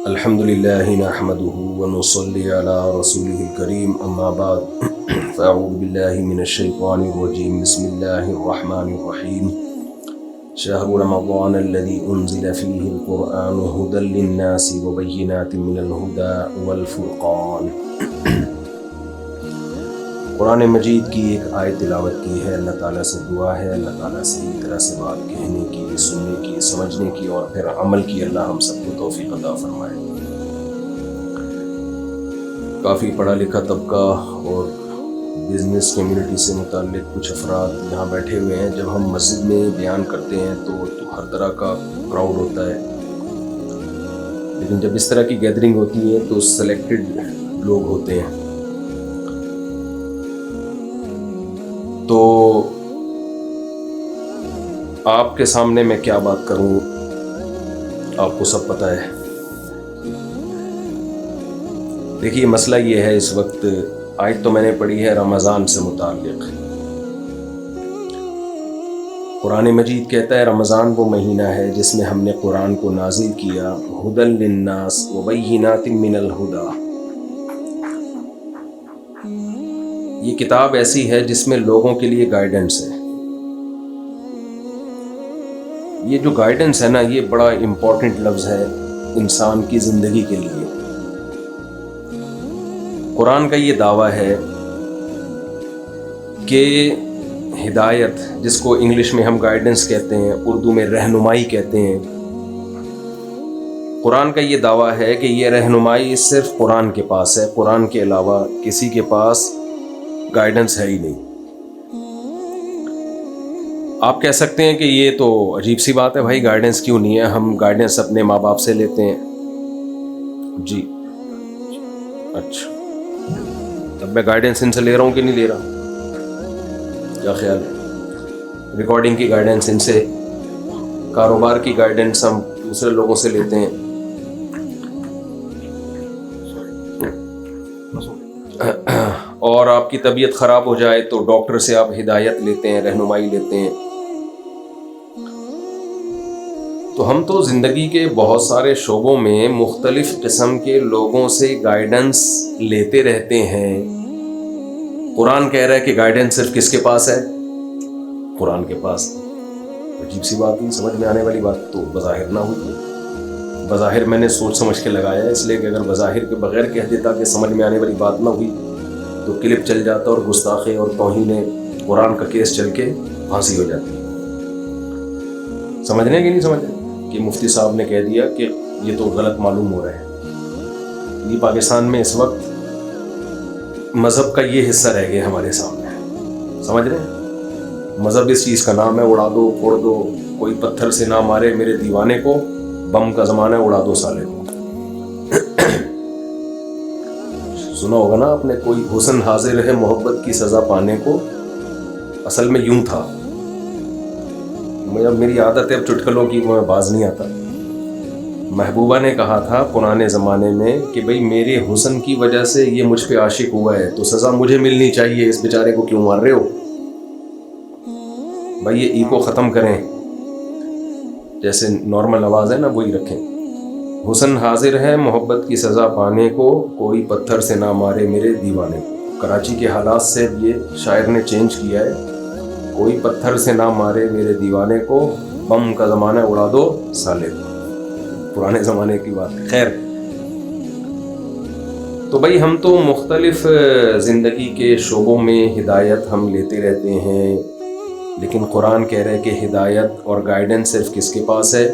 الحمدللہ نحمدہ ونصلی علی رسولہ الکریم اما بعد فاعوذ باللہ من الشیطان الرجیم بسم اللہ الرحمن الرحیم شہر رمضان الذی انزل فیہ القرآن ھدی للناس وبینات من الھدی والفرقان۔ قرآن مجید کی ایک آیت تلاوت کی ہے۔ اللہ تعالیٰ سے دعا ہے اللہ تعالیٰ سے اس طرح سے بات کہنے کی، سننے کی، سمجھنے کی اور پھر عمل کی اللہ ہم سب کو توفیق عطا فرمائے۔ کافی پڑھا لکھا طبقہ اور بزنس کمیونٹی سے متعلق کچھ افراد یہاں بیٹھے ہوئے ہیں۔ جب ہم مسجد میں بیان کرتے ہیں تو ہر طرح کا کراؤڈ ہوتا ہے، لیکن جب اس طرح کی گیدرنگ ہوتی ہے تو سلیکٹڈ لوگ ہوتے ہیں۔ تو آپ کے سامنے میں کیا بات کروں، آپ کو سب پتہ ہے۔ دیکھیے مسئلہ یہ ہے، اس وقت آیت تو میں نے پڑھی ہے رمضان سے متعلق۔ قرآن مجید کہتا ہے رمضان وہ مہینہ ہے جس میں ہم نے قرآن کو نازل کیا، ھدی للناس وبینات من الھدی۔ یہ کتاب ایسی ہے جس میں لوگوں کے لیے گائیڈنس ہے۔ یہ جو گائیڈنس ہے نا، یہ بڑا امپورٹنٹ لفظ ہے انسان کی زندگی کے لیے۔ قرآن کا یہ دعویٰ ہے کہ ہدایت، جس کو انگلش میں ہم گائیڈنس کہتے ہیں، اردو میں رہنمائی کہتے ہیں، قرآن کا یہ دعویٰ ہے کہ یہ رہنمائی صرف قرآن کے پاس ہے، قرآن کے علاوہ کسی کے پاس گائیڈنس ہے ہی نہیں۔ آپ کہہ سکتے ہیں کہ یہ تو عجیب سی بات ہے بھائی، گائیڈنس کیوں نہیں ہے؟ ہم گائیڈنس اپنے ماں باپ سے لیتے ہیں۔ جی اچھا، اب میں گائیڈنس ان سے لے رہا ہوں کہ نہیں لے رہا؟ کیا خیال ہے؟ ریکارڈنگ کی گائیڈنس ان سے، کاروبار کی گائیڈنس ہم دوسرے لوگوں سے لیتے ہیں۔ اور آپ کی طبیعت خراب ہو جائے تو ڈاکٹر سے آپ ہدایت لیتے ہیں، رہنمائی لیتے ہیں۔ تو ہم تو زندگی کے بہت سارے شعبوں میں مختلف قسم کے لوگوں سے گائیڈنس لیتے رہتے ہیں۔ قرآن کہہ رہا ہے کہ گائیڈنس صرف کس کے پاس ہے؟ قرآن کے پاس۔ عجیب سی بات نہیں، سمجھ میں آنے والی بات تو بظاہر نہ ہوئی۔ بظاہر میں نے سوچ سمجھ کے لگایا ہے، اس لیے کہ اگر بظاہر کے بغیر کہہ دیتا کہ سمجھ میں آنے والی بات نہ ہوئی تو کلپ چل جاتا اور گستاخی اور توہین قرآن کا کیس چل کے پھانسی ہو جاتی۔ سمجھ رہے ہیں کہ نہیں سمجھ رہے کہ مفتی صاحب نے کہہ دیا کہ یہ تو غلط معلوم ہو رہا ہے۔ یہ پاکستان میں اس وقت مذہب کا یہ حصہ رہ گیا ہمارے سامنے، سمجھ رہے ہیں؟ مذہب اس چیز کا نام ہے، اڑا دو پھوڑ دو، کوئی پتھر سے نہ مارے میرے دیوانے کو، بم کا زمانہ ہے اڑا دو سالے کو۔ سنا ہوگا نا آپ نے، کوئی حسن حاضر ہے محبت کی سزا پانے کو، اصل میں یوں تھا۔ میری عادت ہے اب چٹکلوں کی، میں باز نہیں آتا۔ محبوبہ نے کہا تھا پرانے زمانے میں کہ بھئی میرے حسن کی وجہ سے یہ مجھ پہ عاشق ہوا ہے تو سزا مجھے ملنی چاہیے، اس بیچارے کو کیوں مار رہے ہو؟ بھئی یہ ای کو ختم کریں، جیسے نارمل آواز ہے نا وہی رکھیں۔ حسن حاضر ہے محبت کی سزا پانے کو، کوئی پتھر سے نہ مارے میرے دیوانے کو۔ کراچی کے حالات سے یہ شاعر نے چینج کیا ہے، کوئی پتھر سے نہ مارے میرے دیوانے کو، بم کا زمانہ اڑا دو سالے کو۔ پرانے زمانے کی بات ہے۔ خیر، تو بھائی ہم تو مختلف زندگی کے شعبوں میں ہدایت ہم لیتے رہتے ہیں، لیکن قرآن کہہ رہے کہ ہدایت اور گائیڈنس صرف کس کے پاس ہے؟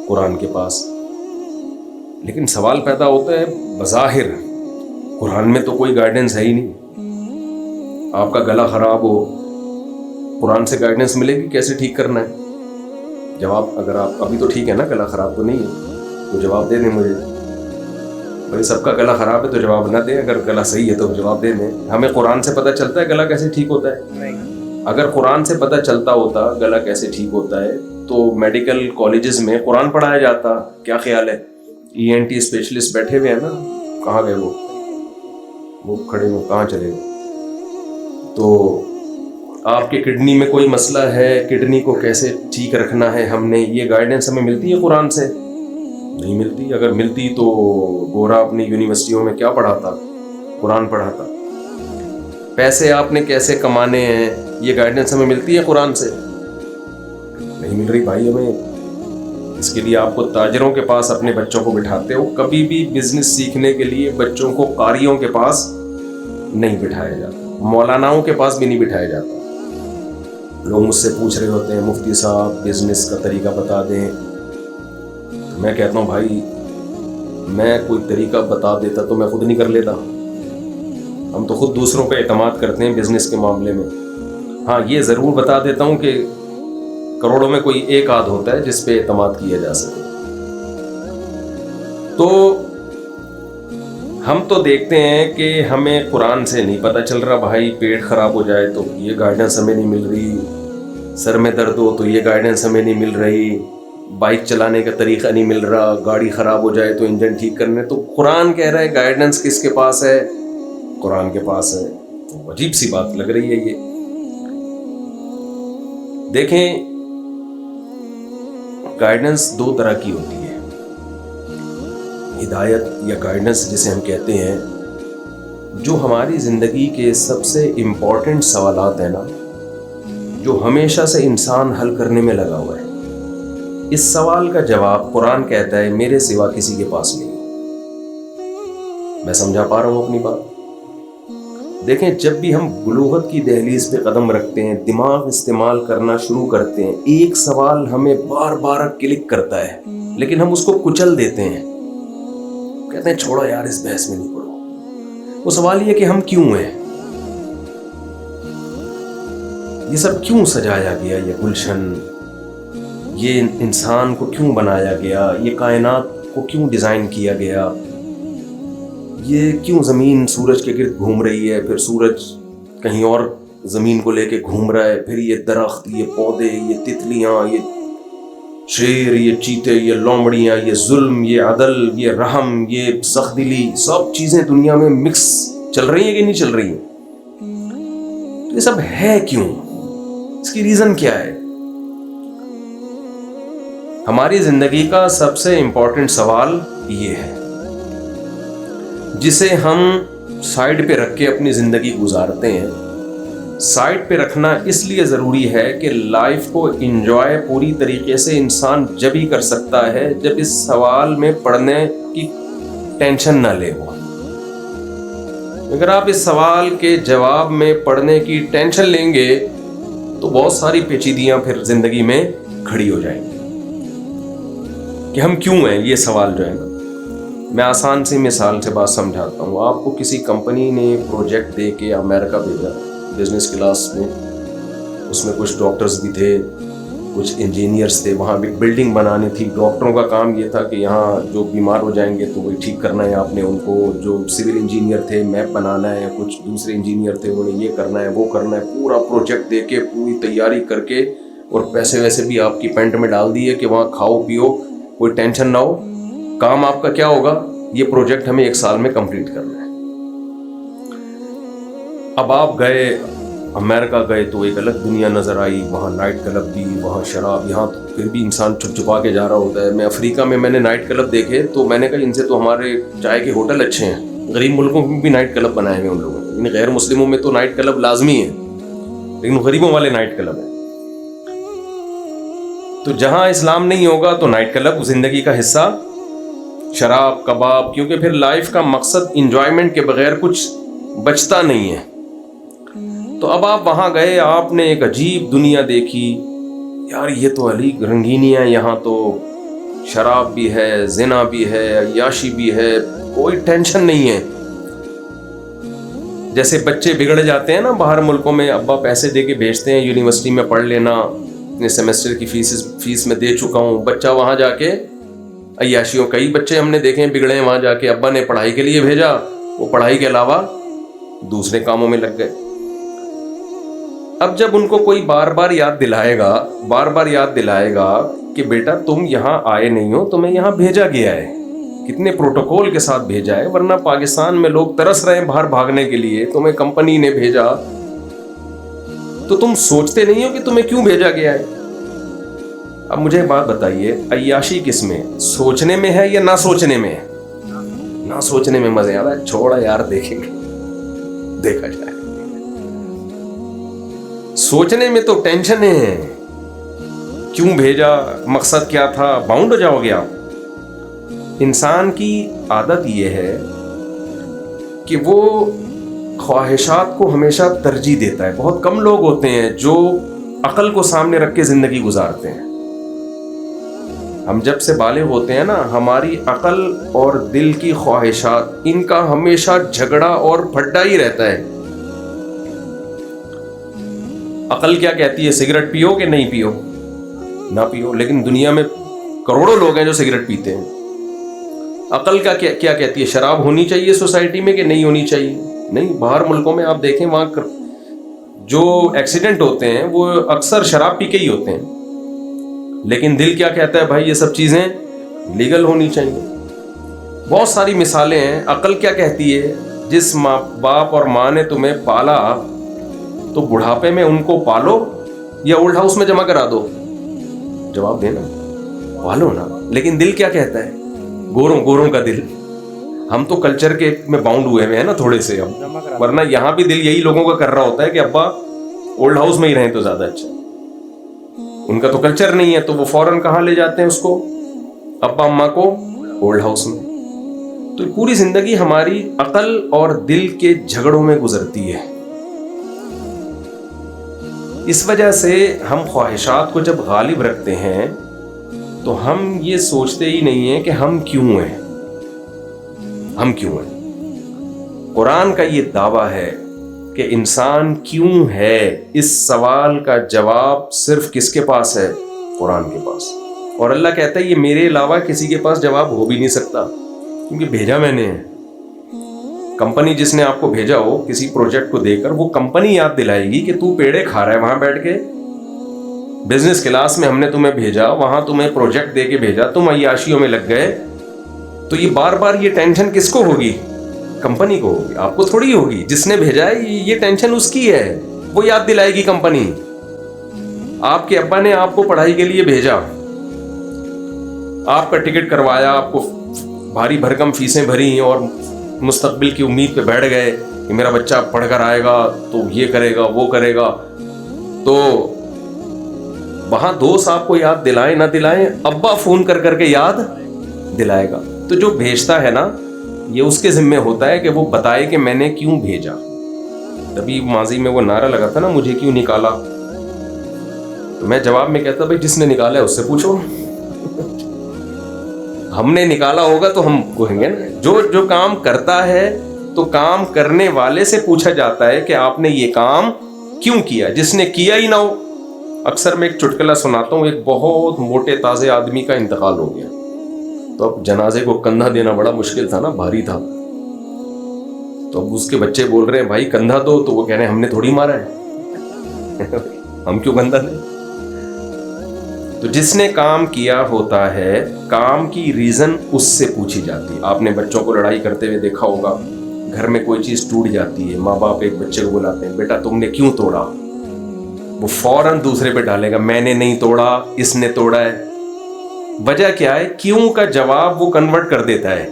قرآن کے پاس۔ لیکن سوال پیدا ہوتا ہے، بظاہر قرآن میں تو کوئی گائیڈنس ہے ہی نہیں۔ آپ کا گلا خراب ہو، قرآن سے گائیڈنس ملے گی کیسے ٹھیک کرنا ہے؟ جواب، اگر آپ ابھی تو ٹھیک ہے نا، گلا خراب تو نہیں ہے، تو جواب دے دیں مجھے۔ بھائی سب کا گلا خراب ہے تو جواب نہ دیں، اگر گلا صحیح ہے تو جواب دے دیں۔ ہمیں قرآن سے پتہ چلتا ہے گلا کیسے ٹھیک ہوتا ہے؟ اگر قرآن سے پتہ چلتا ہوتا گلا کیسے ٹھیک ہوتا ہے تو میڈیکل کالجز میں قرآن پڑھایا جاتا۔ کیا خیال ہے؟ ENT اسپیشلسٹ بیٹھے ہوئے ہیں نا، کہاں گئے وہ کھڑے ہوئے، کہاں چلے گئے؟ تو آپ کے کڈنی میں کوئی مسئلہ ہے، کڈنی کو کیسے ٹھیک رکھنا ہے، ہم نے یہ گائیڈنس ہمیں ملتی ہے قرآن سے۔ نہیں ملتی. اگر ملتی تو گورا اپنی یونیورسٹیوں میں کیا پڑھاتا؟ قرآن پڑھاتا. پیسے آپ نے کیسے کمانے ہیں یہ گائیڈنس ہمیں ملتی ہے قرآن سے؟ نہیں مل رہی بھائی ہمیں. اس کے لیے آپ کو تاجروں کے پاس اپنے بچوں کو بٹھاتے ہو. کبھی بھی بزنس سیکھنے کے لیے بچوں کو قاریوں کے پاس نہیں بٹھایا جاتا, مولاناؤں کے پاس بھی نہیں بٹھایا جاتا. لوگ مجھ سے پوچھ رہے ہوتے ہیں مفتی صاحب بزنس کا طریقہ بتا دیں. میں کہتا ہوں بھائی میں کوئی طریقہ بتا دیتا تو میں خود نہیں کر لیتا. ہم تو خود دوسروں پہ اعتماد کرتے ہیں بزنس کے معاملے میں. ہاں یہ ضرور بتا دیتا ہوں کہ کروڑوں میں کوئی ایک آدھ ہوتا ہے جس پہ اعتماد کیا جا سکے. تو ہم تو دیکھتے ہیں کہ ہمیں قرآن سے نہیں پتہ چل رہا بھائی. پیٹ خراب ہو جائے تو یہ گائیڈنس ہمیں نہیں مل رہی, سر میں درد ہو تو یہ گائیڈنس ہمیں نہیں مل رہی, بائک چلانے کا طریقہ نہیں مل رہا, گاڑی خراب ہو جائے تو انجن ٹھیک کرنے. تو قرآن کہہ رہا ہے گائیڈنس کس کے پاس ہے؟ قرآن کے پاس ہے. تو عجیب سی بات لگ رہی ہے یہ. دیکھیں گائیڈنس دو طرح کی ہوتی ہے. ہدایت یا گائیڈنس جسے ہم کہتے ہیں, جو ہماری زندگی کے سب سے امپورٹنٹ سوالات ہیں نا, جو ہمیشہ سے انسان حل کرنے میں لگا ہوا ہے. اس سوال کا جواب قرآن کہتا ہے میرے سوا کسی کے پاس نہیں. میں سمجھا پا رہا ہوں اپنی بات؟ دیکھیں جب بھی ہم بلوغت کی دہلیز پہ قدم رکھتے ہیں, دماغ استعمال کرنا شروع کرتے ہیں, ایک سوال ہمیں بار بار کلک کرتا ہے لیکن ہم اس کو کچل دیتے ہیں, کہتے ہیں چھوڑو یار اس بحث میں نہیں پڑو. وہ سوال یہ کہ ہم کیوں ہیں, یہ سب کیوں سجایا گیا, یہ گلشن, یہ انسان کو کیوں بنایا گیا, یہ کائنات کو کیوں ڈیزائن کیا گیا, یہ کیوں زمین سورج کے گرد گھوم رہی ہے, پھر سورج کہیں اور زمین کو لے کے گھوم رہا ہے, پھر یہ درخت, یہ پودے, یہ تتلیاں, یہ شیر, یہ چیتے, یہ لومڑیاں, یہ ظلم, یہ عدل, یہ رحم, یہ سخت دلی, سب چیزیں دنیا میں مکس چل رہی ہیں کہ نہیں چل رہی ہیں. تو یہ سب ہے کیوں, اس کی ریزن کیا ہے؟ ہماری زندگی کا سب سے امپورٹنٹ سوال یہ ہے جسے ہم سائیڈ پہ رکھ کے اپنی زندگی گزارتے ہیں. سائیڈ پہ رکھنا اس لیے ضروری ہے کہ لائف کو انجوائے پوری طریقے سے انسان جب ہی کر سکتا ہے جب اس سوال میں پڑھنے کی ٹینشن نہ لے ہو. اگر آپ اس سوال کے جواب میں پڑھنے کی ٹینشن لیں گے تو بہت ساری پیچیدگیاں پھر زندگی میں کھڑی ہو جائیں گی کہ ہم کیوں ہیں. یہ سوال جو ہے نا, میں آسان سی مثال سے بات سمجھاتا ہوں. آپ کو کسی کمپنی نے پروجیکٹ دے کے امریکہ بھیجا بزنس کلاس میں, اس میں کچھ ڈاکٹرز بھی تھے, کچھ انجینئرز تھے, وہاں بھی بلڈنگ بنانی تھی. ڈاکٹروں کا کام یہ تھا کہ یہاں جو بیمار ہو جائیں گے تو وہی ٹھیک کرنا ہے آپ نے ان کو. جو سول انجینئر تھے میپ بنانا ہے, کچھ دوسرے انجینئر تھے انہوں نے یہ کرنا ہے وہ کرنا ہے. پورا پروجیکٹ دے کے پوری تیاری کر کے اور پیسے ویسے بھی آپ کی پینٹ میں ڈال دیے کہ وہاں کھاؤ پیو, کوئی ٹینشن نہ ہو. کام آپ کا کیا ہوگا, یہ پروجیکٹ ہمیں 1 سال میں کمپلیٹ کرنا ہے. اب آپ گئے امریکہ گئے تو ایک الگ دنیا نظر آئی. وہاں نائٹ کلب بھی, وہاں شراب. یہاں پھر بھی انسان چھپ چھپا کے جا رہا ہوتا ہے. میں افریقہ میں نے نائٹ کلب دیکھے تو میں نے کہا ان سے تو ہمارے چائے کے ہوٹل اچھے ہیں. غریب ملکوں میں بھی نائٹ کلب بنائے ہوئے ان لوگوں نے, یعنی غیر مسلموں میں تو نائٹ کلب لازمی ہے لیکن غریبوں والے نائٹ کلب ہیں. تو جہاں اسلام نہیں ہوگا تو نائٹ کلب زندگی کا حصہ, شراب کباب, کیونکہ پھر لائف کا مقصد انجوائمنٹ کے بغیر کچھ بچتا نہیں ہے. تو اب آپ وہاں گئے, آپ نے ایک عجیب دنیا دیکھی. یار یہ تو علی رنگینی ہے, یہاں تو شراب بھی ہے, زنا بھی ہے, عیاشی بھی ہے, کوئی ٹینشن نہیں ہے. جیسے بچے بگڑ جاتے ہیں نا باہر ملکوں میں, ابا پیسے دے کے بھیجتے ہیں یونیورسٹی میں پڑھ لینا, اتنے سیمسٹر کی فیس میں دے چکا ہوں. بچہ وہاں جا کے عیاشیوں, کئی بچے ہم نے دیکھے ہیں بگڑے ہیں وہاں جا کے. ابا نے پڑھائی کے لیے بھیجا, وہ پڑھائی کے علاوہ دوسرے کاموں میں لگ گئے. اب جب ان کو کوئی بار بار یاد دلائے گا کہ بیٹا تم یہاں آئے نہیں ہو, تمہیں یہاں بھیجا گیا ہے, کتنے پروٹوکول کے ساتھ بھیجا ہے, ورنہ پاکستان میں لوگ ترس رہے ہیں باہر بھاگنے کے لیے, تمہیں کمپنی نے بھیجا, تو تم سوچتے نہیں ہو کہ تمہیں کیوں بھیجا گیا ہے. اب مجھے ایک بات بتائیے، عیاشی کس میں، سوچنے میں ہے یا نہ سوچنے میں؟ نہ سوچنے میں مزے آ رہا ہے، چھوڑا یار دیکھیں گے، دیکھا جائے. سوچنے میں تو ٹینشن ہے، کیوں بھیجا، مقصد کیا تھا، باؤنڈ ہو جاؤ گے آپ. انسان کی عادت یہ ہے کہ وہ خواہشات کو ہمیشہ ترجیح دیتا ہے. بہت کم لوگ ہوتے ہیں جو عقل کو سامنے رکھ کے زندگی گزارتے ہیں. ہم جب سے بالغ ہوتے ہیں نا، ہماری عقل اور دل کی خواہشات، ان کا ہمیشہ جھگڑا اور پھڈا ہی رہتا ہے. عقل کیا کہتی ہے، سگریٹ پیو کہ نہیں پیو، نہ پیو. لیکن دنیا میں کروڑوں لوگ ہیں جو سگریٹ پیتے ہیں. عقل کا کیا کہتی ہے، شراب ہونی چاہیے سوسائٹی میں کہ نہیں ہونی چاہیے. نہیں، باہر ملکوں میں آپ دیکھیں، وہاں جو ایکسیڈنٹ ہوتے ہیں وہ اکثر شراب پی کے ہی ہوتے ہیں. لیکن دل کیا کہتا ہے، بھائی یہ سب چیزیں لیگل ہونی چاہیے. بہت ساری مثالیں ہیں. عقل کیا کہتی ہے، جس ماں باپ اور ماں نے تمہیں پالا تو بڑھاپے میں ان کو پالو یا اولڈ ہاؤس میں جمع کرا دو. جواب دینا، پالو نا. لیکن دل کیا کہتا ہے، گوروں کا دل. ہم تو کلچر کے میں باؤنڈ ہوئے ہیں نا تھوڑے سے ہم، ورنہ یہاں بھی دل یہی لوگوں کا کر رہا ہوتا ہے کہ ابا اولڈ ہاؤس میں ہی رہیں تو زیادہ اچھا. ان کا تو کلچر نہیں ہے تو وہ فوراً کہاں لے جاتے ہیں اس کو، ابا اماں کو اولڈ ہاؤس میں. تو پوری زندگی ہماری عقل اور دل کے جھگڑوں میں گزرتی ہے. اس وجہ سے ہم خواہشات کو جب غالب رکھتے ہیں تو ہم یہ سوچتے ہی نہیں ہیں کہ ہم کیوں ہیں. قرآن کا یہ دعویٰ ہے کہ انسان کیوں ہے، اس سوال کا جواب صرف کس کے پاس ہے، قرآن کے پاس. اور اللہ کہتا ہے یہ میرے علاوہ کسی کے پاس جواب ہو بھی نہیں سکتا، کیونکہ بھیجا میں نے. کمپنی جس نے آپ کو بھیجا ہو کسی پروجیکٹ کو دے کر، وہ کمپنی یاد دلائے گی کہ تو پیڑے کھا رہا ہے وہاں بیٹھ کے. بزنس کلاس میں ہم نے تمہیں بھیجا، وہاں تمہیں پروجیکٹ دے کے بھیجا، تم عیاشیوں میں لگ گئے. تو یہ بار بار یہ ٹینشن کس کو ہوگی، کمپنی کو ہوگی، آپ کو تھوڑی ہوگی. جس نے بھیجا ہے یہ ٹینشن اس کی ہے، وہ یاد دلائے گی کمپنی. آپ کے ابا نے آپ کو پڑھائی کے لیے بھیجا، آپ کا ٹکٹ کروایا، آپ کو بھاری بھرکم فیسیں بھری اور مستقبل کی امید پہ بیٹھ گئے کہ میرا بچہ پڑھ کر آئے گا تو یہ کرے گا وہ کرے گا. تو وہاں دوست آپ کو یاد دلائیں نہ دلائیں، ابا فون کر کے یاد دلائے گا. تو جو بھیجتا ہے نا، یہ اس کے ذمہ ہوتا ہے کہ وہ بتائے کہ میں نے کیوں بھیجا. تبھی ماضی میں وہ نعرہ لگا تھا نا، مجھے کیوں نکالا. تو میں جواب میں کہتا بھائی جس نے نکالا ہے اس سے پوچھو. ہم نے نکالا ہوگا تو ہم کہیں گے نا. جو کام کرتا ہے تو کام کرنے والے سے پوچھا جاتا ہے کہ آپ نے یہ کام کیوں کیا. جس نے کیا ہی نہ ہو. اکثر میں ایک چٹکلا سناتا ہوں. ایک بہت موٹے تازے آدمی کا انتقال ہو گیا، تو اب جنازے کو کندھا دینا بڑا مشکل تھا نا، بھاری تھا. تو اب اس کے بچے بول رہے ہیں بھائی کندھا دو، تو وہ کہہ رہے ہیں ہم نے تھوڑی مارا ہے ہم کیوں کندھا دیں. تو جس نے کام کیا ہوتا ہے، کام کی ریزن اس سے پوچھی جاتی ہے. آپ نے بچوں کو لڑائی کرتے ہوئے دیکھا ہوگا، گھر میں کوئی چیز ٹوٹ جاتی ہے، ماں باپ ایک بچے کو بلاتے ہیں، بیٹا تم نے کیوں توڑا. وہ فوراً دوسرے پہ ڈالے گا میں نے نہیں توڑا، اس نے توڑا ہے. وجہ کیا ہے، کیوں کا جواب وہ کنورٹ کر دیتا ہے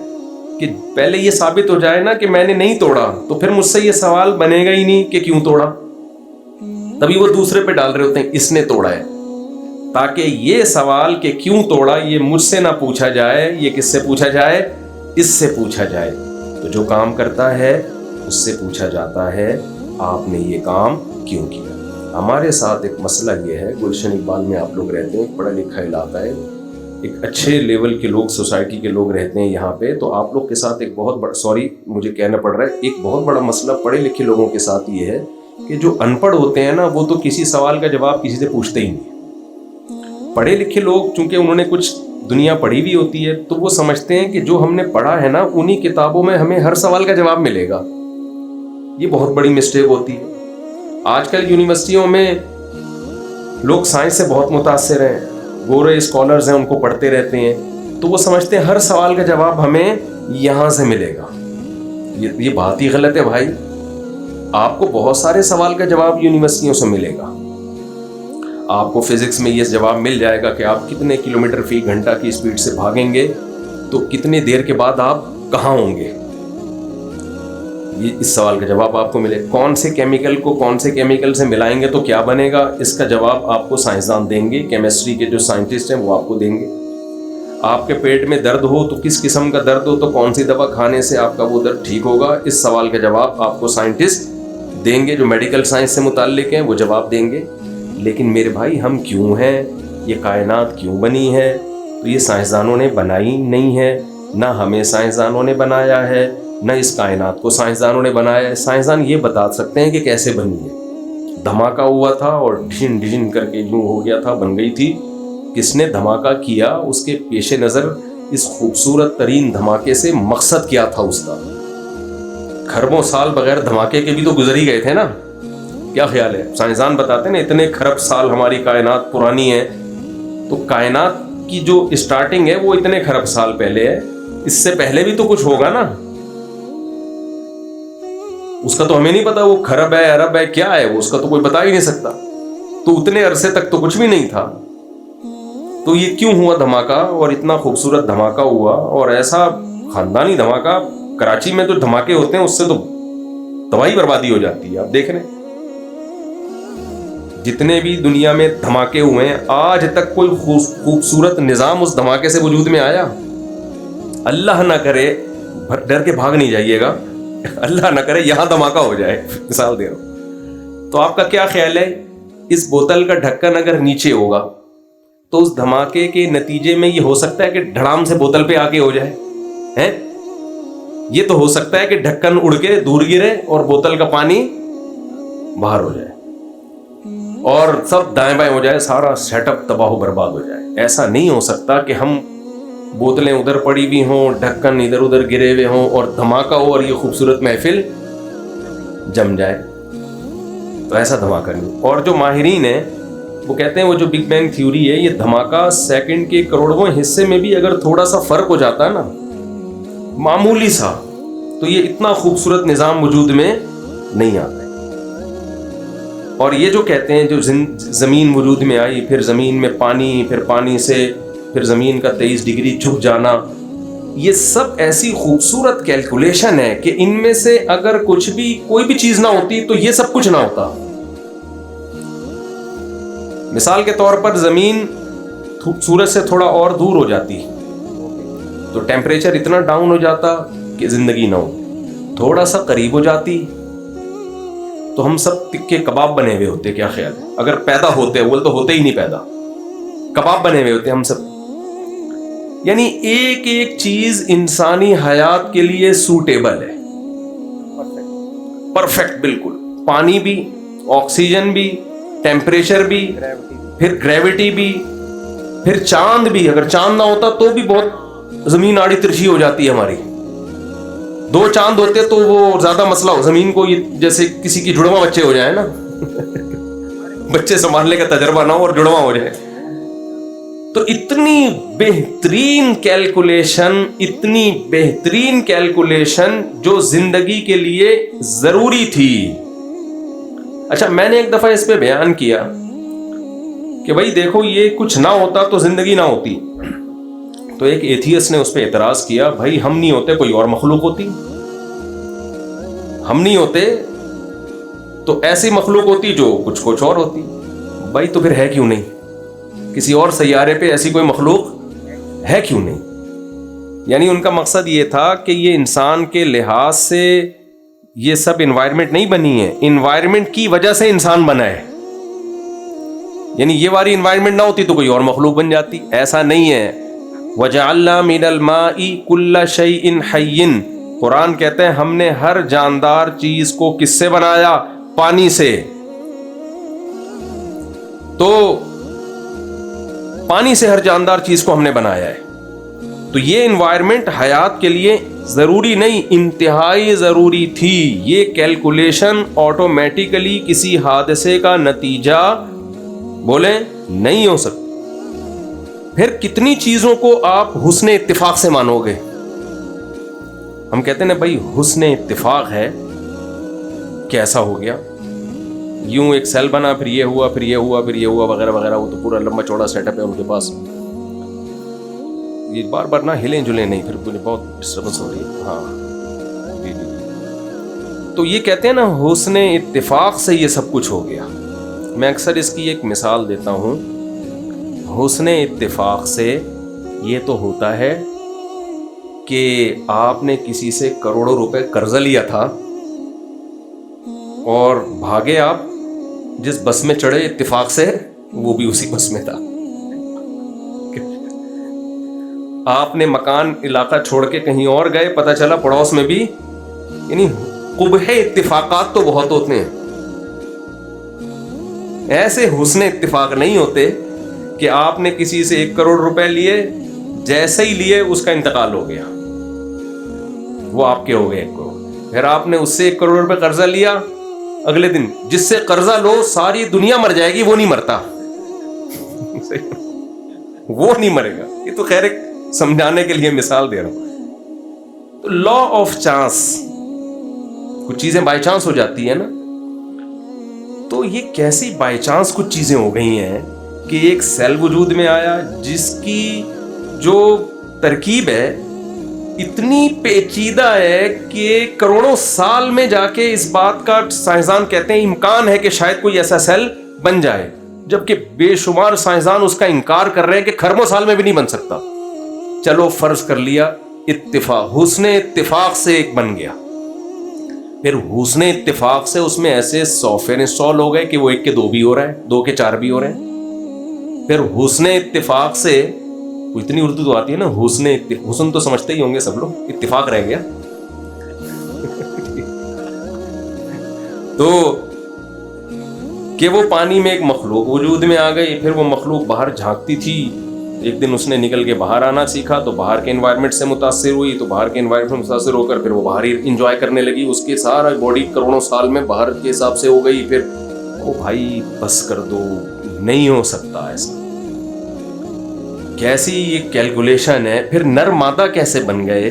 کہ پہلے یہ ثابت ہو جائے نا کہ میں نے نہیں توڑا، تو پھر مجھ سے یہ سوال بنے گا ہی نہیں کہ کیوں توڑا. تبھی وہ دوسرے پہ ڈال رہے ہوتے ہیں اس نے توڑا ہے، تاکہ یہ سوال کہ کیوں توڑا یہ مجھ سے نہ پوچھا جائے. یہ کس سے پوچھا جائے، اس سے پوچھا جائے. تو جو کام کرتا ہے اس سے پوچھا جاتا ہے آپ نے یہ کام کیوں کیا. ہمارے ساتھ ایک مسئلہ یہ ہے، گلشن اقبال میں آپ لوگ رہتے ہیں، پڑھا لکھا علاقہ ہے، ایک اچھے لیول کے لوگ سوسائٹی کے لوگ رہتے ہیں یہاں پہ. تو آپ لوگ کے ساتھ ایک بہت بڑا، سوری مجھے کہنا پڑ رہا ہے، ایک بہت بڑا مسئلہ پڑھے لکھے لوگوں کے ساتھ یہ ہے کہ جو ان پڑھ ہوتے ہیں نا، وہ تو کسی سوال کا جواب کسی سے پوچھتے ہی نہیں. پڑھے لکھے لوگ چونکہ انہوں نے کچھ دنیا پڑھی بھی ہوتی ہے، تو وہ سمجھتے ہیں کہ جو ہم نے پڑھا ہے نا انہی کتابوں میں ہمیں ہر سوال کا جواب ملے گا. یہ بہت بڑی مسٹیک ہوتی ہے. آج کل یونیورسٹیوں میں لوگ سائنس سے بہت متاثر ہیں، گورے اسکالرز ہیں، ان کو پڑھتے رہتے ہیں، تو وہ سمجھتے ہیں ہر سوال کا جواب ہمیں یہاں سے ملے گا. یہ بات ہی غلط ہے بھائی. آپ کو بہت سارے سوال کا جواب یونیورسٹیوں سے ملے گا. آپ کو فزکس میں یہ جواب مل جائے گا کہ آپ کتنے کلومیٹر فی گھنٹہ کی اسپیڈ سے بھاگیں گے تو کتنی دیر کے بعد آپ کہاں ہوں گے. یہ اس سوال کا جواب آپ کو ملے. کون سے کیمیکل کو کون سے کیمیکل سے ملائیں گے تو کیا بنے گا, اس کا جواب آپ کو سائنسدان دیں گے, کیمسٹری کے جو سائنٹسٹ ہیں وہ آپ کو دیں گے. آپ کے پیٹ میں درد ہو تو کس قسم کا درد ہو تو کون سی دوا کھانے سے آپ کا وہ درد ٹھیک ہوگا, اس سوال کا جواب آپ کو سائنٹسٹ دیں گے, جو میڈیکل سائنس سے متعلق ہیں وہ جواب دیں گے. لیکن میرے بھائی ہم کیوں ہیں, یہ کائنات کیوں بنی ہے, تو یہ سائنسدانوں نے بنائی نہیں ہے, نہ ہمیں سائنسدانوں نے بنایا ہے, نہ اس کائنات کو سائنسدانوں نے بنایا ہے. سائنسدان یہ بتا سکتے ہیں کہ کیسے بنی ہے. دھماکہ ہوا تھا اور ڈھن ڈھن کر کے یوں ہو گیا تھا, بن گئی تھی. کس نے دھماکہ کیا, اس کے پیش نظر اس خوبصورت ترین دھماکے سے مقصد کیا تھا اس کا. کھربوں سال بغیر دھماکے کے بھی تو گزر ہی گئے تھے نا. کیا خیال ہے, سائنسدان بتاتے ہیں نا اتنے کھرب سال ہماری کائنات پرانی ہے, تو کائنات کی جو اسٹارٹنگ ہے وہ اتنے کھرب سال پہلے ہے, اس سے پہلے بھی تو کچھ ہوگا نا. اس کا تو ہمیں نہیں پتا وہ کھرب ہے ارب ہے کیا ہے, وہ اس کا تو کوئی بتا ہی نہیں سکتا. تو اتنے عرصے تک تو کچھ بھی نہیں تھا. تو یہ کیوں ہوا دھماکہ, اور اتنا خوبصورت دھماکہ ہوا, اور ایسا خاندانی دھماکہ. کراچی میں جو دھماکے ہوتے ہیں اس سے تو تباہی بربادی ہو جاتی ہے. آپ دیکھ رہے ہیں جتنے بھی دنیا میں دھماکے ہوئے ہیں, آج تک کوئی خوبصورت نظام اس دھماکے سے وجود میں آیا؟ اللہ نہ کرے, ڈر کے بھاگ نہیں جائیے گا, اللہ نہ کرے یہاں دھماکہ ہو جائے, مثال دے رہا ہوں. تو آپ کا کیا خیال ہے, اس بوتل کا ڈھکن اگر نیچے ہوگا تو اس دھماکے کے نتیجے میں یہ ہو سکتا ہے کہ دھڑام سے بوتل پہ آ کے ہو جائے ہیں؟ یہ تو ہو سکتا ہے کہ ڈھکن اڑ کے دور گرے اور بوتل کا پانی باہر ہو جائے اور سب دائیں بائیں ہو جائے, سارا سیٹ اپ تباہ و برباد ہو جائے. ایسا نہیں ہو سکتا کہ ہم بوتلیں ادھر پڑی ہوئی ہوں, ڈھکن ادھر ادھر گرے ہوئے ہوں اور دھماکہ ہو اور یہ خوبصورت محفل جم جائے. تو ایسا دھماکہ نہیں. اور جو ماہرین ہیں وہ کہتے ہیں وہ جو بگ بینگ تھیوری ہے, یہ دھماکہ سیکنڈ کے کروڑواں حصے میں بھی اگر تھوڑا سا فرق ہو جاتا ہے نا, معمولی سا, تو یہ اتنا خوبصورت نظام وجود میں نہیں آتا. اور یہ جو کہتے ہیں جو زمین وجود میں آئی, پھر زمین میں پانی, پھر پانی سے پھر زمین کا 23 ڈگری جھک جانا, یہ سب ایسی خوبصورت کیلکولیشن ہے کہ ان میں سے اگر کچھ بھی کوئی بھی چیز نہ ہوتی تو یہ سب کچھ نہ ہوتا. مثال کے طور پر زمین سورج سے تھوڑا اور دور ہو جاتی تو ٹیمپریچر اتنا ڈاؤن ہو جاتا کہ زندگی نہ ہو. تھوڑا سا قریب ہو جاتی تو ہم سب تکے کباب بنے ہوئے ہوتے. کیا خیال ہے, اگر پیدا ہوتے, وہ تو ہوتے ہی نہیں پیدا, کباب بنے ہوئے ہوتے ہم سب. یعنی ایک ایک چیز انسانی حیات کے لیے سوٹیبل ہے, پرفیکٹ بالکل. پانی بھی, آکسیجن بھی, ٹیمپریچر بھی, پھر گریوٹی بھی, پھر چاند بھی. اگر چاند نہ ہوتا تو بھی بہت زمین آڑی ترچھی ہو جاتی ہے ہماری. 2 چاند ہوتے تو وہ زیادہ مسئلہ ہو زمین کو, یہ جیسے کسی کی جڑواں بچے ہو جائے نا, بچے سنبھالنے کا تجربہ نہ ہو اور جڑواں ہو جائے. تو اتنی بہترین کیلکولیشن, اتنی بہترین کیلکولیشن جو زندگی کے لیے ضروری تھی. اچھا, میں نے ایک دفعہ اس پہ بیان کیا کہ بھائی دیکھو یہ کچھ نہ ہوتا تو زندگی نہ ہوتی. تو ایک ایتھیسٹ نے اس پہ اعتراض کیا, بھائی ہم نہیں ہوتے کوئی اور مخلوق ہوتی, ہم نہیں ہوتے تو ایسی مخلوق ہوتی جو کچھ اور ہوتی. بھائی تو پھر ہے کیوں نہیں, کسی اور سیارے پہ ایسی کوئی مخلوق ہے کیوں نہیں؟ یعنی ان کا مقصد یہ تھا کہ یہ انسان کے لحاظ سے یہ سب انوائرمنٹ نہیں بنی ہے, انوائرمنٹ کی وجہ سے انسان بنا ہے. یعنی یہ والی انوائرمنٹ نہ ہوتی تو کوئی اور مخلوق بن جاتی. ایسا نہیں ہے. وَجَعَلْنَا مِنَ الْمَاءِ كُلَّ شَيْءٍ حَيٍّ, قرآن کہتے ہیں ہم نے ہر جاندار چیز کو کس سے بنایا؟ پانی سے. تو پانی سے ہر جاندار چیز کو ہم نے بنایا ہے. تو یہ انوائرمنٹ حیات کے لیے ضروری نہیں, انتہائی ضروری تھی. یہ کیلکولیشن آٹومیٹیکلی کسی حادثے کا نتیجہ بولیں نہیں ہو سکتی. پھر کتنی چیزوں کو آپ حسن اتفاق سے مانو گے؟ ہم کہتے ہیں نا بھائی حسن اتفاق ہے, کیسا ہو گیا؟ یوں ایک سیل بنا, پھر یہ ہوا, پھر یہ ہوا, پھر یہ ہوا, وغیرہ وغیرہ. وہ تو پورا لمبا چوڑا سیٹ اپ ہے ان کے پاس. یہ بار بار نہ ہلیں جلیں نہیں, پھر مجھے بہت ڈسٹربنس ہو رہی ہے. ہاں جی جی. تو یہ کہتے ہیں نا حسن اتفاق سے یہ سب کچھ ہو گیا. میں اکثر اس کی ایک مثال دیتا ہوں. حسن اتفاق سے یہ تو ہوتا ہے کہ آپ نے کسی سے کروڑوں روپے قرضہ لیا تھا اور بھاگے آپ, جس بس میں چڑھے اتفاق سے وہ بھی اسی بس میں تھا. آپ نے مکان علاقہ چھوڑ کے کہیں اور گئے, پتہ چلا پڑوس میں بھی. یعنی قبح اتفاقات تو بہت ہوتے ہیں, ایسے حسن اتفاق نہیں ہوتے کہ آپ نے کسی سے 1 کروڑ روپے لیے, جیسے ہی لیے اس کا انتقال ہو گیا, وہ آپ کے ہو گئے 1 کروڑ. پھر آپ نے اس سے 1 کروڑ روپے قرضہ لیا, اگلے دن جس سے قرضہ لو ساری دنیا مر جائے گی, وہ نہیں مرتا. وہ نہیں مرے گا. یہ تو خیر ایک سمجھانے کے لیے مثال دے رہا ہوں. تو لا آف چانس, کچھ چیزیں بائی چانس ہو جاتی ہیں نا. تو یہ کیسی بائی چانس کچھ چیزیں ہو گئی ہیں کہ ایک سیل وجود میں آیا جس کی جو ترکیب ہے اتنی پیچیدہ ہے کہ کروڑوں سال میں جا کے اس بات کا سائنسدان کہتے ہیں امکان ہے کہ شاید کوئی ایسا سیل بن جائے, جبکہ بے شمار سائنسدان اس کا انکار کر رہے ہیں کہ کھربوں سال میں بھی نہیں بن سکتا. چلو فرض کر لیا اتفاق, حسن اتفاق سے ایک بن گیا. پھر حسن اتفاق سے اس میں ایسے 100 لوگ ہیں کہ وہ 1 کے 2 بھی ہو رہا ہے, 2 کے 4 بھی ہو رہے ہیں. پھر حسن اتفاق سے اتنی اردو تو آتی ہے نا, حسن تو سمجھتے ہی ہوں گے سب لوگ, اتفاق رہ گیا. تو کہ وہ پانی میں ایک مخلوق وجود میں آ گئی, پھر وہ مخلوق باہر جھانکتی تھی, ایک دن اس نے نکل کے باہر آنا سیکھا تو باہر کے انوائرمنٹ سے متاثر ہوئی, تو باہر کے انوائرمنٹ سے متاثر ہو کر پھر وہ باہر ہی انجوائے کرنے لگی. اس کے سارا باڈی کروڑوں سال میں باہر کے حساب سے ہو گئی. پھر او بھائی بس کر دو, نہیں ہو سکتا ایسا. کیسی یہ کیلکولیشن ہے. پھر نر مادہ کیسے بن گئے,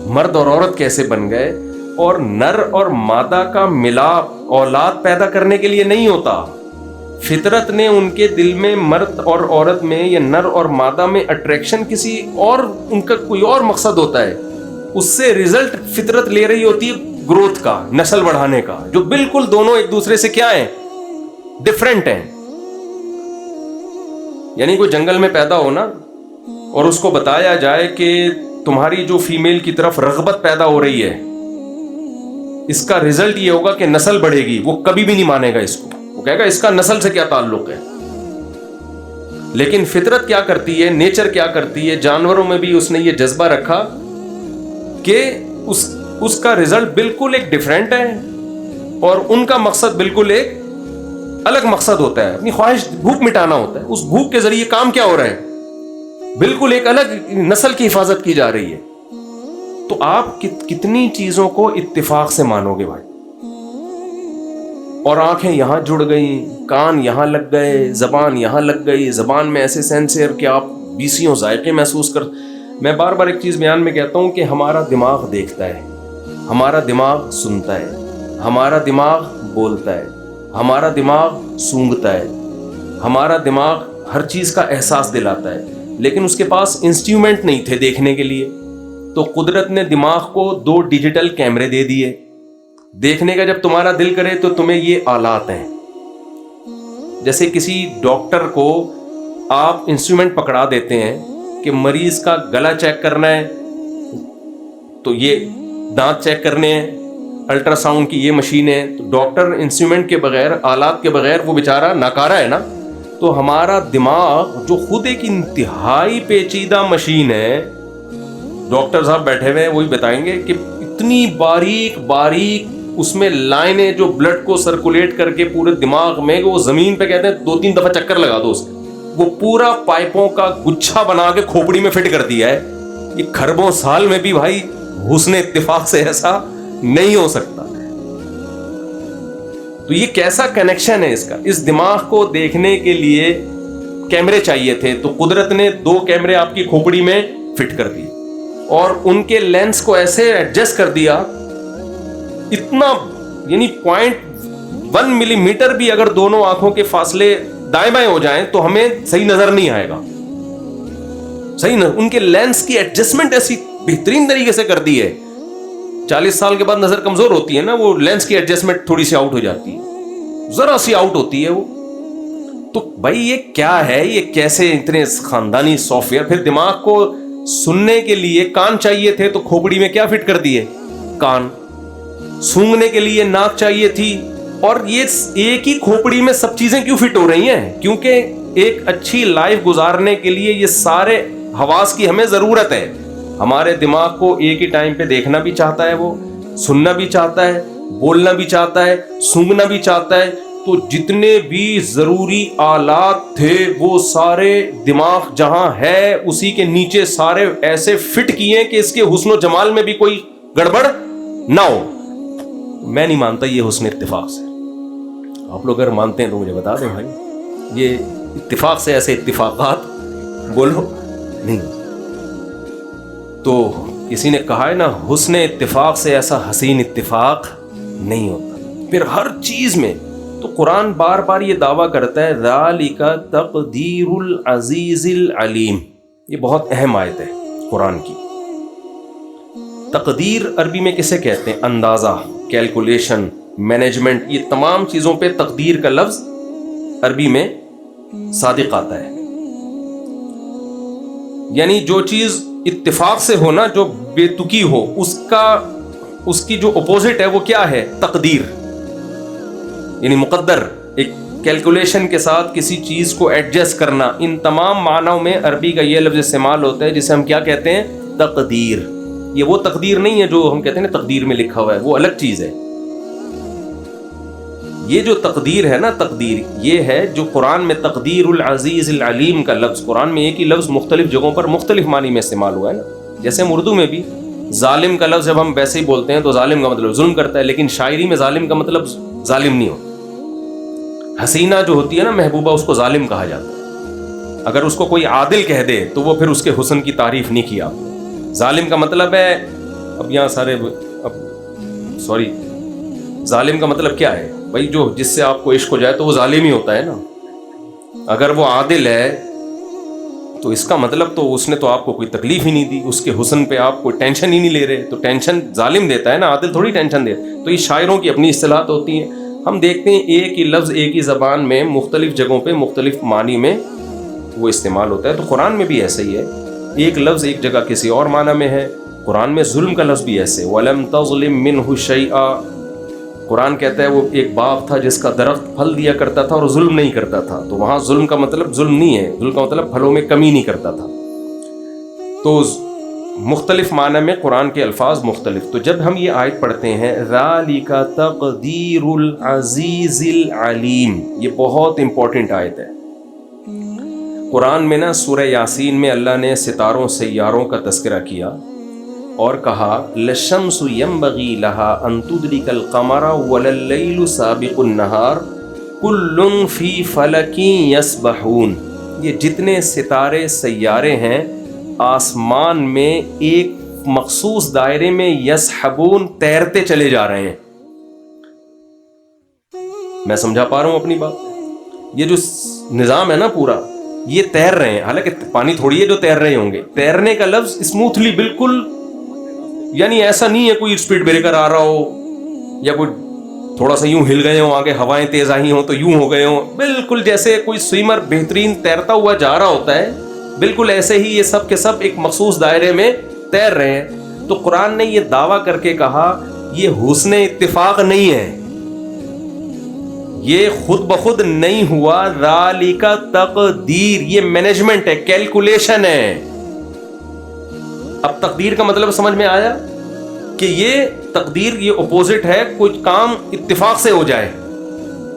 مرد اور عورت کیسے بن گئے, اور نر اور مادہ کا ملاپ اولاد پیدا کرنے کے لیے نہیں ہوتا. فطرت نے ان کے دل میں مرد اور عورت میں یا نر اور مادہ میں اٹریکشن کسی اور, ان کا کوئی اور مقصد ہوتا ہے. اس سے ریزلٹ فطرت لے رہی ہوتی ہے گروتھ کا, نسل بڑھانے کا, جو بالکل دونوں ایک دوسرے سے کیا ہیں, ڈفرینٹ ہیں. یعنی کوئی جنگل میں پیدا ہو نا اور اس کو بتایا جائے کہ تمہاری جو فیمیل کی طرف رغبت پیدا ہو رہی ہے اس کا ریزلٹ یہ ہوگا کہ نسل بڑھے گی, وہ کبھی بھی نہیں مانے گا اس کو. وہ کہے گا اس کا نسل سے کیا تعلق ہے. لیکن فطرت کیا کرتی ہے, نیچر کیا کرتی ہے, جانوروں میں بھی اس نے یہ جذبہ رکھا کہ اس کا ریزلٹ بالکل ایک ڈیفرنٹ ہے اور ان کا مقصد بالکل ایک الگ مقصد ہوتا ہے. اپنی خواہش بھوک مٹانا ہوتا ہے. اس بھوک کے ذریعے کام کیا ہو رہا ہے, بالکل ایک الگ نسل کی حفاظت کی جا رہی ہے. تو آپ کتنی چیزوں کو اتفاق سے مانو گے بھائی. اور آنکھیں یہاں جڑ گئیں, کان یہاں لگ گئے, زبان یہاں لگ گئی, زبان میں ایسے سینسر کہ آپ 20 ذائقے محسوس کر. میں بار بار ایک چیز بیان میں کہتا ہوں کہ ہمارا دماغ دیکھتا ہے, ہمارا دماغ سنتا ہے, ہمارا دماغ بولتا ہے, ہمارا دماغ سونگھتا ہے, ہمارا دماغ ہر چیز کا احساس دلاتا ہے, لیکن اس کے پاس انسٹرومنٹ نہیں تھے دیکھنے کے لیے. تو قدرت نے دماغ کو 2 ڈیجیٹل کیمرے دے دیے. دیکھنے کا جب تمہارا دل کرے تو تمہیں یہ آلات ہیں. جیسے کسی ڈاکٹر کو آپ انسٹرومنٹ پکڑا دیتے ہیں کہ مریض کا گلا چیک کرنا ہے تو یہ دانت چیک کرنے ہیں, الٹرا ساؤنڈ کی یہ مشین ہے, تو ڈاکٹر انسٹرومنٹ کے بغیر, آلات کے بغیر وہ بیچارہ ناکارہ ہے نا. تو ہمارا دماغ جو خود ایک انتہائی پیچیدہ مشین ہے, ڈاکٹر صاحب بیٹھے ہوئے ہیں وہی بتائیں گے کہ اتنی باریک باریک اس میں لائنیں جو بلڈ کو سرکولیٹ کر کے پورے دماغ میں, وہ زمین پہ کہتے ہیں 2-3 دفعہ چکر لگا دو اس کے, وہ پورا پائپوں کا گچھا بنا کے کھوپڑی میں فٹ کر دیا ہے. یہ کھربوں سال میں بھی بھائی حسن اتفاق سے ایسا نہیں ہو سکتا. تو یہ کیسا کنیکشن ہے اس کا. اس دماغ کو دیکھنے کے لیے کیمرے چاہیے تھے, تو قدرت نے 2 کیمرے آپ کی کھوپڑی میں فٹ کر دیے اور ان کے لینس کو ایسے ایڈجسٹ کر دیا, اتنا یعنی 1 ملی میٹر بھی اگر دونوں آنکھوں کے فاصلے دائیں بائیں ہو جائیں تو ہمیں صحیح نظر نہیں آئے گا. صحیح نہ, ان کے لینس کی ایڈجسٹمنٹ ایسی بہترین طریقے سے کر دی ہے. 40 سال کے بعد نظر کمزور ہوتی ہے نا, وہ لینس کی ایڈجسٹمنٹ تھوڑی سی آؤٹ ہو جاتی ہے, ذرا سی آؤٹ ہوتی ہے وہ. تو بھائی یہ کیا ہے, یہ کیسے اتنے خاندانی سافٹ ویئر. پھر دماغ کو سننے کے لیے کان چاہیے تھے تو کھوپڑی میں کیا فٹ کر دیے, کان. سونگنے کے لیے ناک چاہیے تھی, اور یہ ایک ہی کھوپڑی میں سب چیزیں کیوں فٹ ہو رہی ہیں؟ کیونکہ ایک اچھی لائف گزارنے کے لیے یہ سارے حواس کی ہمیں ضرورت ہے. ہمارے دماغ کو ایک ہی ٹائم پہ دیکھنا بھی چاہتا ہے, وہ سننا بھی چاہتا ہے, بولنا بھی چاہتا ہے, سونگنا بھی چاہتا ہے. تو جتنے بھی ضروری آلات تھے وہ سارے دماغ جہاں ہے اسی کے نیچے سارے ایسے فٹ کیے کہ اس کے حسن و جمال میں بھی کوئی گڑبڑ نہ ہو. میں نہیں مانتا یہ حسن اتفاق سے. آپ لوگ اگر مانتے ہیں تو مجھے بتا دیں بھائی, یہ اتفاق سے ایسے اتفاقات بولو نہیں. تو کسی نے کہا ہے نا, حسن اتفاق سے ایسا حسین اتفاق نہیں ہوتا. پھر ہر چیز میں تو قرآن بار بار یہ دعویٰ کرتا ہے ذالک تقدیر العزیز العلیم. یہ بہت اہم آیت ہے قرآن کی. تقدیر عربی میں کسے کہتے ہیں؟ اندازہ, کیلکولیشن, مینجمنٹ. یہ تمام چیزوں پہ تقدیر کا لفظ عربی میں صادق آتا ہے. یعنی جو چیز اتفاق سے ہونا, جو بے تکی ہو, اس کی جو اپوزٹ ہے وہ کیا ہے؟ تقدیر. یعنی مقدر, ایک کیلکولیشن کے ساتھ کسی چیز کو ایڈجسٹ کرنا. ان تمام معنوں میں عربی کا یہ لفظ استعمال ہوتا ہے جسے ہم کیا کہتے ہیں؟ تقدیر. یہ وہ تقدیر نہیں ہے جو ہم کہتے ہیں نا تقدیر میں لکھا ہوا ہے, وہ الگ چیز ہے. یہ جو تقدیر ہے نا, تقدیر یہ ہے جو قرآن میں تقدیر العزیز العلیم کا لفظ, قرآن میں ایک ہی لفظ مختلف جگہوں پر مختلف معنی میں استعمال ہوا ہے نا. جیسے ہم اردو میں بھی ظالم کا لفظ جب ہم ویسے ہی بولتے ہیں تو ظالم کا مطلب ظلم کرتا ہے, لیکن شاعری میں ظالم کا مطلب ظالم نہیں ہوتا. حسینہ جو ہوتی ہے نا محبوبہ, اس کو ظالم کہا جاتا ہے. اگر اس کو کوئی عادل کہہ دے تو وہ پھر اس کے حسن کی تعریف نہیں کیا. ظالم کا مطلب ہے, اب یہاں سارے ظالم کا مطلب کیا ہے بھائی؟ جو جس سے آپ کو عشق ہو جائے تو وہ ظالم ہی ہوتا ہے نا. اگر وہ عادل ہے تو اس کا مطلب تو اس نے تو آپ کو کوئی تکلیف ہی نہیں دی, اس کے حسن پہ آپ کوئی ٹینشن ہی نہیں لے رہے. تو ٹینشن ظالم دیتا ہے نا, عادل تھوڑی ٹینشن دیتا. تو یہ شاعروں کی اپنی اصطلاحات ہوتی ہیں. ہم دیکھتے ہیں ایک ہی لفظ ایک ہی زبان میں مختلف جگہوں پہ مختلف معنی میں وہ استعمال ہوتا ہے. تو قرآن میں بھی ایسا ہی ہے, ایک لفظ ایک جگہ کسی اور معنی میں ہے. قرآن میں ظلم کا لفظ بھی ایسے, وَلَمْ تَظْلِمْ مِنْهُ شَيْئًا. قرآن کہتا ہے وہ ایک باغ تھا جس کا درخت پھل دیا کرتا تھا اور ظلم نہیں کرتا تھا. تو وہاں ظلم کا مطلب ظلم نہیں ہے, ظلم کا مطلب پھلوں میں کمی نہیں کرتا تھا. تو مختلف معنی میں قرآن کے الفاظ مختلف. تو جب ہم یہ آیت پڑھتے ہیں ذالک تقدیر العزیز العلیم, یہ بہت امپورٹنٹ آیت ہے. قرآن میں نا سورہ یاسین میں اللہ نے ستاروں سیاروں کا تذکرہ کیا اور کہا للشمس ينبغي لها ان تدرك القمر ولا الليل سابق النهار كل في فلك يسبحون. یہ جتنے ستارے سیارے ہیں آسمان میں ایک مخصوص دائرے میں یسحبون, تیرتے چلے جا رہے ہیں. میں سمجھا پا رہا ہوں اپنی بات؟ یہ جو نظام ہے نا پورا, یہ تیر رہے ہیں. حالانکہ پانی تھوڑی ہے جو تیر رہے ہوں گے. تیرنے کا لفظ اسموتھلی, بالکل, یعنی ایسا نہیں ہے کوئی اسپیڈ بریکر آ رہا ہو یا کوئی تھوڑا سا یوں ہل گئے ہوں, آگے ہوائیں تیز آئی ہوں تو یوں ہو گئے ہوں. بالکل جیسے کوئی سوئمر بہترین تیرتا ہوا جا رہا ہوتا ہے, بالکل ایسے ہی یہ سب کے سب ایک مخصوص دائرے میں تیر رہے ہیں. تو قرآن نے یہ دعویٰ کر کے کہا یہ حسن اتفاق نہیں ہے, یہ خود بخود نہیں ہوا. ذالک تقدیر, یہ مینجمنٹ ہے, کیلکولیشن ہے. اب تقدیر کا مطلب سمجھ میں آیا کہ یہ تقدیر, یہ اپوزٹ ہے, کوئی کام اتفاق سے ہو جائے.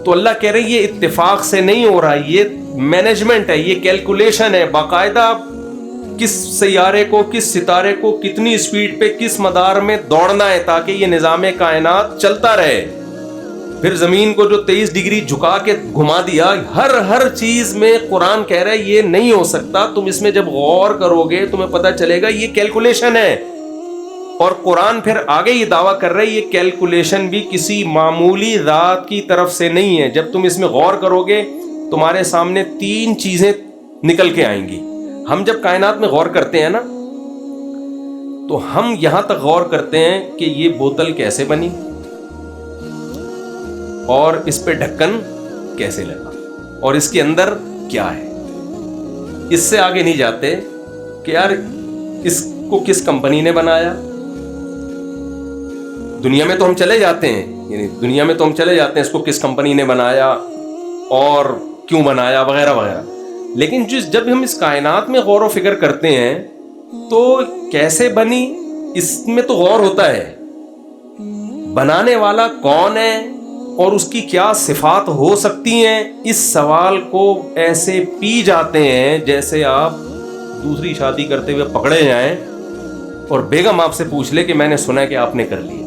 تو اللہ کہہ رہے ہیں یہ اتفاق سے نہیں ہو رہا, یہ مینجمنٹ ہے, یہ کیلکولیشن ہے. باقاعدہ کس سیارے کو, کس ستارے کو کتنی اسپیڈ پہ کس مدار میں دوڑنا ہے تاکہ یہ نظام کائنات چلتا رہے. پھر زمین کو جو 23 ڈگری جھکا کے گھما دیا, ہر چیز میں قرآن کہہ رہا ہے یہ نہیں ہو سکتا. تم اس میں جب غور کرو گے تمہیں پتہ چلے گا یہ کیلکولیشن ہے. اور قرآن پھر آگے یہ دعویٰ کر رہا ہے یہ کیلکولیشن بھی کسی معمولی ذات کی طرف سے نہیں ہے. جب تم اس میں غور کرو گے تمہارے سامنے 3 چیزیں نکل کے آئیں گی. ہم جب کائنات میں غور کرتے ہیں نا تو ہم یہاں تک غور کرتے ہیں کہ یہ بوتل کیسے بنی اور اس پہ ڈھکن کیسے لگا اور اس کے اندر کیا ہے. اس سے آگے نہیں جاتے کہ یار اس کو کس کمپنی نے بنایا. دنیا میں تو ہم چلے جاتے ہیں, یعنی دنیا میں تو ہم چلے جاتے ہیں اس کو کس کمپنی نے بنایا اور کیوں بنایا وغیرہ وغیرہ. لیکن جب ہم اس کائنات میں غور و فکر کرتے ہیں تو کیسے بنی اس میں تو غور ہوتا ہے. بنانے والا کون ہے اور اس کی کیا صفات ہو سکتی ہیں, اس سوال کو ایسے پی جاتے ہیں جیسے آپ دوسری شادی کرتے ہوئے پکڑے جائیں اور بیگم آپ سے پوچھ لے کہ میں نے سنا ہے کہ آپ نے کر لیا,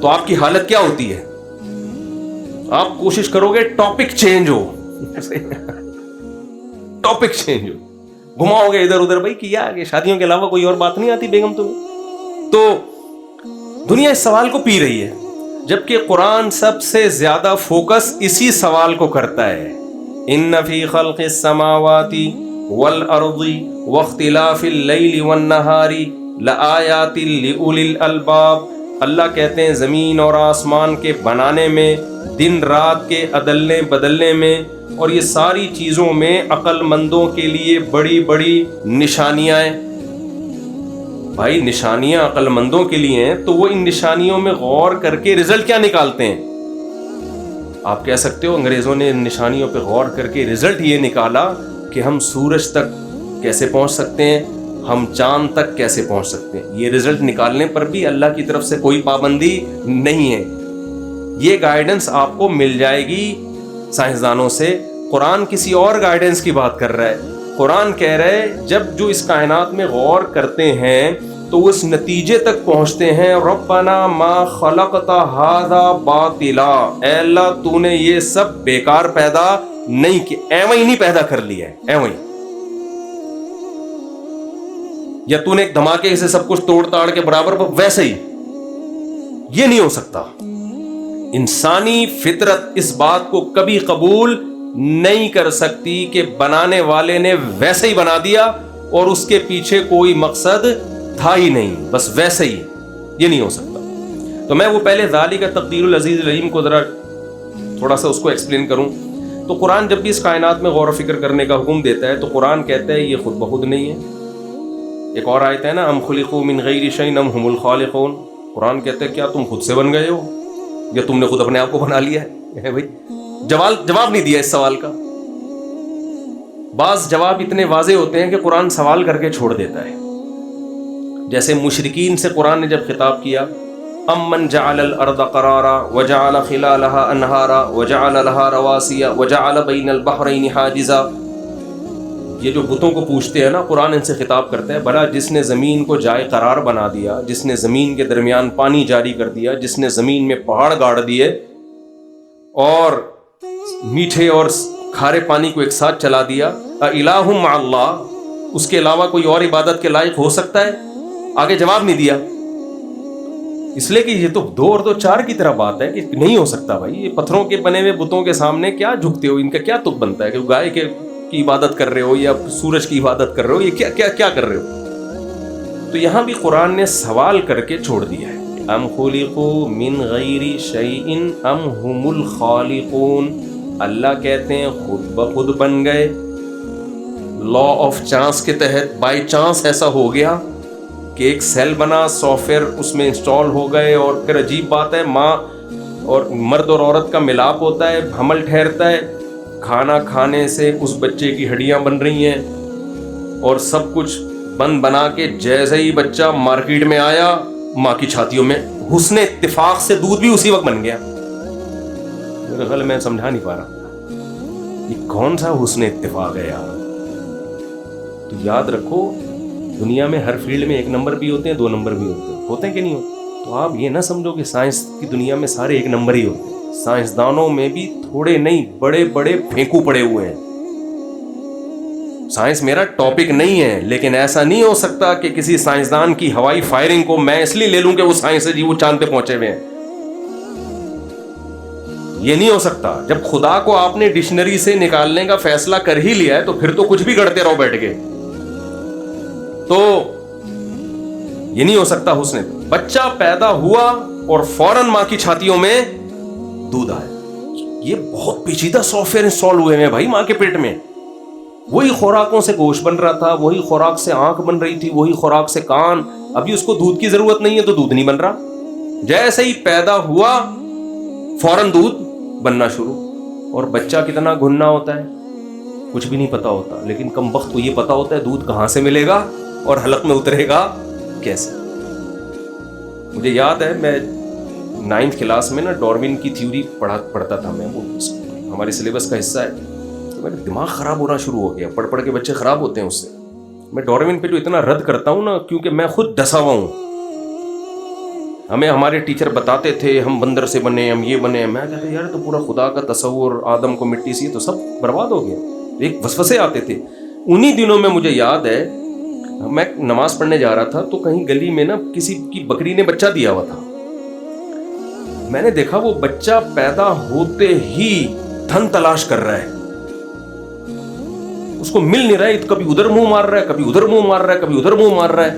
تو آپ کی حالت کیا ہوتی ہے؟ آپ کوشش کرو گے ٹاپک چینج ہو, ٹاپک چینج ہو, گھماؤ گے ادھر ادھر. بھائی کیا کہ شادیوں کے علاوہ کوئی اور بات نہیں آتی بیگم تمہیں؟ تو دنیا اس سوال کو پی رہی ہے, جبکہ قرآن سب سے زیادہ فوکس اسی سوال کو کرتا ہے. ان فی خلق السماوات والارض واختلاف اللیل والنہار لآیات لأولی الالباب. اللہ کہتے ہیں زمین اور آسمان کے بنانے میں, دن رات کے عدلنے بدلنے میں, اور یہ ساری چیزوں میں عقل مندوں کے لیے بڑی بڑی نشانیاں ہیں. بھائی نشانیاں عقل مندوں کے لیے ہیں تو وہ ان نشانیوں میں غور کر کے رزلٹ کیا نکالتے ہیں؟ آپ کہہ سکتے ہو انگریزوں نے ان نشانیوں پہ غور کر کے رزلٹ یہ نکالا کہ ہم سورج تک کیسے پہنچ سکتے ہیں, ہم چاند تک کیسے پہنچ سکتے ہیں. یہ رزلٹ نکالنے پر بھی اللہ کی طرف سے کوئی پابندی نہیں ہے. یہ گائیڈنس آپ کو مل جائے گی سائنسدانوں سے. قرآن کسی اور گائیڈنس کی بات کر رہا ہے. قرآن کہہ رہا ہے جب جو اس کائنات میں غور کرتے ہیں تو وہ اس نتیجے تک پہنچتے ہیں ربنا ما خلقت ھذا باطلا, اے اللہ تو نے یہ سب بیکار پیدا نہیں کیا, ایویں ہی نہیں پیدا کر لیا ہے, ایویں یا تو نے ایک دھماکے سے سب کچھ توڑ تاڑ کے برابر ویسے ہی, یہ نہیں ہو سکتا. انسانی فطرت اس بات کو کبھی قبول نہیں کر سکتی کہ بنانے والے نے ویسے ہی بنا دیا اور اس کے پیچھے کوئی مقصد تھا ہی نہیں, بس ویسے ہی, یہ نہیں ہو سکتا. تو میں وہ پہلے ذالک تقدیر العزیز العلیم کو ذرا تھوڑا سا اس کو ایکسپلین کروں. تو قرآن جب بھی اس کائنات میں غور و فکر کرنے کا حکم دیتا ہے تو قرآن کہتا ہے یہ خود بخود نہیں ہے. ایک اور آیت ہے نا, ام خلقوا من غیر شیء ام هم الخالقون. قرآن کہتا ہے کیا تم خود سے بن گئے ہو یا تم نے خود اپنے آپ کو بنا لیا ہے؟ بھائی جواب نہیں دیا اس سوال کا. بعض جواب اتنے واضح ہوتے ہیں کہ قرآن سوال کر کے چھوڑ دیتا ہے. جیسے مشرکین سے قرآن نے جب خطاب کیا, امن جعل الارض قرارا وجعل خلالها انہارا وجعل لها رواسي وجعل بین البحرین حاجزا. یہ جو بتوں کو پوچھتے ہیں نا, قرآن ان سے خطاب کرتا ہے بھلا جس نے زمین کو جائے قرار بنا دیا, جس نے زمین کے درمیان پانی جاری کر دیا, جس نے زمین میں پہاڑ گاڑ دیے اور میٹھے اور کھارے پانی کو ایک ساتھ چلا دیا, الہ مع اللہ, اس کے علاوہ کوئی اور عبادت کے لائق ہو سکتا ہے؟ آگے جواب نہیں دیا, اس لیے کہ یہ تو 2 اور 2 4 کی طرح بات ہے کہ نہیں ہو سکتا. بھائی یہ پتھروں کے بنے ہوئے بتوں کے سامنے کیا جھکتے ہو, ان کا کیا تک بنتا ہے کہ گائے کی عبادت کر رہے ہو یا سورج کی عبادت کر رہے ہو, یہ کیا کر رہے ہو؟ تو یہاں بھی قرآن نے سوال کر کے چھوڑ دیا ہے, ام خلقوا من غیر شیء ام هم الخالقون. اللہ کہتے ہیں خود بخود بن گئے, لا آف چانس کے تحت, بائی چانس ایسا ہو گیا کہ ایک سیل بنا, سافٹ ویئر اس میں انسٹال ہو گئے, اور پھر عجیب بات ہے ماں اور مرد اور عورت کا ملاپ ہوتا ہے, حمل ٹھہرتا ہے, کھانا کھانے سے اس بچے کی ہڈیاں بن رہی ہیں اور سب کچھ بنا کے جیسے ہی بچہ مارکیٹ میں آیا ماں کی چھاتیوں میں حسن اتفاق سے دودھ بھی اسی وقت بن گیا. میرے خیال میں سمجھا نہیں پا رہا یہ کون سا حسن اتفاق ہے یار. تو یاد رکھو دنیا میں ہر فیلڈ میں 1 نمبر بھی ہوتے ہیں, 2 نمبر بھی ہوتے ہیں کہ نہیں ہوتے. تو آپ یہ نہ سمجھو کہ سائنس کی دنیا میں سارے 1 نمبر ہی ہوتے ہیں. سائنسدانوں میں بھی تھوڑے نہیں بڑے بڑے پھینکو پڑے ہوئے ہیں. سائنس میرا ٹاپک نہیں ہے، لیکن ایسا نہیں ہو سکتا کہ کسی سائنسدان کی ہوائی فائرنگ کو میں اس لیے لے لوں کہ وہ سائنس ہے جی، وہ چاند پہ پہنچے ہوئے ہیں. یہ نہیں ہو سکتا. جب خدا کو آپ نے ڈکشنری سے نکالنے کا فیصلہ کر ہی لیا ہے تو پھر تو کچھ بھی گڑتے رہو بیٹھ کے. تو یہ نہیں ہو سکتا. حسن بچہ پیدا ہوا اور فوراً ماں کی چھاتیوں میں دودھ آیا. یہ بہت پیچیدہ سافٹ ویئر انسٹال ہوئے ہیں بھائی ماں کے پیٹ میں. وہی خوراکوں سے گوشت بن رہا تھا، وہی خوراک سے آنکھ بن رہی تھی، وہی خوراک سے کان. ابھی اس کو دودھ کی ضرورت نہیں ہے تو دودھ نہیں بن رہا. جیسے ہی پیدا ہوا فوراً دودھ بننا شروع. اور بچہ کتنا گھننا ہوتا ہے کچھ بھی نہیں پتا ہوتا، لیکن کم وقت کو یہ پتا ہوتا ہے دودھ کہاں سے ملے گا اور حلق میں اترے گا کیسے. مجھے یاد ہے میں 9th کلاس میں نا ڈارون کی تھیوری پڑھتا تھا میں. وہ ہمارے سلیبس کا حصہ ہے. تو میرا دماغ خراب ہونا شروع ہو گیا. پڑھ کے بچے خراب ہوتے ہیں اس سے. میں ڈارون پہ جو اتنا رد کرتا ہوں نا، کیونکہ میں خود ڈسا ہوا ہوں. ہمیں ہمارے ٹیچر بتاتے تھے ہم بندر سے بنے، ہم یہ بنے. میں کہتا یار تو پورا خدا کا تصور، آدم کو مٹی سے، تو سب برباد ہو گیا. ایک وسوسے آتے تھے. انہی دنوں میں مجھے یاد ہے میں نماز پڑھنے جا رہا تھا تو کہیں گلی میں نا کسی کی بکری نے بچہ دیا ہوا تھا. میں نے دیکھا وہ بچہ پیدا ہوتے ہی دھن تلاش کر رہا ہے. اس کو مل نہیں رہا ہے. کبھی ادھر منہ مار رہا ہے، کبھی ادھر منہ مار رہا ہے، کبھی ادھر منہ مار رہا ہے.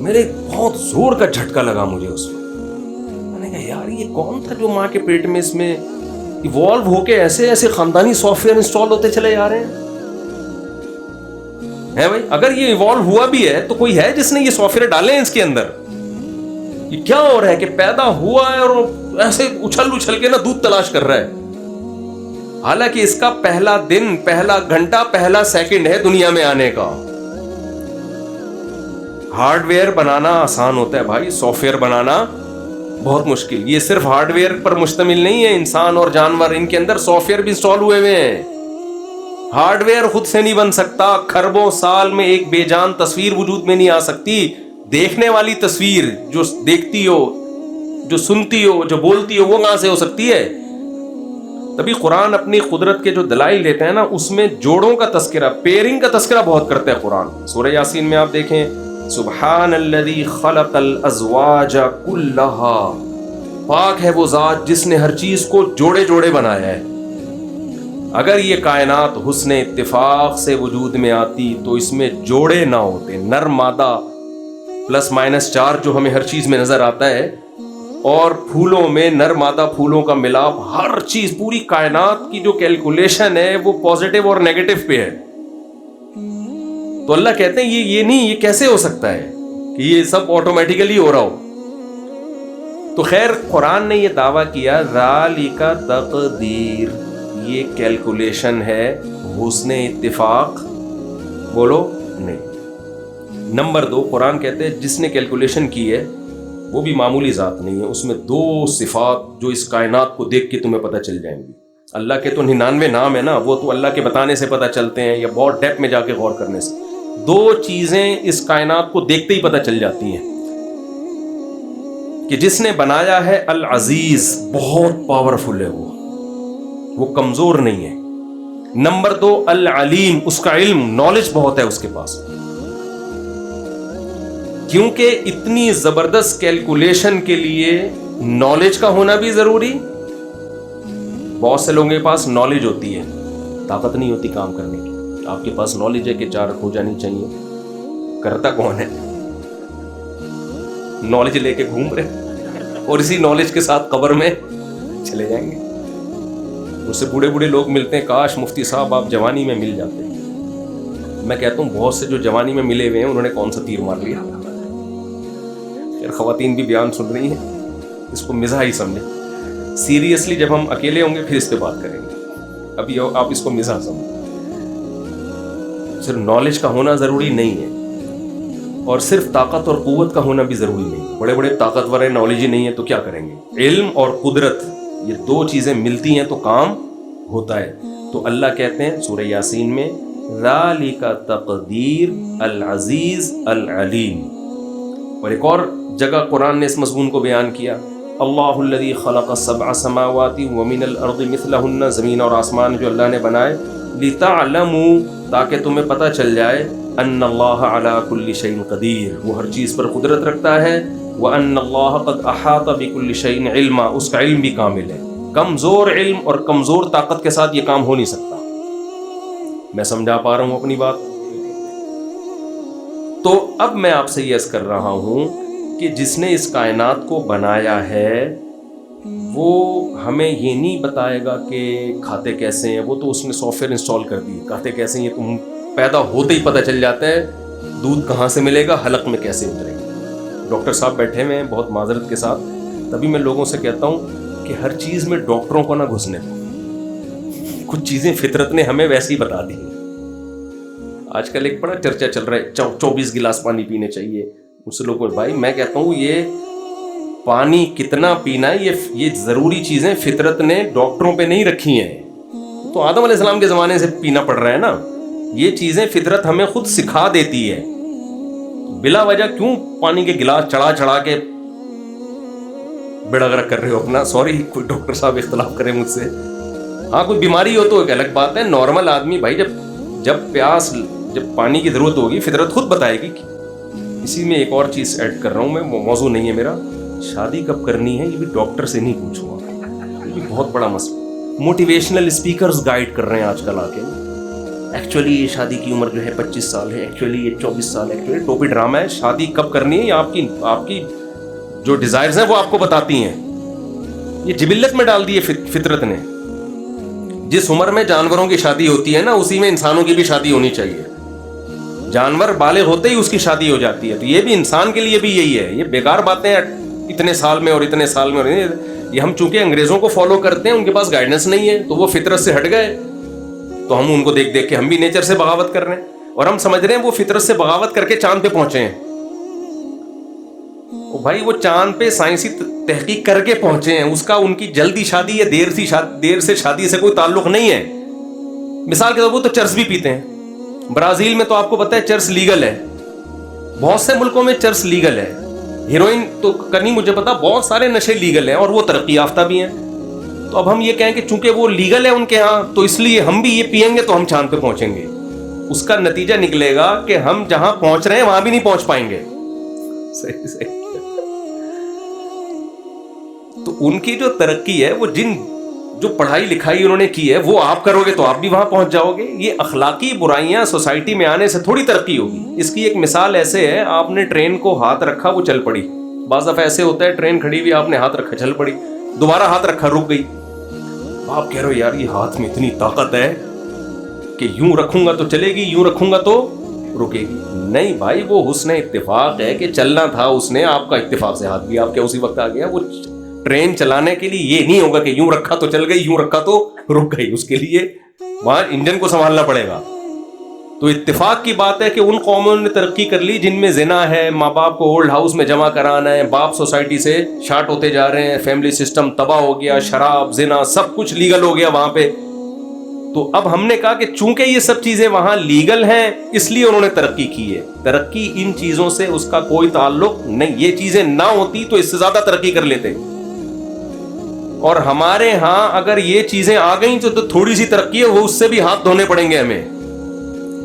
میرے بہت زور کا جھٹکا لگا مجھے اس میں. میں نے کہا یار یہ کون تھا جو ماں کے پیٹ میں اس میں ایوالو ہو کے ایسے ایسے خاندانی سافٹ ویئر انسٹال ہوتے چلے جا رہے ہیں بھائی. اگر یہ ایوالو ہوا بھی ہے تو کوئی ہے جس نے یہ سافٹ ویئر ڈالے ہیں اس کے اندر. یہ کیا ہو رہا ہے کہ پیدا ہوا ہے اور ایسے اچھل کے نا دودھ تلاش کر رہا ہے. حالانکہ اس کا پہلا دن، پہلا گھنٹہ، پہلا سیکنڈ ہے دنیا میں آنے کا. ہارڈ ویئر بنانا آسان ہوتا ہے بھائی، سافٹ ویئر بنانا بہت مشکل. یہ صرف ہارڈ ویئر پر مشتمل نہیں ہے. انسان اور جانور، ان کے اندر سافٹ ویئر بھی انسٹال ہوئے ہوئے ہیں. ہارڈ ویئر خود سے نہیں بن سکتا. کھربوں سال میں ایک بے جان تصویر وجود میں نہیں آ سکتی. دیکھنے والی تصویر جو دیکھتی ہو، جو سنتی ہو، جو بولتی ہو، وہ کہاں سے ہو سکتی ہے؟ تبھی قرآن اپنی قدرت کے جو دلائل دیتے ہیں نا، اس میں جوڑوں کا تذکرہ، پیئرنگ کا تذکرہ بہت کرتا ہے قرآن. سورہ یاسین میں آپ دیکھیں سبحان الذی خلق الازواج کلھا، پاک ہے وہ ذات جس نے ہر چیز کو جوڑے جوڑے بنایا ہے. اگر یہ کائنات حسن اتفاق سے وجود میں آتی تو اس میں جوڑے نہ ہوتے. نر مادہ پلس مائنس 4 جو ہمیں ہر چیز میں نظر آتا ہے، اور پھولوں میں نر مادہ پھولوں کا ملاپ، ہر چیز، پوری کائنات کی جو کیلکولیشن ہے وہ پازیٹیو اور نیگیٹو پہ ہے. تو اللہ کہتے ہیں یہ نہیں، یہ کیسے ہو سکتا ہے کہ یہ سب آٹومیٹیکلی ہو رہا ہو. تو خیر قرآن نے یہ دعویٰ کیا ذالک تقدیر، یہ کیلکولیشن ہے، حسن اتفاق بولو نہیں. نمبر 2، قرآن کہتے ہیں جس نے کیلکولیشن کی ہے وہ بھی معمولی ذات نہیں ہے. اس میں 2 صفات جو اس کائنات کو دیکھ کے تمہیں پتہ چل جائیں گی. اللہ کے تو 99 نام ہے نا، وہ تو اللہ کے بتانے سے پتہ چلتے ہیں یا بہت ڈیپ میں جا کے غور کرنے سے. 2 چیزیں اس کائنات کو دیکھتے ہی پتہ چل جاتی ہیں کہ جس نے بنایا ہے العزیز، بہت پاورفل ہے، وہ کمزور نہیں ہے. نمبر 2 العلیم، اس کا علم، نالج بہت ہے اس کے پاس. کیونکہ اتنی زبردست کیلکولیشن کے لیے نالج کا ہونا بھی ضروری. بہت سے لوگوں کے پاس نالج ہوتی ہے، طاقت نہیں ہوتی کام کرنے کی. آپ کے پاس نالج ہے کہ 4 ہو جانی چاہیے، کرتا کون ہے؟ نالج لے کے گھوم رہے اور اسی نالج کے ساتھ قبر میں چلے جائیں گے. اس سے بوڑھے بوڑھے لوگ ملتے ہیں، کاش مفتی صاحب آپ جوانی میں مل جاتے. میں کہتا ہوں بہت سے جو جوانی میں ملے ہوئے ہیں انہوں نے کون سا تیر مار لیا. خواتین بھی بیان سن رہی ہیں، اس کو مزاح ہی سمجھیں. سیریسلی جب ہم اکیلے ہوں گے پھر اس پہ بات کریں گے. ابھی آپ اس کو مزاح سمجھیں. صرف نالج کا ہونا ضروری نہیں ہے، اور صرف طاقت اور قوت کا ہونا بھی ضروری نہیں. بڑے بڑے طاقتور ہیں، نالج ہی نہیں ہے تو کیا کریں گے؟ علم اور قدرت، یہ 2 چیزیں ملتی ہیں تو کام ہوتا ہے. تو اللہ کہتے ہیں سورہ یاسین میں ذالک تقدیر العزیز العلیم. اور ایک اور جگہ قرآن نے اس مضمون کو بیان کیا اللہ الذی خلق سبع سماوات ومن الارض مثلہن، زمین اور آسمان جو اللہ نے بنائے، لتعلموا، تاکہ تمہیں پتہ چل جائے، ان اللہ علی کل شیء قدیر، وہ ہر چیز پر قدرت رکھتا ہے، وان اللہ قد احاط بکل شیء علما، اس کا علم بھی کامل ہے۔ کمزور علم اور کمزور طاقت کے ساتھ یہ کام ہو نہیں سکتا۔ میں سمجھا پا رہا ہوں اپنی بات؟ تو اب میں آپ سے یہ عرض کر رہا ہوں کہ جس نے اس کائنات کو بنایا ہے وہ ہمیں یہ نہیں بتائے گا کہ کھاتے کیسے ہیں، وہ تو اس نے سافٹ ویئر انسٹال کر دی، کھاتے کیسے ہیں یہ تم پیدا ہوتے ہی پتہ چل جاتا ہے، دودھ کہاں سے ملے گا، حلق میں کیسے اترے گا۔ ڈاکٹر صاحب بیٹھے ہوئے ہیں بہت معذرت کے ساتھ، تبھی میں لوگوں سے کہتا ہوں کہ ہر چیز میں ڈاکٹروں کو نہ گھسنے دو، کچھ چیزیں فطرت نے ہمیں ویسے ہی بتا دی۔ آج کل ایک بڑا چرچا چل رہا ہے 24 گلاس پانی پینے چاہیے، اس لوگوں کو بھائی میں کہتا ہوں یہ پانی کتنا پینا ہے یہ ضروری چیزیں فطرت نے ڈاکٹروں پہ نہیں رکھی ہیں، تو آدم علیہ السلام کے زمانے سے پینا پڑ رہا ہے نا، یہ چیزیں فطرت ہمیں خود سکھا دیتی ہے۔ بلا وجہ کیوں پانی کے گلاس چڑھا کے بیڑا غرق کر رہے ہو اپنا؟ سوری کوئی ڈاکٹر صاحب اختلاف کرے مجھ سے، ہاں کوئی بیماری ہو تو ایک الگ بات ہے، نارمل آدمی بھائی جب پانی کی ضرورت ہوگی فطرت خود بتائے گی۔ اسی میں ایک اور چیز ایڈ کر رہا ہوں میں، موضوع نہیں ہے میرا، شادی کب کرنی ہے یہ بھی ڈاکٹر سے نہیں پوچھو آپ، یہ بھی بہت بڑا مسئلہ۔ موٹیویشنل اسپیکرز گائیڈ کر رہے ہیں آج کل آ کے، ایکچولی یہ شادی کی عمر جو ہے 25 سال ہے، ایکچولی یہ 24 سال ہے، ایکچولی ٹوپی ڈرامہ ہے، شادی کب کرنی ہے یہ آپ کی جو ڈیزائرز ہیں وہ آپ کو بتاتی ہیں، یہ جبلت میں ڈال دی ہے فطرت نے۔ جس عمر میں جانوروں کی شادی ہوتی ہے نا اسی میں انسانوں کی بھی شادی ہونی چاہیے، جانور بالغ ہوتے ہی اس کی شادی ہو جاتی ہے، تو یہ بھی انسان کے لیے بھی یہی ہے۔ یہ بیکار باتیں اتنے سال میں اور اتنے سال میں، اور یہ ہم چونکہ انگریزوں کو فالو کرتے ہیں، ان کے پاس گائیڈنس نہیں ہے تو وہ فطرت سے ہٹ گئے، تو ہم ان کو دیکھ کے ہم بھی نیچر سے بغاوت کر رہے ہیں، اور ہم سمجھ رہے ہیں وہ فطرت سے بغاوت کر کے چاند پہ پہنچے ہیں۔ بھائی وہ چاند پہ سائنسی تحقیق کر کے پہنچے ہیں، اس کا ان کی جلدی شادی یا دیر سے شادی سے کوئی تعلق نہیں ہے۔ مثال کے طور پر تو چرس بھی پیتے ہیں، برازیل میں تو آپ کو پتہ ہے چرس لیگل ہے، بہت سے ملکوں میں چرس لیگل ہے، ہیروئن تو کرنی مجھے پتا، بہت سارے نشے لیگل ہیں اور وہ ترقی یافتہ بھی ہیں۔ تو اب ہم یہ کہیں کہ چونکہ وہ لیگل ہے ان کے ہاں تو اس لیے ہم بھی یہ پئیں گے تو ہم چاند پہ پہنچیں گے، اس کا نتیجہ نکلے گا کہ ہم جہاں پہنچ رہے ہیں وہاں بھی نہیں پہنچ پائیں گے۔ صحیح۔ تو ان کی جو ترقی ہے وہ جو پڑھائی لکھائی انہوں نے کی ہے وہ آپ کرو گے تو آپ بھی وہاں پہنچ جاؤ گے۔ یہ اخلاقی برائیاں سوسائٹی میں آنے سے تھوڑی ترقی ہوگی۔ اس کی ایک مثال ایسے ہے، آپ نے ٹرین کو ہاتھ رکھا وہ چل پڑی، بعض دفعہ ایسے ہوتا ہے ٹرین کھڑی ہوئی آپ نے ہاتھ رکھا چل پڑی، دوبارہ ہاتھ رکھا رک گئی، آپ کہہ رہے ہو یار یہ ہاتھ میں اتنی طاقت ہے کہ یوں رکھوں گا تو چلے گی، یوں رکھوں گا تو رکے گی۔ نہیں بھائی وہ حسن اتفاق ہے کہ چلنا تھا اس نے، آپ کا اتفاق سے ہاتھ بھی آپ کے اسی وقت آ گیا۔ وہ ٹرین چلانے کے لیے یہ نہیں ہوگا کہ یوں رکھا تو چل گئی، یوں رکھا تو رک گئی، اس کے لیے وہاں انجن کو سنبھالنا پڑے گا۔ تو اتفاق کی بات ہے کہ ان قوموں نے ترقی کر لی جن میں زنا ہے، ماں باپ کو اولڈ ہاؤس میں جمع کرانا ہے، باپ سوسائٹی سے شارٹ ہوتے جا رہے ہیں، فیملی سسٹم تباہ ہو گیا، شراب زنا سب کچھ لیگل ہو گیا وہاں پہ۔ تو اب ہم نے کہا کہ چونکہ یہ سب چیزیں وہاں لیگل ہیں اس لیے انہوں نے ترقی کی ہے، ترقی ان چیزوں سے اس کا کوئی تعلق نہیں، یہ چیزیں نہ ہوتی تو اس سے زیادہ ترقی کر لیتے۔ اور ہمارے ہاں اگر یہ چیزیں آ گئیں تو تھوڑی سی ترقی ہے وہ اس سے بھی ہاتھ دھونے پڑیں گے ہمیں،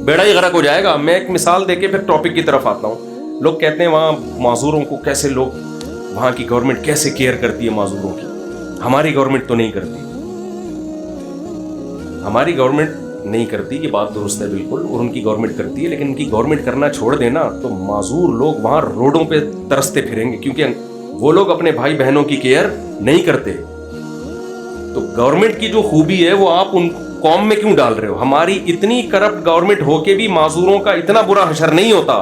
بیڑا ہی غرق ہو جائے گا۔ میں ایک مثال دے کے پھر ٹاپک کی طرف آتا ہوں۔ لوگ کہتے ہیں وہاں معذوروں کو کیسے وہاں کی گورنمنٹ کیسے کیئر کرتی ہے معذوروں کی، ہماری گورنمنٹ تو نہیں کرتی۔ ہماری گورنمنٹ نہیں کرتی یہ بات درست ہے بالکل، اور ان کی گورنمنٹ کرتی ہے، لیکن ان کی گورنمنٹ کرنا چھوڑ دینا تو معذور لوگ وہاں روڈوں پہ ترستے پھریں گے، کیونکہ وہ لوگ اپنے بھائی بہنوں کی کیئر نہیں کرتے۔ تو گورنمنٹ کی جو خوبی ہے وہ آپ ان قوم میں کیوں ڈال رہے ہو؟ ہماری اتنی کرپٹ گورنمنٹ ہو کے بھی معذوروں کا اتنا برا حشر نہیں ہوتا۔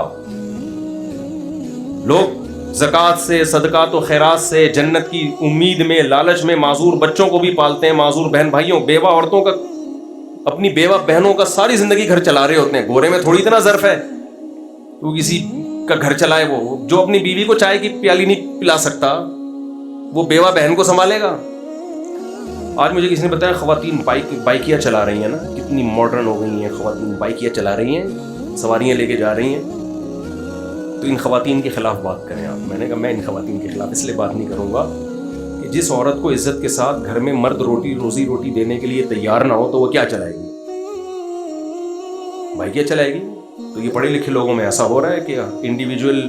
لوگ زکوٰۃ سے، صدقات و خیرات سے، جنت کی امید میں، لالچ میں معذور بچوں کو بھی پالتے ہیں، معذور بہن بھائیوں، بیوہ عورتوں کا، اپنی بیوہ بہنوں کا ساری زندگی گھر چلا رہے ہوتے ہیں۔ گورے میں تھوڑی اتنا ظرف ہے وہ کسی کا گھر چلائے، وہ جو اپنی بیوی کو چائے کی پیالی نہیں پلا سکتا وہ بیوہ بہن کو سنبھالے گا۔ آج مجھے کسی نے بتایا خواتین بائکیاں چلا رہی ہیں نا، کتنی ماڈرن ہو گئی ہیں خواتین، بائکیاں چلا رہی ہیں، سواریاں لے کے جا رہی ہیں، تو ان خواتین کے خلاف بات کریں آپ۔ میں نے کہا میں ان خواتین کے خلاف اس لیے بات نہیں کروں گا جس عورت کو عزت کے ساتھ گھر میں مرد روزی روٹی دینے کے لیے تیار نہ ہو تو وہ کیا چلائے گی بھائی؟ کیا چلائے گی؟ تو یہ پڑھے لکھے لوگوں میں ایسا ہو رہا ہے کہ انڈیویجول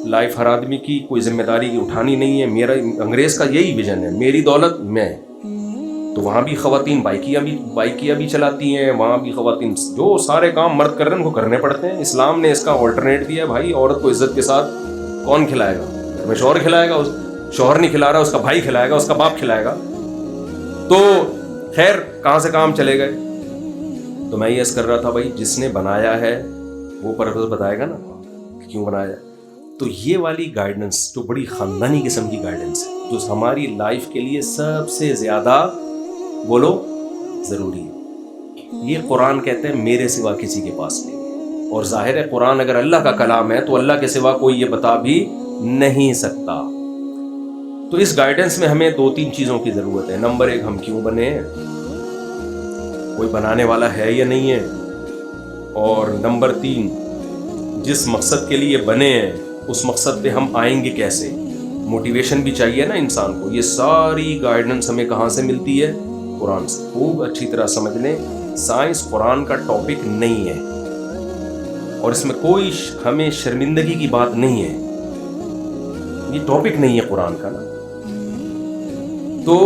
لائف ہر آدمی کی کوئی ذمہ داری اٹھانی نہیں ہے. میرا انگریز کا یہی ویژن ہے، میری دولت میں. تو وہاں بھی خواتین بائکیاں بھی چلاتی ہیں، وہاں بھی خواتین جو سارے کام مرد کر رہے ہیں ان کو کرنے پڑتے ہیں. اسلام نے اس کا آلٹرنیٹ دیا ہے، بھائی عورت کو عزت کے ساتھ کون کھلائے گا؟ گھر میں شوہر کھلائے گا، شوہر نہیں کھلا رہا اس کا بھائی کھلائے گا، اس کا باپ کھلائے گا. تو خیر کہاں سے کام چلے گئے. تو میں یہ عرض کر رہا تھا بھائی جس نے بنایا ہے وہ پرپز بتائے گا نا کہ کیوں بنایا. تو یہ والی گائیڈنس جو بڑی خاندانی قسم کی گائیڈنس ہے، جو ہماری لائف کے لیے سب سے زیادہ بولو ضروری ہے، یہ قرآن کہتے ہیں میرے سوا کسی کے پاس نہیں. اور ظاہر ہے قرآن اگر اللہ کا کلام ہے تو اللہ کے سوا کوئی یہ بتا بھی نہیں سکتا. تو اس گائیڈنس میں ہمیں 2-3 چیزوں کی ضرورت ہے. نمبر 1 ہم کیوں بنے ہیں، کوئی بنانے والا ہے یا نہیں ہے. اور نمبر 3 جس مقصد کے لیے بنے ہیں اس مقصد پہ ہم آئیں گے کیسے. موٹیویشن بھی چاہیے نا انسان کو. یہ ساری گائیڈنس ہمیں کہاں سے ملتی ہے؟ قرآن سے. خوب اچھی طرح سمجھ لیں سائنس قرآن کا ٹاپک نہیں ہے اور اس میں کوئی ہمیں شرمندگی کی بات نہیں ہے. یہ ٹاپک نہیں ہے قرآن کا نا. تو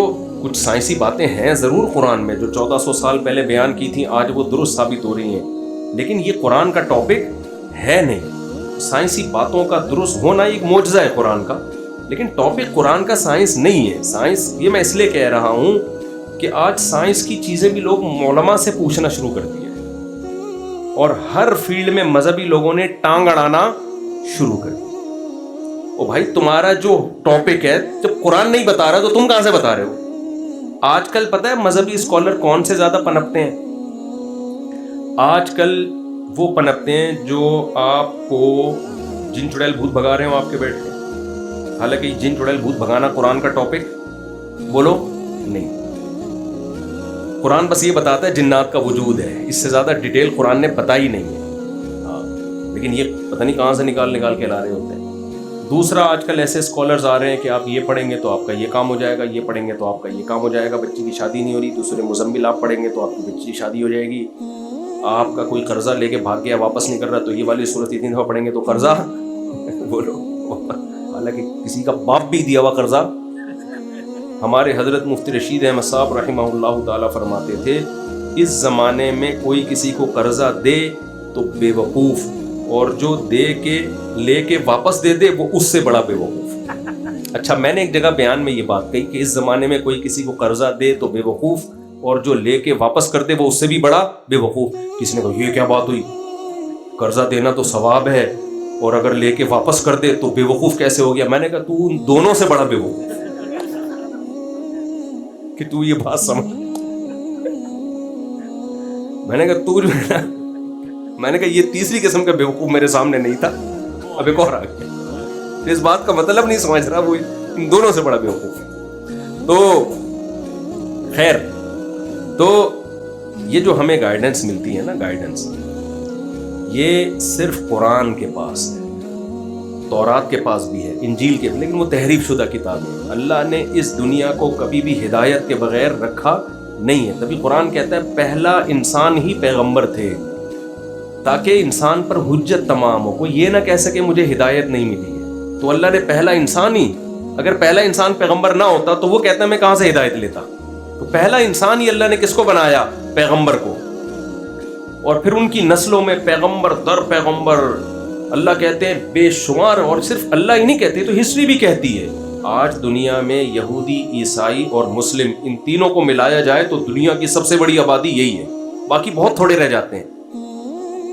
کچھ سائنسی باتیں ہیں ضرور قرآن میں جو 1400 سال پہلے بیان کی تھیں، آج وہ درست ثابت ہو رہی ہیں، لیکن یہ قرآن کا ٹاپک ہے نہیں. سائنسی باتوں کا درست ہونا ایک معجزہ ہے قرآن کا، لیکن ٹاپک قرآن کا سائنس نہیں ہے. سائنس یہ میں اس لیے کہہ رہا ہوں کہ آج سائنس کی چیزیں بھی لوگ علماء سے پوچھنا شروع کر دیا ہے اور ہر فیلڈ میں مذہبی لوگوں نے ٹانگ اڑانا شروع کر دیا. او بھائی تمہارا جو ٹاپک ہے جب قرآن نہیں بتا رہا تو تم کہاں سے بتا رہے ہو؟ آج کل پتہ ہے مذہبی اسکالر کون سے زیادہ پنپتے ہیں؟ آج کل وہ پنپتے ہیں جو آپ کو جن چڑیل بھوت بھگا رہے ہو آپ کے بیٹھ کے. حالانکہ جن چڑیل بھوت بھگانا قرآن کا ٹاپک بولو نہیں. قرآن بس یہ بتاتا ہے جنات کا وجود ہے، اس سے زیادہ ڈیٹیل قرآن نے بتائی نہیں ہے. ہاں لیکن یہ پتہ نہیں کہاں سے نکال کے لا رہے ہوتے ہیں. دوسرا آج کل ایسے اسکالرز آ رہے ہیں کہ آپ یہ پڑھیں گے تو آپ کا یہ کام ہو جائے گا، یہ پڑھیں گے تو آپ کا یہ کام ہو جائے گا. بچی کی شادی نہیں ہو رہی تو سورہ مزمل آپ پڑھیں گے تو آپ کی بچی کی شادی ہو جائے گی. آپ کا کوئی قرضہ لے کے بھاگ گیا واپس نہیں کر رہا تو یہ والی صورت 3 دفعہ پڑھیں گے تو قرضہ بولو. حالانکہ کسی کا باپ بھی دیا ہوا قرضہ. ہمارے حضرت مفتی رشید احمد صاحب رحمہ اللہ تعالیٰ فرماتے تھے اس زمانے میں کوئی کسی کو قرضہ دے تو بے وقوف، اور جو دے کے لے کے واپس دے دے وہ اس سے بڑا بے وقوف. اچھا میں نے ایک جگہ بیان میں یہ بات کہی کہ اس زمانے میں کوئی کسی کو قرضہ دے تو بے وقوف اور جو لے کے واپس کر دے وہ اس سے بھی بڑا بے وقوف. کسی نے کہا یہ کیا بات ہوئی، قرضہ دینا تو ثواب ہے اور اگر لے کے واپس کر دے تو بے وقوف کیسے ہو گیا؟ میں نے کہا تو ان دونوں سے بڑا بے وقوف کہ تو یہ بات سمجھ. میں نے کہا تو جو ہے نا، میں نے کہا یہ تیسری قسم کا بیوقوف میرے سامنے نہیں تھا، اب ایک اور آ گیا. اس بات کا مطلب نہیں سمجھ رہا، وہ ان دونوں سے بڑا بیوقوف ہے. تو خیر، تو یہ جو ہمیں گائیڈنس ملتی ہے نا، گائیڈنس یہ صرف قرآن کے پاس ہے، تورات کے پاس بھی ہے، انجیل کے، لیکن وہ تحریف شدہ کتاب ہے. اللہ نے اس دنیا کو کبھی بھی ہدایت کے بغیر رکھا نہیں ہے. تبھی قرآن کہتا ہے پہلا انسان ہی پیغمبر تھے تاکہ انسان پر حجت تمام ہو. کوئی یہ نہ کہہ سکے مجھے ہدایت نہیں ملی ہے. تو اللہ نے پہلا انسان ہی، اگر پہلا انسان پیغمبر نہ ہوتا تو وہ کہتا ہے میں کہاں سے ہدایت لیتا. تو پہلا انسان ہی اللہ نے کس کو بنایا؟ پیغمبر کو. اور پھر ان کی نسلوں میں پیغمبر در پیغمبر اللہ کہتے ہیں بے شمار. اور صرف اللہ ہی نہیں کہتے تو ہسٹری بھی کہتی ہے. آج دنیا میں یہودی، عیسائی اور مسلم ان تینوں کو ملایا جائے تو دنیا کی سب سے بڑی آبادی یہی ہے، باقی بہت تھوڑے رہ جاتے ہیں.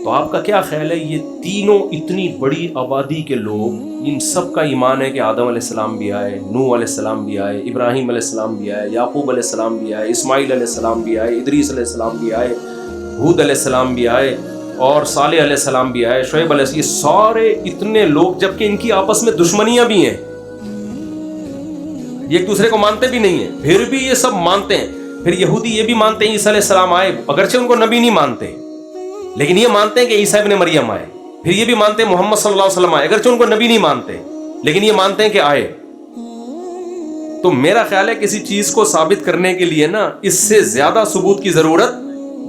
تو آپ کا کیا خیال ہے یہ تینوں اتنی بڑی آبادی کے لوگ، ان سب کا ایمان ہے کہ آدم علیہ السلام بھی آئے، نوح علیہ السلام بھی آئے، ابراہیم علیہ السلام بھی آئے، یعقوب علیہ السلام بھی آئے، اسماعیل علیہ السلام بھی آئے، ادریس علیہ السلام بھی آئے، ہود علیہ السلام بھی آئے اور صالح علیہ السلام بھی آئے، شعیب علیہ السلام، یہ سارے اتنے لوگ جبکہ ان کی آپس میں دشمنیاں بھی ہیں، یہ ایک دوسرے کو مانتے بھی نہیں ہیں، پھر بھی یہ سب مانتے ہیں. پھر یہودی یہ بھی مانتے ہیں عیسیٰ علیہ السلام آئے، اگرچہ ان کو نبی نہیں مانتے لیکن یہ مانتے ہیں کہ عیسیٰ ابن مریم آئے. پھر یہ بھی مانتے ہیں محمد صلی اللہ علیہ وسلم آئے، اگرچہ ان کو نبی نہیں مانتے لیکن یہ مانتے ہیں کہ آئے. تو میرا خیال ہے کسی چیز کو ثابت کرنے کے لیے نا اس سے زیادہ ثبوت کی ضرورت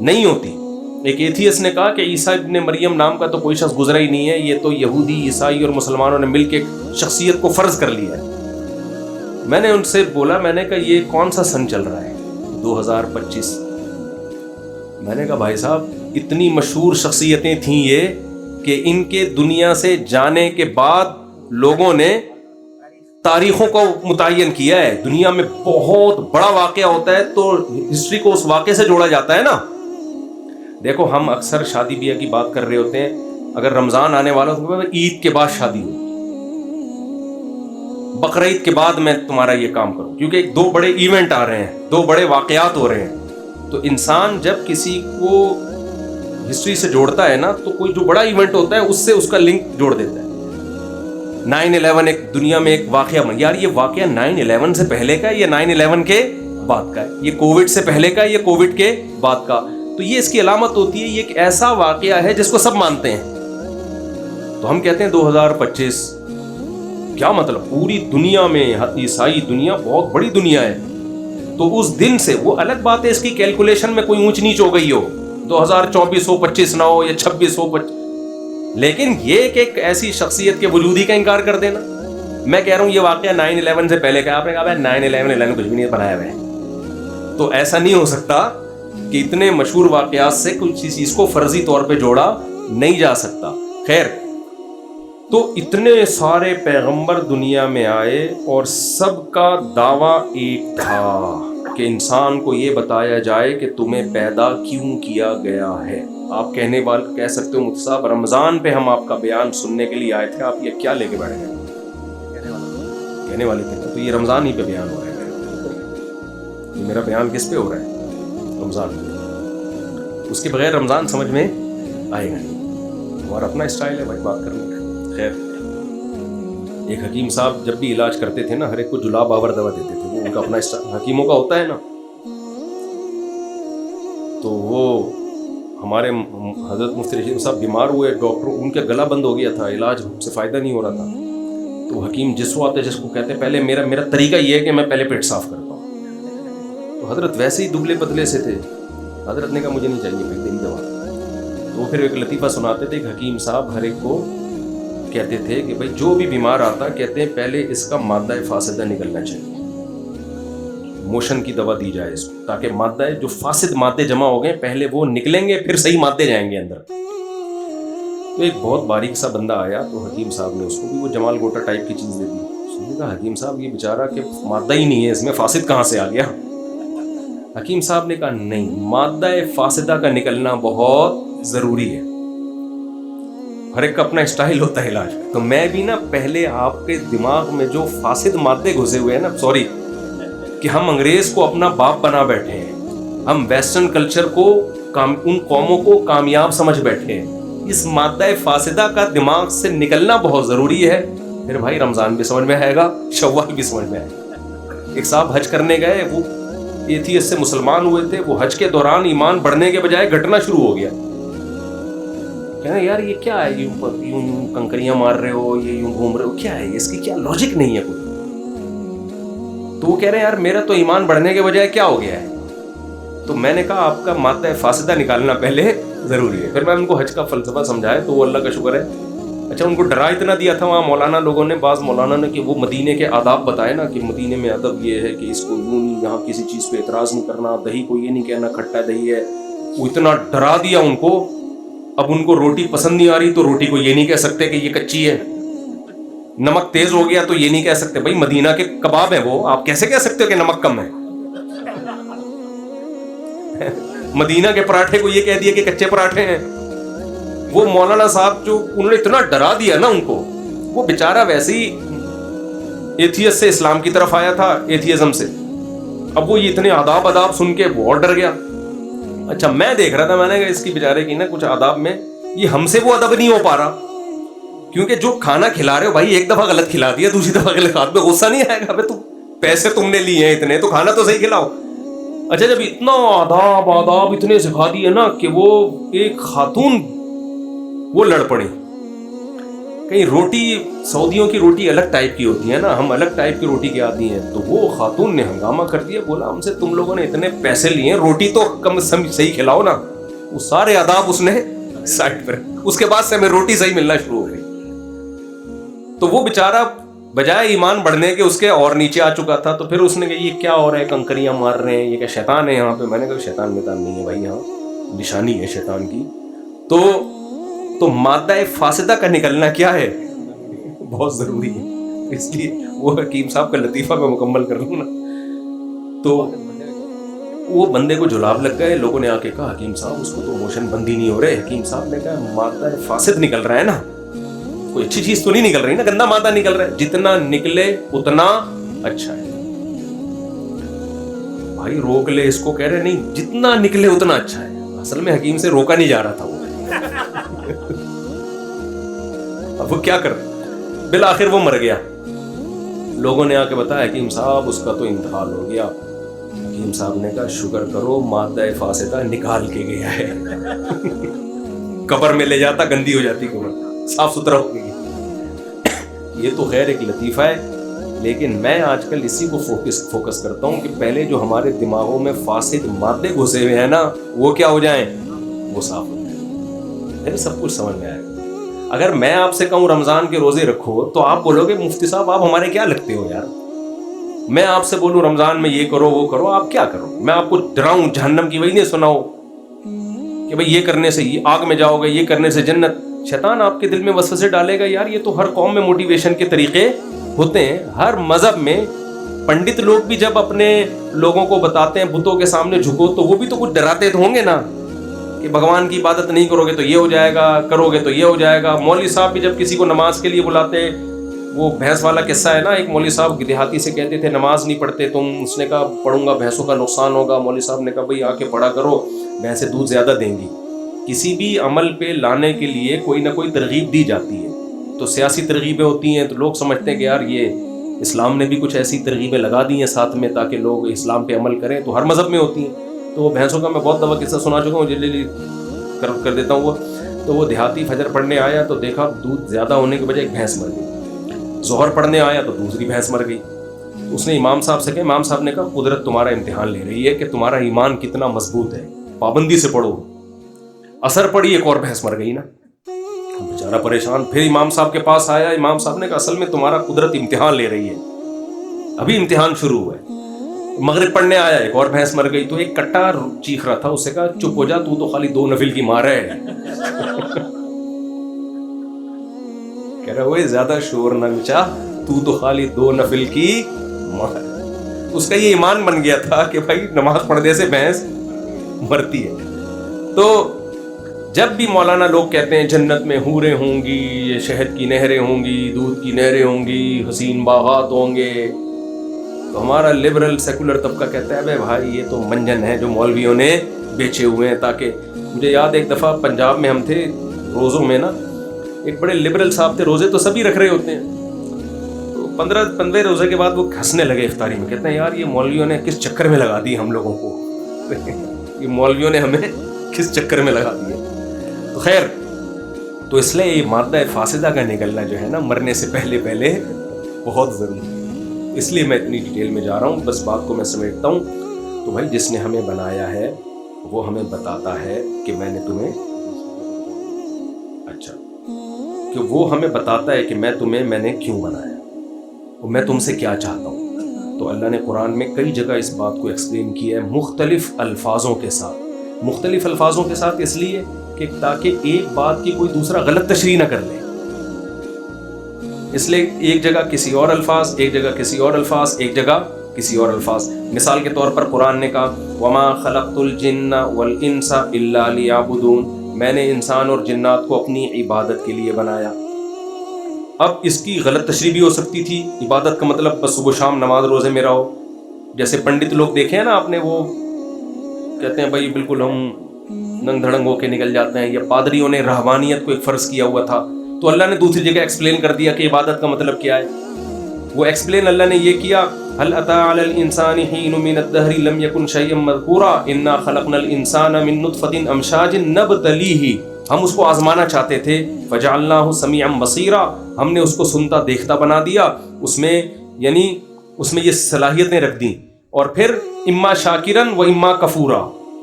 نہیں ہوتی. ایک ایتھیسٹ نے کہا کہ عیسیٰ ابن مریم نام کا تو کوئی شخص گزرا ہی نہیں ہے, یہ تو یہودی, عیسائی اور مسلمانوں نے مل کے شخصیت کو فرض کر لیا ہے. میں نے ان سے بولا, میں نے کہا یہ کون سا سن چل رہا ہے, 2025. میں نے کہا بھائی صاحب اتنی مشہور شخصیتیں تھیں یہ کہ ان کے دنیا سے جانے کے بعد لوگوں نے تاریخوں کو متعین کیا ہے. دنیا میں بہت بڑا واقعہ ہوتا ہے تو ہسٹری کو اس واقعے سے جوڑا جاتا ہے نا. دیکھو ہم اکثر شادی بیاہ کی بات کر رہے ہوتے ہیں, اگر رمضان آنے والا تو عید کے بعد شادی ہو, بقرعید کے بعد میں تمہارا یہ کام کروں, کیونکہ 2 بڑے ایونٹ آ رہے ہیں, 2 بڑے واقعات ہو رہے ہیں. تو انسان جب کسی کو ہسٹری سے جوڑتا ہے نا تو کوئی جو بڑا ایونٹ ہوتا ہے اس سے اس کا لنک جوڑ دیتا ہے. 9/11 ایک دنیا میں ایک واقعہ بن, یار یہ واقعہ 9/11 سے پہلے کا ہے یا 9/11 کے بعد کا ہے, یہ کووڈ سے پہلے کا ہے یا کووڈ کے بعد کا. تو یہ اس کی علامت ہوتی ہے, یہ ایک ایسا واقعہ ہے جس کو سب مانتے ہیں. تو ہم کہتے ہیں 2025, کیا مطلب پوری دنیا میں عیسائی دنیا بہت بڑی دنیا ہے, تو اس دن سے وہ الگ بات ہے اس کی کیلکولیشن میں کوئی اونچ نیچ ہو گئی ہو, 2024 ہو 25 نہ ہو یا 26 ہو 25, لیکن یہ کہ ایک ایسی شخصیت کے وجود ہی کا انکار کر دینا. میں کہہ رہا ہوں یہ واقعہ 9/11 سے پہلے کا, آپ نے کہا 9/11 کچھ بھی نہیں بنایا ہوا ہے. تو ایسا نہیں ہو سکتا کہ اتنے مشہور واقعات سے کچھ چیز کو فرضی طور پہ جوڑا نہیں جا سکتا. خیر, تو اتنے سارے پیغمبر دنیا میں آئے اور سب کا دعویٰ ایک تھا کہ انسان کو یہ بتایا جائے کہ تمہیں پیدا کیوں کیا گیا ہے. آپ کہنے والے کہہ سکتے ہو مفتی صاحب رمضان پہ ہم آپ کا بیان سننے کے لیے آئے تھے, آپ یہ کیا لے کے بیٹھ گئے, کہنے والے تھے. تو یہ رمضان ہی پہ بیان ہو رہا ہے, یہ میرا بیان کس پہ ہو رہا ہے, رمضان پہ. اس کے بغیر رمضان سمجھ میں آئے گا نہیں, ہمارا اپنا اسٹائل ہے بھائی بات کرنے کا. خیر, ایک حکیم صاحب جب بھی علاج کرتے تھے نا ہر ایک کو جلاب آور دوا دیتے تھے, وہ ان کا اپنا اسٹائل حکیموں کا ہوتا ہے نا. تو وہ ہمارے حضرت مفتی رشید صاحب بیمار ہوئے, ڈاکٹر ان کا گلا بند ہو گیا تھا, علاج سے فائدہ نہیں ہو رہا تھا. تو حکیم جس کو آتے جس کو کہتے ہیں پہلے میرا طریقہ یہ ہے کہ میں پہلے پیٹ صاف کرتا ہوں. تو حضرت ویسے ہی دبلے پتلے سے تھے, حضرت نے کہا مجھے نہیں چاہیے بھائی تیری دوا. تو پھر ایک لطیفہ سناتے تھے کہ حکیم صاحب ہر ایک کو کہتے تھے کہ بھائی جو بھی بیمار آتا کہتے ہیں پہلے اس کا مادہ فاسدہ نکلنا چاہیے, موشن کی دوا دی جائے اس کو, تاکہ مادہ جو فاسد مادے جمع ہو گئے پہلے وہ نکلیں گے پھر صحیح مادے جائیں گے اندر. تو ایک بہت باریک سا بندہ آیا تو حکیم صاحب نے اس کو بھی وہ جمال گوٹا ٹائپ کی چیز دے دی. اس نے کہا حکیم صاحب یہ بیچارہ کہ مادہ ہی نہیں ہے اس میں, فاسد کہاں سے آ گیا. حکیم صاحب نے کہا نہیں, مادہ فاسدہ کا نکلنا بہت ضروری ہے, ہر ایک کا اپنا اسٹائل ہوتا ہے علاج. تو میں بھی نا پہلے آپ کے دماغ میں جو فاسد مادے گھسے ہوئے ہیں نا, سوری کہ ہم انگریز کو اپنا باپ بنا بیٹھے ہیں, ہم ویسٹرن کلچر کو ان قوموں کو کامیاب سمجھ بیٹھے ہیں, اس مادہ فاسدہ کا دماغ سے نکلنا بہت ضروری ہے. پھر بھائی رمضان بھی سمجھ میں آئے گا, شوال بھی سمجھ میں آئے گا. ایک صاحب حج کرنے گئے, وہ ایتھیسٹ سے مسلمان ہوئے تھے, وہ حج کے دوران ایمان بڑھنے کے بجائے گھٹنا شروع ہو گیا. کہنا یار یہ کیا ہے, یوں کنکریاں مار رہے ہو, یہ یوں گھوم رہے ہو, کیا ہے اس کی کیا لاجک نہیں ہے کوئی. تو وہ کہہ رہے ہیں یار میرا تو ایمان بڑھنے کے بجائے کیا ہو گیا ہے. تو میں نے کہا آپ کا مادہ فاسدہ نکالنا پہلے ضروری ہے. پھر میں ان کو حج کا فلسفہ سمجھایا تو وہ اللہ کا شکر ہے. اچھا ان کو ڈرا اتنا دیا تھا وہاں مولانا لوگوں نے, بعض مولانا نے, کہ وہ مدینے کے آداب بتائے نا کہ مدینے میں ادب یہ ہے کہ اس کو یوں نہیں, یہاں کسی چیز پہ اعتراض نہیں کرنا, دہی کو یہ نہیں کہنا کھٹا دہی ہے. وہ اتنا ڈرا دیا ان کو, اب ان کو روٹی پسند نہیں آ رہی تو روٹی کو یہ نہیں کہہ سکتے کہ یہ کچی ہے, نمک تیز ہو گیا تو یہ نہیں کہہ سکتے بھائی مدینہ کے کباب ہیں وہ, آپ کیسے کہہ سکتے ہو کہ نمک کم ہے. مدینہ کے پراٹھے کو یہ کہہ دیا کہ کچے پراٹھے ہیں. وہ مولانا صاحب جو انہوں نے اتنا ڈرا دیا نا ان کو, وہ بیچارہ ویسے ہی ایتھیسٹ سے اسلام کی طرف آیا تھا, ایتھیزم سے. اب وہ یہ اتنے آداب سن کے بہت ڈر گیا. اچھا میں دیکھ رہا تھا, میں نے کہا اس کی بیچارے کی نا کچھ آداب میں یہ ہم سے وہ ادب نہیں ہو پا رہا, کیونکہ جو کھانا کھلا رہے ہو بھائی ایک دفعہ غلط کھلا دیا, دوسری دفعہ غلط کھا دیا, غصہ نہیں آئے گا بھائی پیسے تم نے لیے ہیں اتنے تو کھانا تو صحیح کھلاؤ. اچھا جب اتنا آداب اتنے سکھا دیے نا کہ وہ ایک خاتون وہ لڑ پڑی, کہیں روٹی سعودیوں کی روٹی الگ ٹائپ کی ہوتی ہے نا, ہم الگ ٹائپ کی روٹی کے آتی ہیں. تو وہ خاتون نے ہنگامہ کر دیا, بولا ہم سے تم لوگوں نے اتنے پیسے لیے ہیں, روٹی تو کم صحیح کھلاؤ نا. وہ سارے آداب اس نے سائڈ پر, اس کے بعد سے ہمیں روٹی صحیح ملنا شروع ہو گئی. تو وہ بیچارہ بجائے ایمان بڑھنے کے اس کے اور نیچے آ چکا تھا. تو پھر اس نے کہا یہ کیا ہو رہا ہے, کنکریاں مار رہے ہیں, یہ کیا شیطان ہے یہاں پہ؟ میں نے کہا شیطان میطان نہیں ہے بھائی, یہاں نشانی ہے شیطان کی. تو مادہ فاسدہ کا نکلنا کیا ہے, بہت ضروری ہے. اس لیے وہ حکیم صاحب کا لطیفہ میں مکمل کر لوں نا. تو وہ بندے کو جلاب لگ گئے, لوگوں نے آ کے کہا حکیم صاحب اس کو تو موشن بندی نہیں ہو رہے. حکیم صاحب نے کہا مادہ فاسد نکل رہا ہے نا, کوئی اچھی چیز تو نہیں نکل رہی نا, گندا مادہ نکل رہا ہے, جتنا نکلے اتنا اچھا ہے. بھائی روک لے اس کو, کہہ رہے نہیں جتنا نکلے اتنا اچھا ہے. اصل میں حکیم سے روکا نہیں جا رہا تھا وہ. اب وہ کیا کر, بالآخر وہ مر گیا. لوگوں نے آ کے بتایا حکیم صاحب اس کا تو انتقال ہو گیا. حکیم صاحب نے کہا شکر کرو مادہ فاسدہ نکال کے گیا ہے. قبر میں لے جاتا گندی ہو جاتی قبر, صاف ستھرا ہو گئی. یہ تو خیر ایک لطیفہ ہے, لیکن میں آج کل اسی کو فوکس کرتا ہوں کہ پہلے جو ہمارے دماغوں میں فاسد مادے گھسے ہوئے ہیں نا, وہ کیا ہو جائیں, وہ صاف ہو جائیں, پھر سب کچھ سمجھ میں آئے گا. اگر میں آپ سے کہوں رمضان کے روزے رکھو تو آپ بولو گے مفتی صاحب آپ ہمارے کیا لگتے ہو یار. میں آپ سے بولوں رمضان میں یہ کرو وہ کرو, آپ کیا کرو؟ میں آپ کو ڈراؤں جہنم کی وہی نہیں سناؤ کہ بھئی یہ کرنے سے یہ آگ میں جاؤ گے, یہ کرنے سے جنت. شیطان آپ کے دل میں وسوسے ڈالے گا, یار یہ تو ہر قوم میں موٹیویشن کے طریقے ہوتے ہیں. ہر مذہب میں پنڈت لوگ بھی جب اپنے لوگوں کو بتاتے ہیں بتوں کے سامنے جھکو, تو وہ بھی تو کچھ ڈراتے تو ہوں گے نا کہ بھگوان کی عبادت نہیں کرو گے تو یہ ہو جائے گا, کرو گے تو یہ ہو جائے گا. مولوی صاحب بھی جب کسی کو نماز کے لیے بلاتے, وہ بھینس والا قصہ ہے نا, ایک مولوی صاحب دیہاتی سے کہتے تھے نماز نہیں پڑھتے تم, اس نے کہا پڑھوں گا بھینسوں کا نقصان ہوگا. مولوی صاحب نے کہا بھئی آ کے پڑھا کرو, بھینسیں دودھ زیادہ دیں گی. کسی بھی عمل پہ لانے کے لیے کوئی نہ کوئی ترغیب دی جاتی ہے. تو سیاسی ترغیبیں ہوتی ہیں تو لوگ سمجھتے ہیں کہ یار یہ اسلام نے بھی کچھ ایسی ترغیبیں لگا دی ہیں ساتھ میں تاکہ لوگ اسلام پہ عمل کریں. تو ہر مذہب میں ہوتی ہیں. تو وہ بھینسوں کا میں بہت دفعہ قصہ سنا چکا ہوں, جلدی کر دیتا ہوں. وہ دیہاتی فجر پڑھنے آیا تو دیکھا دودھ زیادہ ہونے کی وجہ ایک بھینس مر گئی. ظہر پڑھنے آیا تو دوسری بھینس مر گئی. اس نے امام صاحب سے کہا, امام صاحب نے کہا قدرت تمہارا امتحان لے رہی ہے کہ تمہارا ایمان کتنا مضبوط ہے, پابندی سے پڑھو. اثر پڑی, ایک اور بھینس مر گئی نا. بیچارہ پریشان, پھر امام صاحب کے پاس آیا. امام صاحب نے کہا اصل میں تمہارا قدرت امتحان لے رہی ہے, ابھی امتحان شروع ہوا ہے. مغرب پڑھنے آیا, ایک اور بھینس مر گئی. تو ایک کٹا چیخ رہا تھا, اس سے کہا چپ ہو جا, تو تو خالی 2 نفل کی مار ہے. کہہ رہا وہ زیادہ شور نہ مچا, تو خالی 2 نفل کی مار. اس کا یہ ایمان بن گیا تھا کہ بھائی نماز پڑھنے سے بھینس مرتی ہے. تو جب بھی مولانا لوگ کہتے ہیں جنت میں حوریں ہوں گی, یہ شہد کی نہریں ہوں گی, دودھ کی نہریں ہوں گی, حسین باغات ہوں گے, تو ہمارا لبرل سیکولر طبقہ کہتا ہے بھائی یہ تو منجن ہے جو مولویوں نے بیچے ہوئے ہیں. تاکہ مجھے یاد ایک دفعہ پنجاب میں ہم تھے روزوں میں نا, ایک بڑے لبرل صاحب تھے, روزے تو سبھی رکھ رہے ہوتے ہیں. تو 15 روزے کے بعد وہ ہنسنے لگے افطاری میں, کہتے ہیں یار یہ مولویوں نے کس چکر میں لگا دی ہم لوگوں کو, یہ مولویوں نے ہمیں کس چکر میں لگا دیے. تو خیر, تو اس لیے یہ مادہ فاسدہ کا نکلنا جو ہے نا مرنے سے پہلے بہت ضروری ہے. اس لیے میں اتنی ڈیٹیل میں جا رہا ہوں, بس بات کو میں سمیٹتا ہوں. تو بھائی جس نے ہمیں بنایا ہے وہ ہمیں بتاتا ہے کہ میں نے تمہیں, اچھا کہ وہ ہمیں بتاتا ہے کہ میں نے کیوں بنایا اور میں تم سے کیا چاہتا ہوں. تو اللہ نے قرآن میں کئی جگہ اس بات کو ایکسپلین کیا ہے مختلف الفاظوں کے ساتھ, اس لیے کہ تاکہ ایک بات کی کوئی دوسرا غلط تشریح نہ کر لے. اس لیے ایک جگہ کسی اور الفاظ, ایک جگہ کسی اور الفاظ, ایک جگہ کسی اور الفاظ. مثال کے طور پر قرآن نے کہا وما خلقت الجن والانس الا لیعبدون, میں نے انسان اور جنات کو اپنی عبادت کے لیے بنایا. اب اس کی غلط تشریح بھی ہو سکتی تھی, عبادت کا مطلب بس صبح شام نماز روزے میں رہو. جیسے پنڈت لوگ دیکھے ہیں نا آپ نے, وہ کہتے ہیں بھائی بالکل ہم ننگ دھڑنگ ہو کے نکل جاتے ہیں. یا پادریوں نے رہبانیت کو ایک فرض کیا ہوا تھا, تو اللہ نے دوسری جگہ ایکسپلین کر دیا کہ عبادت کا مطلب کیا ہے. وہ ایکسپلین اللہ نے یہ کیا هل اتى على الانسان حين من الدهر لم يكن شيئا مذكورا انا خلقنا الانسان من نطفة امشاج نبتليه ہم اس کو آزمانا چاہتے تھے. فجعلناہ سمیعا بصیرا, ہم نے اس کو سنتا دیکھتا بنا دیا, اس میں یعنی اس میں یہ صلاحیتیں رکھ دیں. اور پھر اما شاکرن و اما کفورا,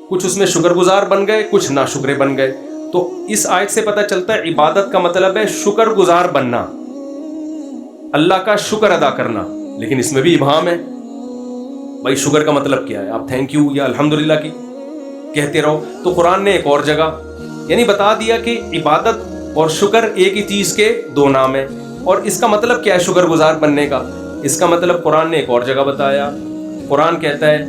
کچھ اس میں شکر گزار بن گئے, کچھ ناشکرے بن گئے. تو اس آیت سے پتہ چلتا ہے عبادت کا مطلب ہے شکر گزار بننا, اللہ کا شکر ادا کرنا. لیکن اس میں بھی ابہام ہے, بھائی شکر کا مطلب کیا ہے؟ آپ تھینک یو یا الحمدللہ کی کہتے رہو. تو قرآن نے ایک اور جگہ یعنی بتا دیا کہ عبادت اور شکر ایک ہی چیز کے دو نام ہیں. اور اس کا مطلب کیا ہے شکر گزار بننے کا؟ اس کا مطلب قرآن نے ایک اور جگہ بتایا. قرآن کہتا ہے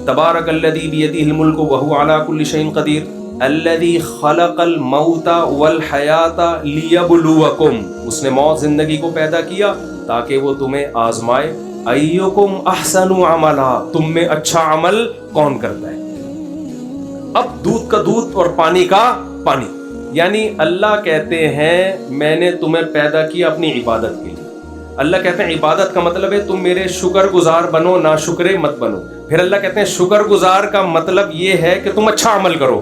تبارک الذی بیدہ الملک وہو علی کل شیء قدیر الذی خلق الموت والحیات لیبلوکم, اس نے موت زندگی کو پیدا کیا تاکہ وہ تمہیں آزمائے. ایکم احسن عملا, تم میں اچھا عمل کون کرتا ہے. اب دودھ کا دودھ اور پانی کا پانی, یعنی اللہ کہتے ہیں میں نے تمہیں پیدا کیا اپنی عبادت کے لیے. اللہ کہتے ہیں عبادت کا مطلب ہے تم میرے شکر گزار بنو, نا شکرے مت بنو. پھر اللہ کہتے ہیں شکر گزار کا مطلب یہ ہے کہ تم اچھا عمل کرو.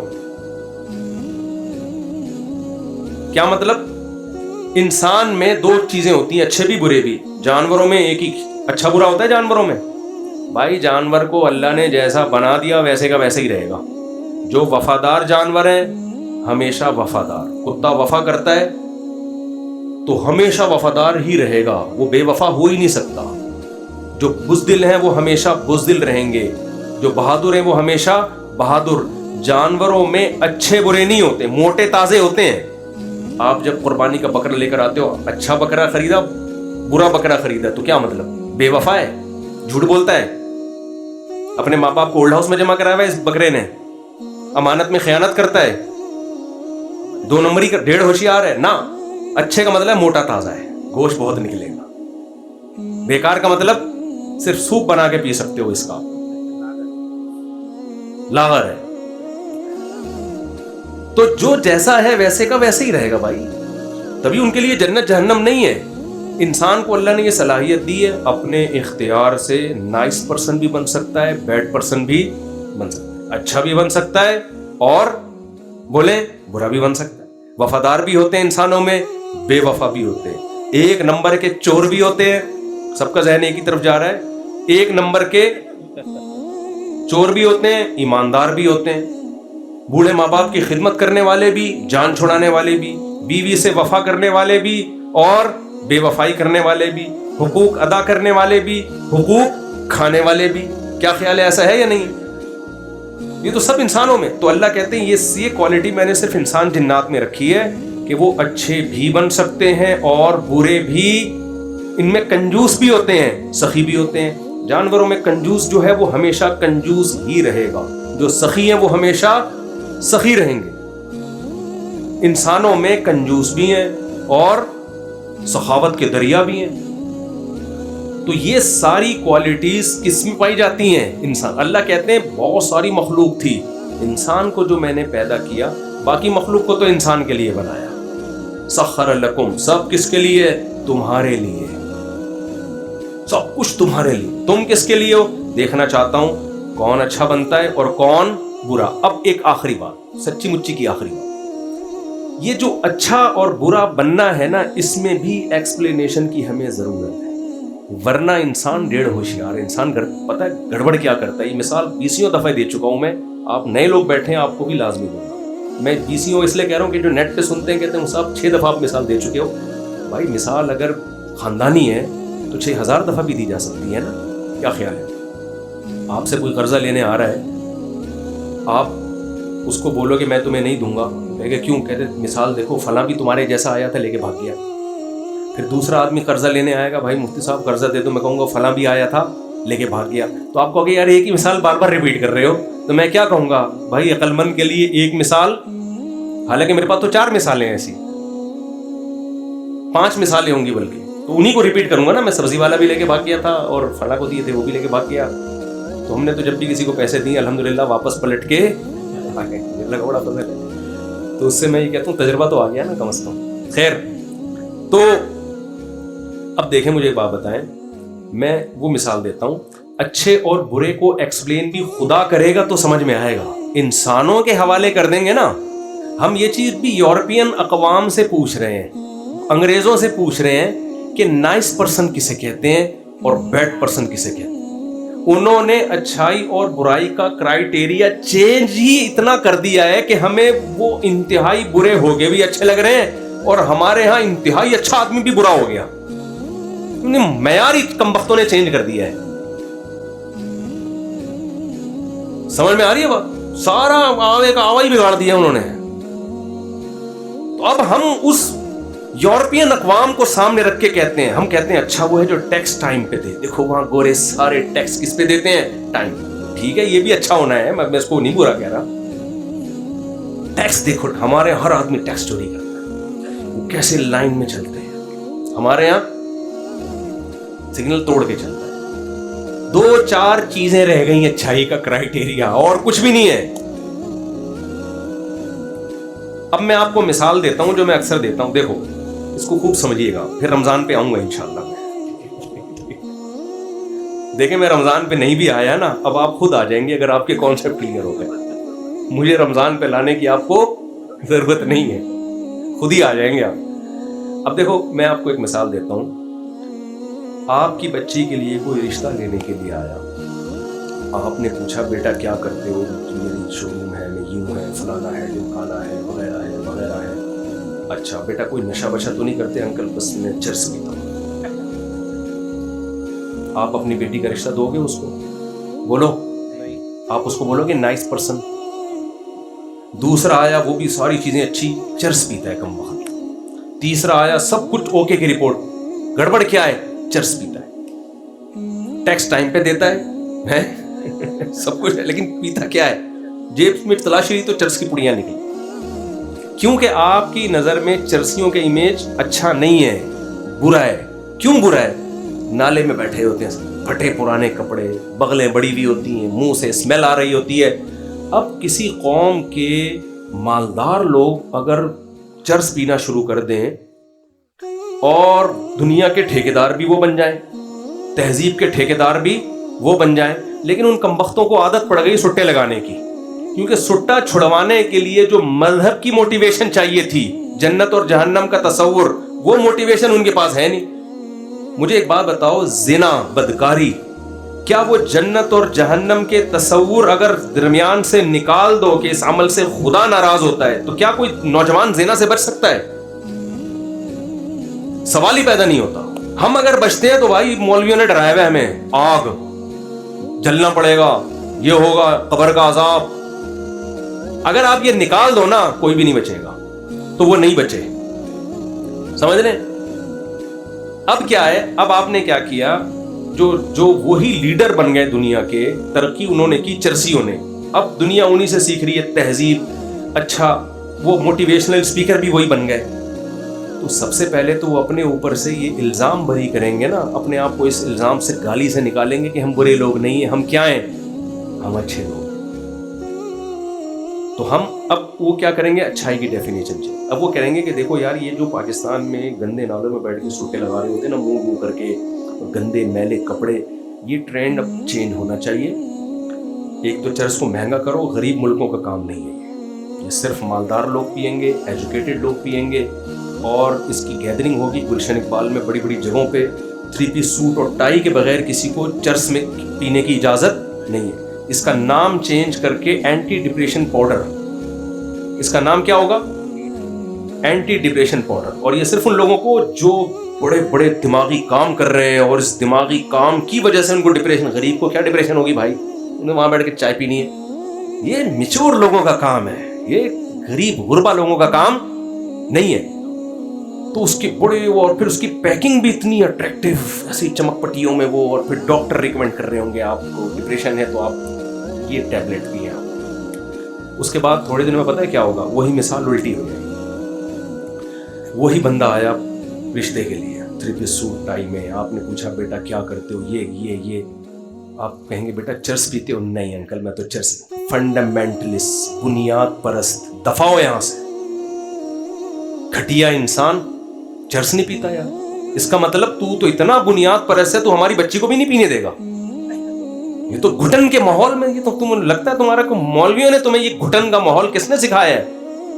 کیا مطلب؟ انسان میں دو چیزیں ہوتی ہیں, اچھے بھی برے بھی. جانوروں میں ایک ہی اچھا برا ہوتا ہے. جانوروں میں بھائی جانور کو اللہ نے جیسا بنا دیا ویسے کا ویسے ہی رہے گا. جو وفادار جانور ہیں ہمیشہ وفادار, کتا وفا کرتا ہے تو ہمیشہ وفادار ہی رہے گا, وہ بے وفا ہو ہی نہیں سکتا. جو بزدل ہیں وہ ہمیشہ بزدل رہیں گے, جو بہادر ہیں وہ ہمیشہ بہادر. جانوروں میں اچھے برے نہیں ہوتے, موٹے تازے ہوتے ہیں. آپ جب قربانی کا بکرا لے کر آتے ہو, اچھا بکرا خریدا برا بکرا خریدا تو کیا مطلب؟ بے وفا ہے, جھوٹ بولتا ہے. اپنے ماں باپ کو اولڈ ہاؤس میں جمع کرایا ہوا ہے اس بکرے نے, امانت میں خیانت کرتا ہے, 2 نمبری کا, 1.5 ہوشیار ہے نا. اچھے کا مطلب موٹا تازہ ہے, گوشت بہت نکلے گا. بیکار کا مطلب صرف سوپ بنا کے پی سکتے ہو, اس کا لاغر ہے. تو جو جیسا ہے ویسے کا ویسے ہی رہے گا بھائی. تبھی ان کے لیے جنت جہنم نہیں ہے. انسان کو اللہ نے یہ صلاحیت دی ہے, اپنے اختیار سے نائس پرسن بھی بن سکتا ہے, بیڈ پرسن بھی بن سکتا ہے, اچھا بھی بن سکتا ہے اور بولیں برا بھی بن سکتا ہے. وفادار بھی ہوتے ہیں انسانوں میں, بے وفا بھی ہوتے ہیں. 1 نمبر کے چور بھی ہوتے ہیں, سب کا ذہن ایک ہی طرف جا رہا ہے. 1 نمبر کے چور بھی ہوتے ہیں, ایماندار بھی ہوتے ہیں. بوڑھے ماں باپ کی خدمت کرنے والے بھی, جان چھڑانے والے بھی, بیوی سے وفا کرنے والے بھی اور بے وفائی کرنے والے بھی, حقوق ادا کرنے والے بھی, حقوق کھانے والے بھی. کیا خیال ہے, ایسا ہے یا نہیں؟ یہ تو سب انسانوں میں. تو اللہ کہتے ہیں یہ کوالٹی میں نے صرف انسان جنات میں رکھی ہے کہ وہ اچھے بھی بن سکتے ہیں اور برے بھی. ان میں کنجوس بھی ہوتے ہیں, سخی بھی ہوتے ہیں. جانوروں میں کنجوس جو ہے وہ ہمیشہ کنجوس ہی رہے گا, جو سخی ہیں وہ ہمیشہ سخی رہیں گے. انسانوں میں کنجوس بھی ہیں اور سخاوت کے دریا بھی ہیں. تو یہ ساری کوالٹیز کس میں پائی جاتی ہیں؟ انسان. اللہ کہتے ہیں بہت ساری مخلوق تھی, انسان کو جو میں نے پیدا کیا, باقی مخلوق کو تو انسان کے لیے بنایا. سخر لکم, سب کس کے لیے؟ تمہارے لیے, سب کچھ تمہارے لیے. تم کس کے لیے ہو؟ دیکھنا چاہتا ہوں کون اچھا بنتا ہے اور کون برا. اب ایک آخری بات, سچی مچی کی آخری بات, یہ جو اچھا اور برا بننا ہے نا, اس میں بھی ایکسپلینیشن کی ہمیں ضرورت ہے. ورنہ انسان 1.5 ہوشیار ہے. انسان پتہ ہے گڑبڑ کیا کرتا ہے. یہ مثال 20 دفعہ دے چکا ہوں میں, آپ نئے لوگ بیٹھے ہیں آپ کو بھی لازمی دوں گا. میں 20 اس لیے کہہ رہا ہوں کہ جو نیٹ پہ سنتے ہیں کہتے ہیں صاحب 6 دفعہ آپ مثال دے چکے ہو. بھائی مثال اگر خاندانی ہے تو 6000 دفعہ بھی دی جا سکتی ہے نا. کیا خیال ہے؟ آپ سے کوئی قرضہ لینے آ رہا ہے, آپ اس کو بولو کہ میں تمہیں نہیں دوں گا, کہ کیوں؟ کہتے مثال دیکھو فلاں بھی تمہارے جیسا آیا تھا لے کے بھاگ گیا. پھر دوسرا آدمی قرضہ لینے آئے گا, بھائی مفتی صاحب قرضہ دے دو, میں کہوں گا فلاں بھی آیا تھا لے کے بھاگ گیا. تو آپ کہو گے یار ایک ہی مثال بار بار ریپیٹ کر رہے ہو. تو میں کیا کہوں گا, بھائی عقل مند کے لیے ایک مثال, حالانکہ میرے پاس تو 4 مثالیں ایسی, 5 مثالیں ہوں گی بلکہ, تو انہیں کو ریپیٹ کروں گا نا. میں سبزی والا بھی لے کے بھاگ گیا تھا اور فلاں کو دیے تھے وہ بھی لے کے بھاگ گیا. تو ہم نے تو جب بھی کسی کو پیسے دیے الحمدللہ واپس پلٹ کے آ گئے. اللہ کا بڑا فضل ہے. تو اس سے میں یہ کہتا ہوں تجربہ تو آ گیا نا کم از کم. خیر, تو اب دیکھیں مجھے ایک بات بتائیں, میں وہ مثال دیتا ہوں. اچھے اور برے کو ایکسپلین بھی خدا کرے گا تو سمجھ میں آئے گا. انسانوں کے حوالے کر دیں گے نا, ہم یہ چیز بھی یورپین اقوام سے پوچھ رہے ہیں, انگریزوں سے پوچھ رہے ہیں کہ نائس پرسن کسے کہتے ہیں اور بیڈ پرسن کسے کہتے ہیں. انہوں نے اچھائی اور برائی کا کرائیٹیریا چینج ہی اتنا کر دیا ہے کہ ہمیں وہ انتہائی برے ہو گئے بھی اچھے لگ رہے ہیں اور ہمارے ہاں انتہائی اچھا آدمی بھی برا ہو گیا. معیار ہی کمبختوں نے چینج کر دیا ہے. سمجھ میں آ رہی ہے بات؟ سارا آوے کا آوا ہی بگاڑ دیا انہوں نے. تو اب ہم اس یورپین اقوام کو سامنے رکھ کے کہتے ہیں, ہم کہتے ہیں اچھا وہ ہے جو ٹیکس ٹائم پہ دے. دیکھو وہاں گورے سارے ٹیکس کس پہ دیتے ہیں؟ ٹائم. ٹھیک ہے, یہ بھی اچھا ہونا ہے, میں اس کو نہیں برا کہہ رہا. ٹیکس دیکھو, ہمارے ہر آدمی ٹیکس چوری کرتا ہے. وہ کیسے لائن میں چلتے ہیں, ہمارے یہاں سگنل توڑ کے چلتا ہے. 2-4 چیزیں رہ گئی اچھائی کا کرائیٹیریا, اور کچھ بھی نہیں ہے. اب میں آپ کو مثال دیتا ہوں جو میں اکثر دیتا ہوں, دیکھو اس کو خوب سمجھیے گا, پھر رمضان پہ آؤں گا انشاءاللہ میں. دیکھیں میں رمضان پہ نہیں بھی آیا نا, اب آپ خود آ جائیں گے اگر آپ کے کانسیپٹ کلیئر ہو گئے. مجھے رمضان پہ لانے کی آپ کو ضرورت نہیں ہے, خود ہی آ جائیں گے آپ. اب دیکھو میں آپ کو ایک مثال دیتا ہوں. آپ کی بچی کے لیے کوئی رشتہ لینے کے لیے آیا, آپ نے پوچھا بیٹا کیا کرتے ہو؟ میری شو روم ہے, میں یوں ہے, فلانا ہے, جمخانہ ہے, وغیرہ ہے وغیرہ ہے. اچھا بیٹا کوئی نشہ وشہ تو نہیں کرتے؟ انکل بس میں چرس پیتا ہوں. آپ اپنی بیٹی کا رشتہ دو گے اس کو؟ بولو. آپ اس کو بولو گے نائس پرسن. دوسرا آیا وہ بھی ساری چیزیں اچھی, چرس پیتا ہے کم وقت. تیسرا آیا سب کچھ اوکے کی رپورٹ, گڑبڑ کیا ہے؟ چرس پیتا ہے. ٹیکس ٹائم پہ دیتا ہے سب کچھ ہے, لیکن پیتا کیا ہے؟ جیب میں تلاشی رہی تو چرس کی پڑیاں نکلی. کیونکہ آپ کی نظر میں چرسیوں کے امیج اچھا نہیں ہے, برا ہے. کیوں برا ہے؟ نالے میں بیٹھے ہوتے ہیں, پھٹے پرانے کپڑے, بغلیں بڑی ہوئی ہوتی ہیں, منہ سے اسمیل آ رہی ہوتی ہے. اب کسی قوم کے مالدار لوگ اگر چرس پینا شروع کر دیں اور دنیا کے ٹھیکیدار بھی وہ بن جائیں, تہذیب کے ٹھیکیدار بھی وہ بن جائیں, لیکن ان کمبختوں کو عادت پڑ گئی سٹے لگانے کی. کیونکہ سٹا چھڑوانے کے لیے جو مذہب کی موٹیویشن چاہیے تھی, جنت اور جہنم کا تصور, وہ موٹیویشن ان کے پاس ہے نہیں. مجھے ایک بات بتاؤ, زنا, بدکاری, کیا وہ جنت اور جہنم کے تصور اگر درمیان سے نکال دو کہ اس عمل سے خدا ناراض ہوتا ہے, تو کیا کوئی نوجوان زنا سے بچ سکتا ہے؟ سوال ہی پیدا نہیں ہوتا. ہم اگر بچتے ہیں تو بھائی مولویوں نے ڈرایا ہوا ہمیں, آگ, جلنا پڑے گا, یہ ہوگا, قبر کا عذاب. اگر آپ یہ نکال دو نا, کوئی بھی نہیں بچے گا, تو وہ نہیں بچے. سمجھ رہے؟ اب کیا ہے, اب آپ نے کیا کیا, جو وہی لیڈر بن گئے دنیا کے, ترقی انہوں نے کی چرسیوں نے. اب دنیا انہی سے سیکھ رہی ہے تہذیب. اچھا وہ موٹیویشنل اسپیکر بھی وہی بن گئے. تو سب سے پہلے تو وہ اپنے اوپر سے یہ الزام بری کریں گے نا, اپنے آپ کو اس الزام سے گالی سے نکالیں گے کہ ہم برے لوگ نہیں ہیں, ہم کیا ہیں, ہم اچھے لوگ. تو ہم اب وہ کیا کریں گے, اچھائی کی ڈیفینیشن چاہیے. اب وہ کریں گے کہ دیکھو یار, یہ جو پاکستان میں گندے نالوں میں بیٹھ کے سوٹے لگا رہے ہوتے ہیں نا, منہ کر کے, گندے میلے کپڑے, یہ ٹرینڈ اب چینج ہونا چاہیے. ایک تو چرس کو مہنگا کرو, غریب ملکوں کا کام نہیں ہے. یہ صرف مالدار لوگ پئیں گے, ایجوکیٹڈ لوگ پئیں گے, اور اس کی گیدرنگ ہوگی گلشن اقبال میں بڑی بڑی جگہوں پہ. 3 پیس سوٹ اور ٹائی کے بغیر کسی کو چرس میں پینے کی اجازت نہیں ہے. اس کا نام چینج کر کے اینٹی ڈپریشن پاؤڈر, اس کا نام کیا ہوگا, اینٹی ڈپریشن پاؤڈر. اور یہ صرف ان لوگوں کو جو بڑے بڑے دماغی کام کر رہے ہیں, اور اس دماغی کام کی وجہ سے ان کو ڈپریشن. غریب کو کیا ڈپریشن ہوگی بھائی, انہیں وہاں بیٹھ کے چائے پینی ہے. یہ میچور لوگوں کا کام ہے, یہ غریب غربا لوگوں کا کام نہیں ہے. تو اس کے بڑے, اور پھر اس کی پیکنگ بھی اتنی اٹریکٹیو, ایسی چمک پٹیوں میں وہ, اور پھر ڈاکٹر ریکمینڈ کر رہے ہوں گے آپ کو ڈپریشن ہے تو آپ یہ ٹیبلٹ بھی ہیں. اس کے بعد تھوڑے دن میں پتہ ہے کیا ہوگا, وہی مثال الٹی ہو جائے گی. وہی بندہ آیا رشتے کے لیے 3 پیس سوٹ ٹائی میں, آپ نے پوچھا بیٹا کیا کرتے ہو, یہ آپ کہیں گے بیٹا چرس پیتے ہو؟ نہیں انکل میں تو چرس. فنڈامنٹلسٹ, بنیاد پرست, دفاع ہو یہاں سے. گھٹیا انسان چرس نہیں پیتا یار. اس کا مطلب تو اتنا بنیاد پرست ہے, تو ہماری بچی کو بھی نہیں پینے دے گا. یہ تو گھٹن کے ماحول میں, یہ تو تم لگتا ہے تمہارا کو مولویوں نے تمہیں یہ گھٹن کا ماحول کس نے سکھایا ہے؟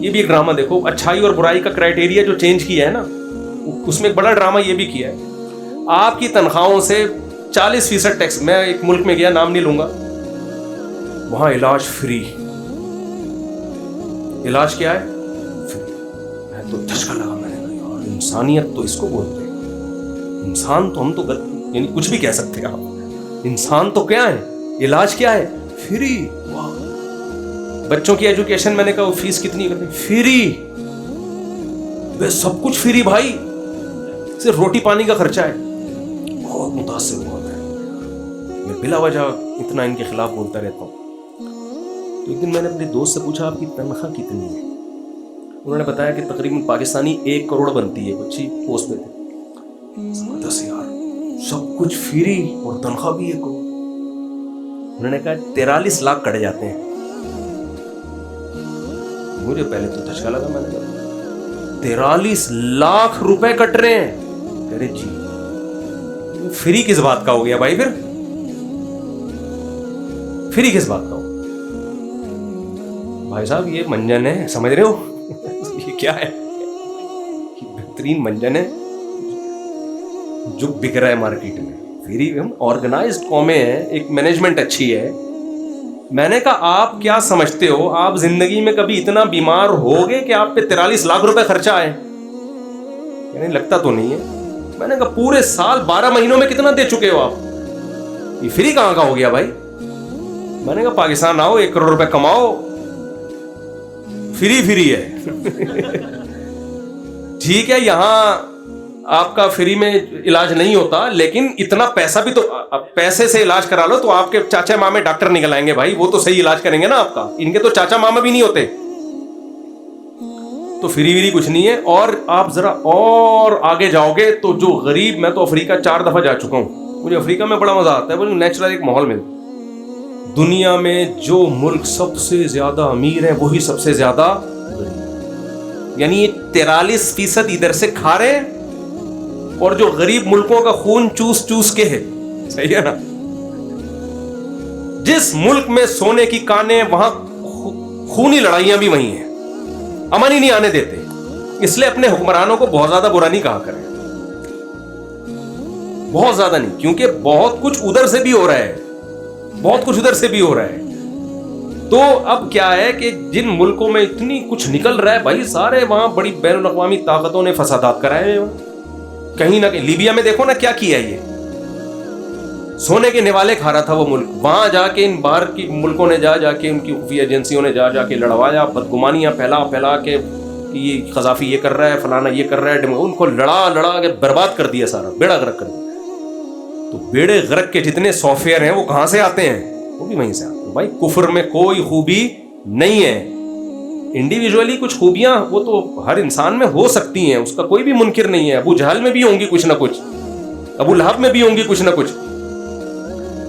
یہ بھی ایک ڈرامہ دیکھو, اچھائی اور برائی کا کرائٹیریا جو چینج کیا ہے نا, اس میں ایک بڑا ڈرامہ یہ بھی کیا ہے. آپ کی تنخواہوں سے 40% ٹیکس. میں ایک ملک میں گیا, نام نہیں لوں گا, وہاں علاج فری. علاج کیا ہے؟ فری. میں تو دھچکا لگا, میں نے کہا یار انسانیت تو اس کو بولتے ہیں. انسان تو ہم تو یعنی کچھ بھی کہہ سکتے ہیں آپ, انسان تو کیا ہے, علاج کیا ہے؟ فری. بچوں کی ایجوکیشن میں نے کہا فیس کتنی کرتے؟ فری. سب کچھ فری بھائی, صرف روٹی پانی کا خرچہ ہے. بہت متاثر ہوا میں بلا وجہ اتنا ان کے خلاف بولتا رہتا ہوں. تو ایک دن میں نے اپنے دوست سے پوچھا آپ کی تنخواہ کتنی ہے؟ انہوں نے بتایا کہ تقریباً پاکستانی 1 کروڑ بنتی ہے. اچھی پوسٹ پہ تھے. 10,000 سب کچھ فری اور تنخواہ بھی 1 کروڑ. انہوں نے کہا 43 لاکھ کٹ جاتے ہیں. مجھے پہلے تو دھچکا لگا, میں نے کہا 43 لاکھ روپے کٹ رہے ہیں. کہہ رہے جی. فری کس بات کا ہو گیا بھائی؟ پھر فری کس بات کا ہو؟ بھائی صاحب یہ منجن ہے, سمجھ رہے ہو یہ کیا ہے؟ یہ بہترین منجن ہے جو بک رہا ہے مارکیٹ میں. فری. ہم آرگنائزڈ قومیں ہیں, ایک مینجمنٹ اچھی ہے. میں نے کہا آپ کیا سمجھتے ہو, آپ زندگی میں کبھی اتنا بیمار ہوگے کہ آپ پہ 43 لاکھ روپے خرچہ آئے؟ یعنی لگتا تو نہیں ہے. میں نے کہا پورے سال 12 مہینوں میں کتنا دے چکے ہو آپ؟ یہ فری کہاں کا ہو گیا بھائی؟ میں نے کہا پاکستان آؤ, 1 کروڑ روپے کماؤ, فری ہے. ٹھیک ہے یہاں آپ کا فری میں علاج نہیں ہوتا, لیکن اتنا پیسہ بھی تو, پیسے سے علاج کرا لو تو آپ کے چاچا مامے ڈاکٹر نکل آئیں گے بھائی, وہ تو صحیح علاج کریں گے نا آپ کا. ان کے تو چاچا ماما بھی نہیں ہوتے. تو فری کچھ نہیں ہے. اور آپ ذرا اور آگے جاؤ گے تو جو غریب, میں تو افریقہ 4 دفعہ جا چکا ہوں, مجھے افریقہ میں بڑا مزہ آتا ہے. وہ نیچرل ایک ماحول ملتا. دنیا میں جو ملک سب سے زیادہ امیر ہیں وہی سب سے زیادہ غریب. یعنی 43% ادھر سے کھا رہے ہیں, اور جو غریب ملکوں کا خون چوس کے ہے. صحیح ہے نا؟ جس ملک میں سونے کی کانیں, وہاں خونی لڑائیاں بھی وہیں ہیں, امن ہی نہیں آنے دیتے. اس لیے اپنے حکمرانوں کو بہت زیادہ برا نہیں کہا کریں, بہت زیادہ نہیں, کیونکہ بہت کچھ ادھر سے بھی ہو رہا ہے, بہت کچھ ادھر سے بھی ہو رہا ہے. تو اب کیا ہے کہ جن ملکوں میں اتنی کچھ نکل رہا ہے بھائی, سارے وہاں بڑی بین الاقوامی طاقتوں نے فسادات کرائے ہیں. کہیں نہ کہیں لیبیا میں دیکھو نا کیا کیا, یہ سونے کے نوالے کھا رہا تھا وہ ملک. وہاں جا کے ان باہر کی ملکوں نے جا کے, ان کی خفیہ ایجنسیوں نے جا کے لڑوایا, بدگمانیاں پھیلا کے کہ یہ قذافی یہ کر رہا ہے, فلانا یہ کر رہا ہے. ان کو لڑا کے برباد کر دیا, سارا بیڑا غرق کر دیا. تو بیڑے غرق کے جتنے سافٹ ویئر ہیں وہ کہاں سے آتے ہیں؟ وہ بھی وہیں سے آتے ہیں. بھائی کفر میں کوئی خوبی نہیں ہے. انڈیویجولی کچھ خوبیاں وہ تو ہر انسان میں ہو سکتی ہیں, اس کا کوئی بھی منکر نہیں ہے. ابو جہل میں بھی ہوں گی کچھ نہ کچھ, ابو لہب میں بھی ہوں گی کچھ نہ کچھ.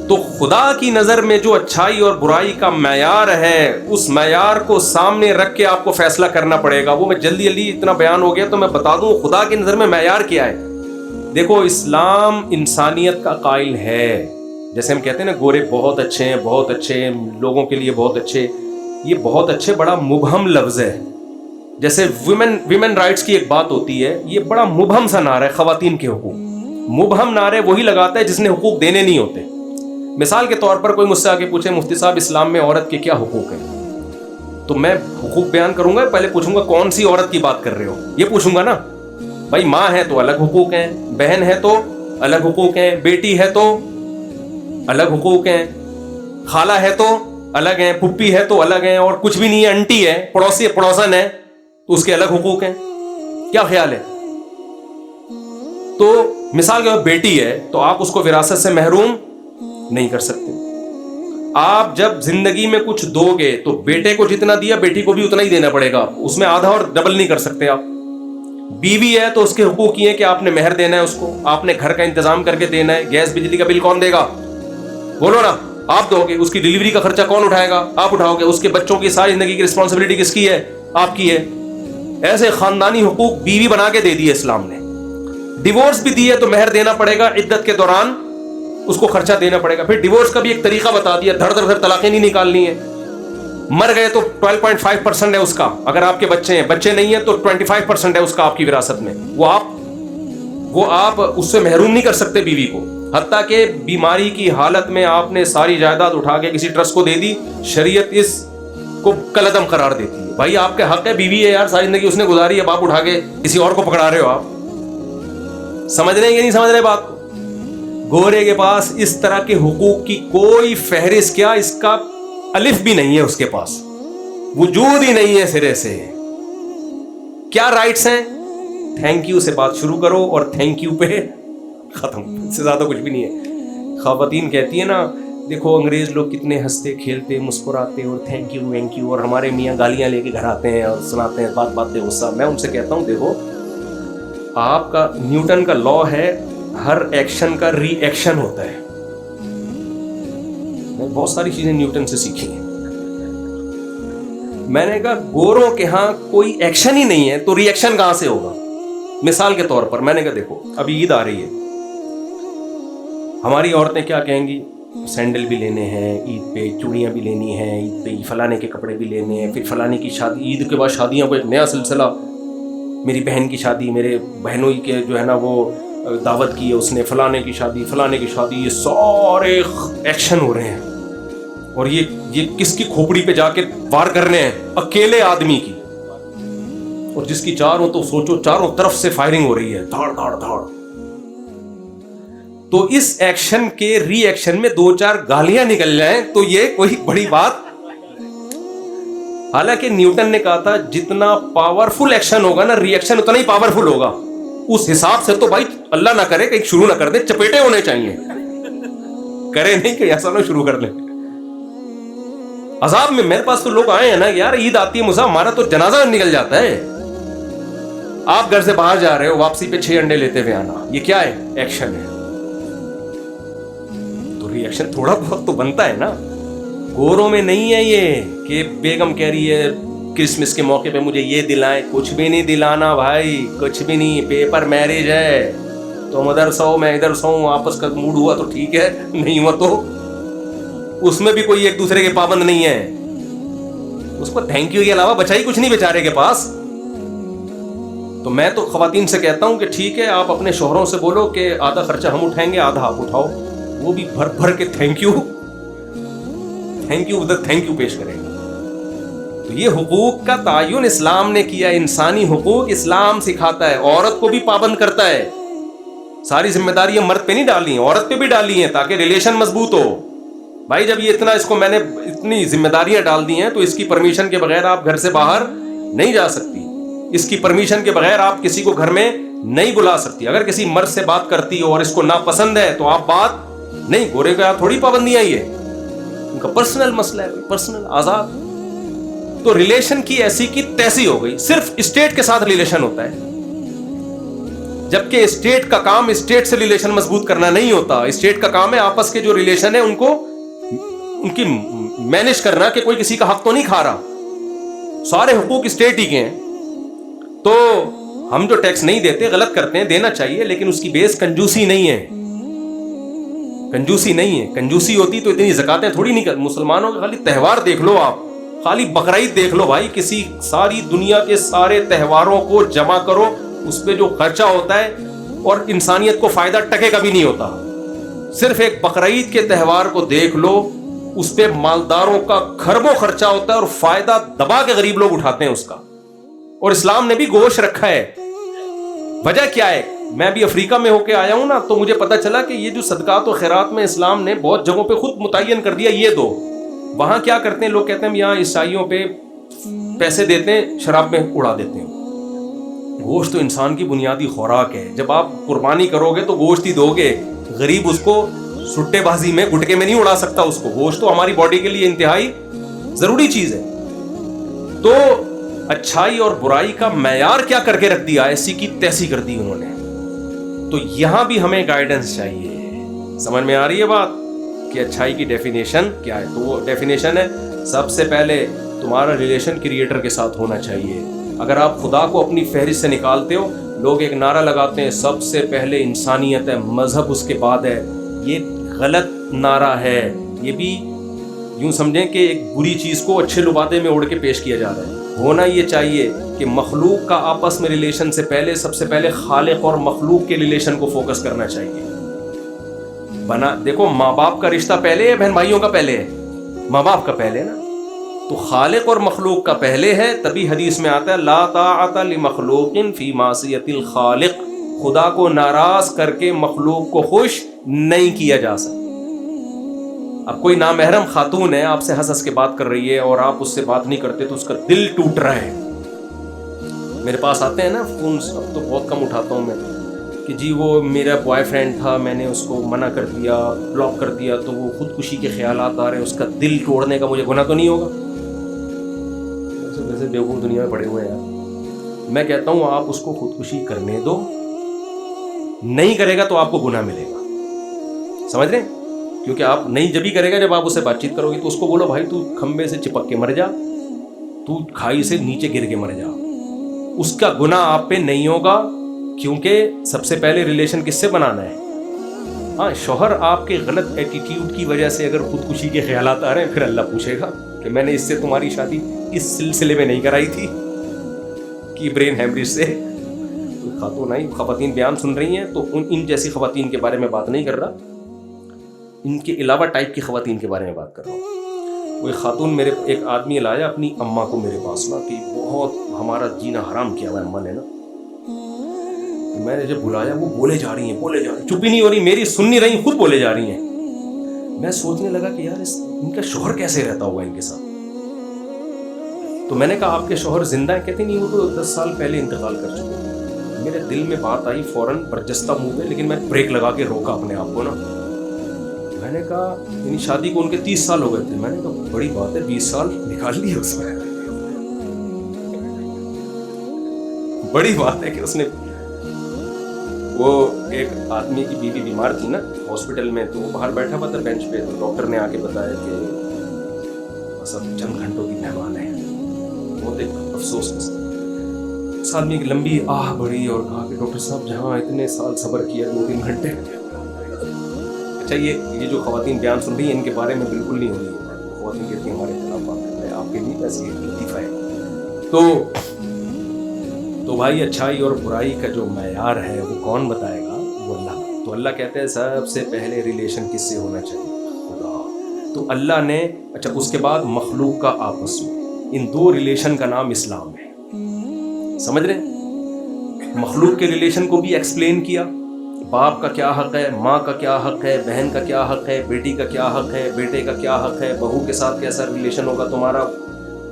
تو خدا کی نظر میں جو اچھائی اور برائی کا معیار ہے, اس معیار کو سامنے رکھ کے آپ کو فیصلہ کرنا پڑے گا. وہ میں جلدی اتنا بیان ہو گیا تو میں بتا دوں خدا کی نظر میں معیار کیا ہے. دیکھو اسلام انسانیت کا قائل ہے. جیسے ہم کہتے ہیں نا گورے بہت اچھے ہیں, بہت اچھے ہیں, لوگوں کے لیے بہت اچھے. یہ بہت اچھے بڑا مبہم لفظ ہے. جیسے ویمن رائٹس کی ایک بات ہوتی ہے, یہ بڑا مبہم سا نعرہ ہے. خواتین کے حقوق, مبہم نعرے وہی لگاتا ہے جس نے حقوق دینے نہیں ہوتے. مثال کے طور پر کوئی مجھ سے آ کے پوچھے مفتی صاحب اسلام میں عورت کے کیا حقوق ہیں, تو میں حقوق بیان کروں گا, پہلے پوچھوں گا کون سی عورت کی بات کر رہے ہو, یہ پوچھوں گا نا. بھائی ماں ہے تو الگ حقوق ہیں, بہن ہے تو الگ حقوق ہیں, بیٹی ہے تو الگ حقوق ہیں, خالہ ہے تو الگ ہیں, پھپھی ہے تو الگ ہیں, اور کچھ بھی نہیں ہے انٹی ہے, پڑوسن ہے تو اس کے الگ حقوق ہیں. کیا خیال ہے؟ تو مثال کے بیٹی ہے تو آپ اس کو وراثت سے محروم نہیں کر سکتے. آپ جب زندگی میں کچھ دو گے تو بیٹے کو جتنا دیا بیٹی کو بھی اتنا ہی دینا پڑے گا, اس میں آدھا اور ڈبل نہیں کر سکتے آپ. بیوی ہے تو اس کے حقوق یہ ہے کہ آپ نے مہر دینا ہے, اس کو آپ نے گھر کا انتظام کر کے دینا ہے. گیس بجلی کا بل کون دے گا؟ بولو نا, آپ دو گے. اس کی ڈلیوری کا خرچہ کون اٹھائے گا؟ آپ اٹھاؤ گے. اس کے بچوں کی ساری زندگی کی رسپانسبلٹی کس کی ہے؟ آپ کی ہے. ایسے خاندانی حقوق بیوی بنا کے دے دیے اسلام نے. ڈیورس بھی دیے تو مہر دینا پڑے گا, عدت کے دوران اس کو خرچہ دینا پڑے گا. پھر ڈیورس کا بھی ایک طریقہ بتا دیا, دھڑ طلاقیں نہیں نکالنی ہے. مر گئے تو 12.5% ہے اس کا, اگر آپ کے بچے ہیں, بچے نہیں ہیں تو 25% ہے اس کا آپ کی وراثت میں. وہ آپ اس سے محروم نہیں کر سکتے بیوی کو. حتیٰ کہ بیماری کی حالت میں آپ نے ساری جائیداد اٹھا کے کسی ٹرسٹ کو دے دی, شریعت اس کو کالعدم قرار دیتی ہے. بھائی آپ کے حق ہے, بیوی ہے یار, ساری زندگی اس نے گزاری ہے, آپ اٹھا کے کسی اور کو پکڑا رہے ہو. آپ سمجھ رہے ہیں کہ نہیں سمجھ رہے بات کو؟ گورے کے پاس اس طرح کے حقوق کی کوئی فہرست, کیا اس کا الف بھی نہیں ہے اس کے پاس, وجود ہی نہیں ہے سرے سے. کیا رائٹس ہیں؟ تھینک یو سے بات شروع کرو اور تھینک یو پہ ختم, اس سے زیادہ کچھ بھی نہیں ہے. خواتین کہتی ہیں نا, دیکھو انگریز لوگ کتنے ہنستے کھیلتے مسکراتے اور تھینک یو وینک یو, اور ہمارے میاں گالیاں لے کے گھر آتے ہیں اور سناتے ہیں بات بات پہ غصہ. میں ان سے کہتا ہوں دیکھو, آپ کا نیوٹن کا لا ہے ہر ایکشن کا ری ایکشن ہوتا ہے. میں بہت ساری چیزیں نیوٹن سے سیکھی ہیں. میں نے کہا گوروں کے ہاں کوئی ایکشن ہی نہیں ہے تو ری ایکشن کہاں سے ہوگا؟ مثال کے طور پر میں نے کہا دیکھو ابھی عید آ رہی ہے, ہماری عورتیں کیا کہیں گی, سینڈل بھی لینے ہیں عید پہ, چوڑیاں بھی لینی ہیں عید پہ, فلانے کے کپڑے بھی لینے ہیں, پھر فلانے کی شادی, عید کے بعد شادیوں کا ایک نیا سلسلہ, میری بہن کی شادی, میرے بہنوئی کے جو ہے نا وہ دعوت کی ہے اس نے, فلانے کی شادی, فلانے کی شادی, یہ سارے ایکشن ہو رہے ہیں. اور یہ کس کی کھوپڑی پہ جا کے وار کرنے ہیں؟ اکیلے آدمی کی. اور جس کی چار ہو تو سوچو چاروں طرف سے فائرنگ ہو رہی ہے, دھاڑ دھاڑ دھاڑ. تو اس ایکشن کے ری ایکشن میں 2-4 گالیاں نکل جائیں تو یہ کوئی بڑی بات. حالانکہ نیوٹن نے کہا تھا جتنا پاورفل ایکشن ہوگا نا, ری ایکشن اتنا ہی پاورفل ہوگا. اس حساب سے تو بھائی اللہ نہ کرے کہیں شروع نہ کر دیں, چپیٹے ہونے چاہیے, کرے نہیں کہ ایسا نہ شروع کر لیں. عذاب میں میرے پاس تو لوگ آئے ہیں نا یار, عید آتی ہے مصعب, ہمارا تو جنازہ نکل جاتا ہے. آپ گھر سے باہر جا رہے ہو, واپسی پہ 6 انڈے لیتے ہوئے آنا, یہ کیا ہے؟ ایکشن ہے. تو ری ایکشن تھوڑا بہت تو بنتا ہے نا. گوروں میں نہیں ہے یہ کہ بیگم کہہ رہی ہے کرسمس کے موقع پہ مجھے یہ دلائیں, کچھ بھی نہیں دلانا بھائی, کچھ بھی نہیں. پیپر میرج ہے, تم ادھر سو میں ادھر سو, آپس کا موڈ ہوا تو ٹھیک ہے, نہیں ہوا تو اس میں بھی کوئی ایک دوسرے کے پابند نہیں ہے. اس کو تھینک یو کے علاوہ بچا ہی کچھ نہیں بیچارے کے پاس. تو میں تو خواتین سے کہتا ہوں کہ ٹھیک ہے آپ اپنے شوہروں سے بولو کہ آدھا خرچہ ہم اٹھائیں گے, آدھا آپ اٹھاؤ, وہ بھی بھر بھر کے تھینک یو ادھر تھینک یو پیش کریں گے. تو یہ حقوق کا تعین اسلام نے کیا. انسانی حقوق اسلام سکھاتا ہے, عورت کو بھی پابند کرتا ہے. ساری ذمہ داریاں مرد پہ نہیں ڈالی ہیں, عورت پہ بھی ڈالی ہیں تاکہ ریلیشن مضبوط ہو. بھائی جب یہ اتنا, اس کو میں نے اتنی ذمہ داریاں ڈال دی ہیں تو اس کی پرمیشن کے بغیر آپ گھر سے باہر نہیں جا سکتی, اس کی پرمیشن کے بغیر آپ کسی کو گھر میں نہیں بلا سکتی. اگر کسی مرد سے بات کرتی ہو اور اس کو ناپسند ہے تو آپ بات نہیں. گورے کا تھوڑی پابندیاں, یہ ان کا پرسنل مسئلہ ہے, پرسنل آزاد. تو ریلیشن کی ایسی کی تیسی ہو گئی, صرف اسٹیٹ کے ساتھ ریلیشن ہوتا ہے, جبکہ اسٹیٹ کا کام اسٹیٹ سے ریلیشن مضبوط کرنا نہیں ہوتا. اسٹیٹ کا کام ہے آپس کے جو ریلیشن ہے ان کو, ان کی مینج کرنا کہ کوئی کسی کا حق تو نہیں کھا رہا. سارے حقوق اسٹیٹ ہی کے ہیں. تو ہم جو ٹیکس نہیں دیتے, غلط کرتے ہیں, دینا چاہیے, لیکن اس کی بیس کنجوسی نہیں ہے. کنجوسی نہیں ہے. کنجوسی ہوتی تو اتنی زکاتیں تھوڑی نہیں. مسلمانوں کے خالی تہوار دیکھ لو آپ, خالی بقرعید دیکھ لو بھائی, کسی ساری دنیا کے سارے تہواروں کو جمع کرو, اس پہ جو خرچہ ہوتا ہے اور انسانیت کو فائدہ ٹکے کا بھی نہیں ہوتا. صرف ایک بقرعید کے تہوار کو دیکھ لو, اس پہ مالداروں کا خربوں خرچہ ہوتا ہے اور فائدہ دبا کے غریب لوگ اٹھاتے ہیں اس کا. اور اسلام نے بھی گوشت رکھا ہے. وجہ کیا ہے؟ میں بھی افریقہ میں ہو کے آیا ہوں نا, تو مجھے پتا چلا کہ یہ جو صدقات و خیرات میں اسلام نے بہت جگہوں پہ خود متعین کر دیا, یہ دو. وہاں کیا کرتے ہیں لوگ, کہتے ہیں یہاں عیسائیوں پہ پیسے دیتے ہیں, شراب میں اڑا دیتے ہیں. گوشت تو انسان کی بنیادی خوراک ہے. جب آپ قربانی کرو گے تو گوشت ہی دو گے. غریب اس کو سٹے بازی میں, گٹکے میں نہیں اڑا سکتا اس کو. گوشت تو ہماری باڈی کے لیے انتہائی ضروری چیز ہے. تو اچھائی اور برائی کا معیار کیا کر کے رکھ دیا, ایسی کی تیسی کر دی انہوں نے. تو یہاں بھی ہمیں گائیڈنس چاہیے. سمجھ میں آ رہی ہے بات کہ اچھائی کی ڈیفینیشن کیا ہے؟ تو وہ ڈیفینیشن ہے, سب سے پہلے تمہارا ریلیشن کریٹر کے ساتھ ہونا چاہیے. اگر آپ خدا کو اپنی فہرست سے نکالتے ہو, لوگ ایک نعرہ لگاتے ہیں سب سے پہلے انسانیت ہے, مذہب اس کے بعد ہے. یہ غلط نعرہ ہے. یوں سمجھیں کہ ایک بری چیز کو اچھے لبادے میں اوڑھ کے پیش کیا جا رہا ہے. ہونا یہ چاہیے کہ مخلوق کا آپس میں ریلیشن سے پہلے سب سے پہلے خالق اور مخلوق کے ریلیشن کو فوکس کرنا چاہیے. دیکھو ماں باپ کا رشتہ پہلے ہے, بہن بھائیوں کا پہلے ہے؟ ماں باپ کا پہلے نا. تو خالق اور مخلوق کا پہلے ہے, تبھی حدیث میں آتا ہے لا طاعت لمخلوق فی معصیت الخالق, خدا کو ناراض کر کے مخلوق کو خوش نہیں کیا جا سکتا. اب کوئی نامحرم خاتون ہے, آپ سے ہنس ہنس کے بات کر رہی ہے اور آپ اس سے بات نہیں کرتے تو اس کا دل ٹوٹ رہا ہے. میرے پاس آتے ہیں نا فون, اب تو بہت کم اٹھاتا ہوں میں, کہ جی وہ میرا بوائے فرینڈ تھا, میں نے اس کو منع کر دیا, بلاک کر دیا, تو وہ خودکشی کے خیالات آ رہے ہیں, اس کا دل توڑنے کا مجھے گناہ تو نہیں ہوگا؟ ویسے بیوقوف دنیا میں پڑے ہوئے ہیں یار. میں کہتا ہوں آپ اس کو خودکشی کرنے دو, نہیں کرے گا تو آپ کو گناہ ملے گا, سمجھ رہے ہیں؟ کیونکہ آپ نہیں جبھی کرے گا جب آپ اس سے بات چیت کرو گے. تو اس کو بولو بھائی تو کھمبے سے چپک کے مر جا, تو کھائی سے نیچے گر کے مر جا, اس کا گناہ آپ پہ نہیں ہوگا, کیونکہ سب سے پہلے ریلیشن کس سے بنانا ہے؟ ہاں, شوہر آپ کے غلط ایٹیٹیوڈ کی وجہ سے اگر خودکشی کے خیالات آ رہے ہیں, پھر اللہ پوچھے گا کہ میں نے اس سے تمہاری شادی اس سلسلے میں نہیں کرائی تھی کہ برین ہیمریج سے. خاتون آئی, خواتین بیان سن رہی ہیں, تو ان جیسی خواتین کے بارے میں بات نہیں کر رہا, ان کے علاوہ ٹائپ کی خواتین کے بارے میں بات کر رہا ہوں. کوئی خاتون, میرے ایک آدمی لایا اپنی اماں کو میرے پاس نا, کہ بہت ہمارا جینا حرام کیا ہوا ہے اماں نے نا. میں نے جب بلایا وہ بولے جا رہی ہیں, چپ ہی نہیں ہو رہی, میری سن نہیں رہی, خود بولے جا رہی ہیں. میں سوچنے لگا کہ یار ان کا شوہر کیسے رہتا ہوگا ان کے ساتھ. تو میں نے کہا آپ کے شوہر زندہ ہیں؟ کہتے نہیں, وہ تو 10 سال پہلے انتقال کر چکے ہیں. میرے دل میں بات آئی فوراً, برجستہ منہ پہ, لیکن میں بریک لگا کے روکا اپنے آپ کو نا. میں نے کہا یعنی شادی کو ان کے 30 سال ہو گئے تھے. میں نے کہا بڑی بات ہے, 20 سال نکال لیے اس میں, بڑی بات ہے کہ اس نے. وہ ایک آدمی کی بیوی بیمار تھی نا ہاسپٹل میں, تو وہ باہر بیٹھا ہوا تھا بینچ پہ, تو ڈاکٹر نے آ کے بتایا کہ بس اب چند گھنٹوں کی مہمان ہے. بہت ایک افسوس کے ساتھ اس آدمی کی لمبی آہ بڑھی اور کہا کہ ڈاکٹر صاحب جہاں اتنے سال صبر کیا 2-3 گھنٹے. اچھا, یہ جو خواتین بیان سن رہی ہیں ان کے بارے میں بالکل نہیں ہو رہی ہے. خواتین کہتی ہیں ہمارے خلاف بات کر رہے ہیں, آپ کے لیے ویسے لطیفہ ہے. تو بھائی اچھائی اور برائی کا جو معیار ہے وہ کون بتائے گا؟ وہ اللہ. تو اللہ کہتے ہیں سب سے پہلے ریلیشن کس سے ہونا چاہیے؟ خدا. تو اللہ نے, اچھا اس کے بعد مخلوق کا آپس میں, ان 2 ریلیشن کا نام اسلام ہے. سمجھ رہے ہیں؟ مخلوق کے ریلیشن کو بھی ایکسپلین کیا, باپ کا کیا حق ہے, ماں کا کیا حق ہے, بہن کا کیا حق ہے, بیٹی کا کیا حق ہے, بیٹے کا کیا حق ہے, بہو کے ساتھ کیسا ریلیشن ہوگا تمہارا.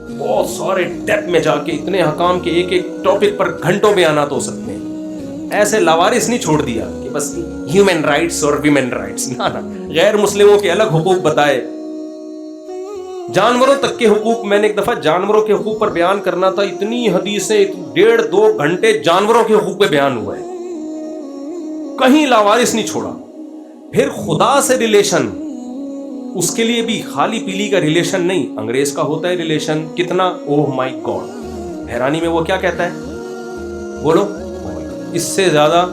بہت سارے ڈیپتھ میں جا کے اتنے حکام کے ایک ٹاپک پر گھنٹوں بیانات ہو سکتے ہیں. ایسے لاوارث نہیں چھوڑ دیا کہ بس ہیومن رائٹس اور ویمن رائٹس, نہ غیر مسلموں کے الگ حقوق بتائے, جانوروں تک کے حقوق. میں نے ایک دفعہ جانوروں کے حقوق پر بیان کرنا تھا, اتنی حدیثیں 1.5-2 گھنٹے جانوروں کے حقوق پہ بیان ہوا ہے, کہیں لاوارث نہیں چھوڑا. پھر خدا سے ریلیشن, اس کے لیے بھی خالی پیلی کا ریلیشن نہیں, انگریز کا ہوتا ہے ریلیشن. کتنا اوہ مائی گاڈ, حیرانی میں وہ کیا کہتا ہے, بولو اس سے زیادہ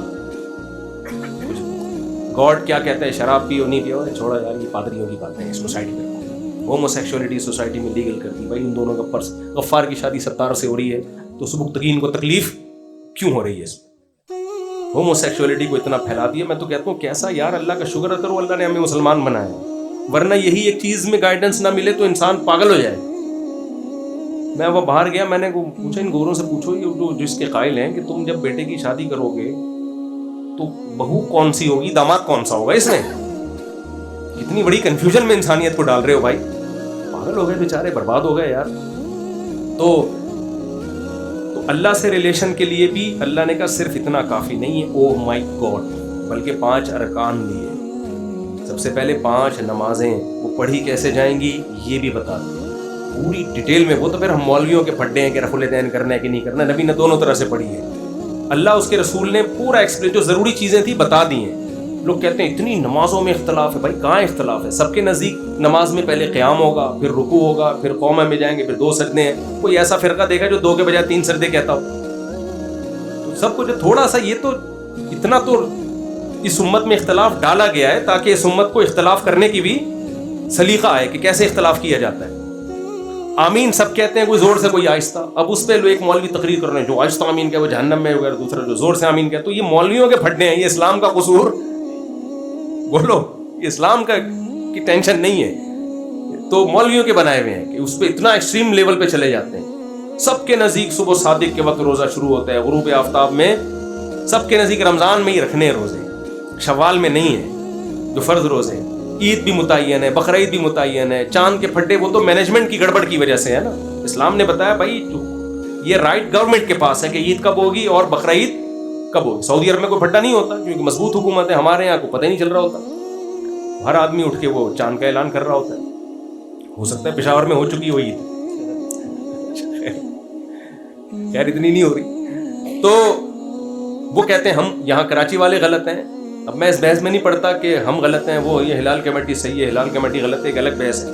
گاڈ کیا کہتا ہے؟ شراب پیو نہیں پیو, چھوڑا یار یہ پادریوں کی باتیں ہیں, سوسائٹی میں ہومو سیکشولیٹی سوسائٹی میں لیگل کر دی. بھائی ان دونوں کا غفار کی شادی 17 سے ہو رہی ہے, تو اس مبتغین کو تکلیف کیوں ہو رہی ہے؟ اس میں ہومو سیکشولیٹی کو اتنا پھیلا دیا. میں تو کہتا ہوں کیسا یار, اللہ کا شکر کرو اللہ نے ہمیں مسلمان بنایا, ورنہ یہی ایک چیز میں گائیڈنس نہ ملے تو انسان پاگل ہو جائے. میں وہ باہر گیا, میں نے پوچھا ان گوروں سے, پوچھو یہ جو جس کے قائل ہیں کہ تم جب بیٹے کی شادی کرو گے تو بہو کون سی ہوگی, داماد کون سا ہوگا؟ اس میں کتنی بڑی کنفیوژن میں انسانیت کو ڈال رہے ہو بھائی, پاگل ہو گئے بیچارے, برباد ہو گئے یار. تو اللہ سے ریلیشن کے لیے بھی اللہ نے کہا صرف اتنا کافی نہیں ہے, اوہ مائی گاڈ, بلکہ 5 ارکان دیے. سب سے پہلے 5 نمازیں, وہ پڑھی کیسے جائیں گی یہ بھی بتا دیں پوری ڈیٹیل میں. وہ تو پھر ہم مولویوں کے پھڈے ہیں کہ رفع الیدین کرنا ہے کہ نہیں کرنا, نبی نے دونوں طرح سے پڑھی ہے. اللہ اس کے رسول نے پورا ایکسپلین, جو ضروری چیزیں تھیں بتا دی ہیں. لوگ کہتے ہیں اتنی نمازوں میں اختلاف ہے, بھائی کہاں اختلاف ہے؟ سب کے نزدیک نماز میں پہلے قیام ہوگا, پھر رکوع ہوگا, پھر قومہ میں جائیں گے, پھر 2 سجدے ہیں. کوئی ایسا فرقہ دیکھا جو 2 کے بجائے 3 سجدے کہتا ہو؟ تو سب کچھ تھوڑا سا, یہ تو اتنا تو اس امت میں اختلاف ڈالا گیا ہے تاکہ اس امت کو اختلاف کرنے کی بھی سلیقہ ہے کہ کیسے اختلاف کیا جاتا ہے. آمین سب کہتے ہیں, کوئی زور سے کوئی آہستہ. اب اس پہ ایک مولوی تقریر کر رہے ہیں, جو آہستہ آمین کہے وہ جہنم میں وغیرہ, دوسرا جو زور سے آمین کہے. تو یہ مولویوں کے پھٹنے ہیں, یہ اسلام کا قصور بولو, یہ اسلام کا کی ٹینشن نہیں ہے, تو مولویوں کے بنائے ہوئے ہیں کہ اس پہ اتنا ایکسٹریم لیول پہ چلے جاتے ہیں. سب کے نزدیک صبح صادق کے وقت روزہ شروع ہوتا ہے, غروب آفتاب میں. سب کے نزدیک رمضان میں ہی رکھنے ہیں روزے, شوال میں نہیں ہے جو فرض روزے. عید بھی متعین ہے, بقرعید بھی متعین ہے. چاند کے پھٹے وہ تو مینجمنٹ کی گڑبڑ کی وجہ سے ہے نا. اسلام نے بتایا بھائی یہ رائٹ گورنمنٹ کے پاس ہے کہ عید کب ہوگی اور بقرعید کب ہوگی. سعودی عرب میں کوئی پھٹا نہیں ہوتا کیونکہ مضبوط حکومت ہے. ہمارے یہاں کو پتہ ہی نہیں چل رہا ہوتا, ہر آدمی اٹھ کے وہ چاند کا اعلان کر رہا ہوتا ہے. ہو سکتا ہے پشاور میں ہو چکی ہو عید, خیر اتنی نہیں ہو رہی. تو وہ کہتے ہیں ہم یہاں کراچی والے غلط ہیں. اب میں اس بحث میں نہیں پڑھتا کہ ہم غلط ہیں, وہ یہ ہلال کمیٹی صحیح ہے, ہلال کمیٹی غلط ہے, ایک الگ بحث ہے.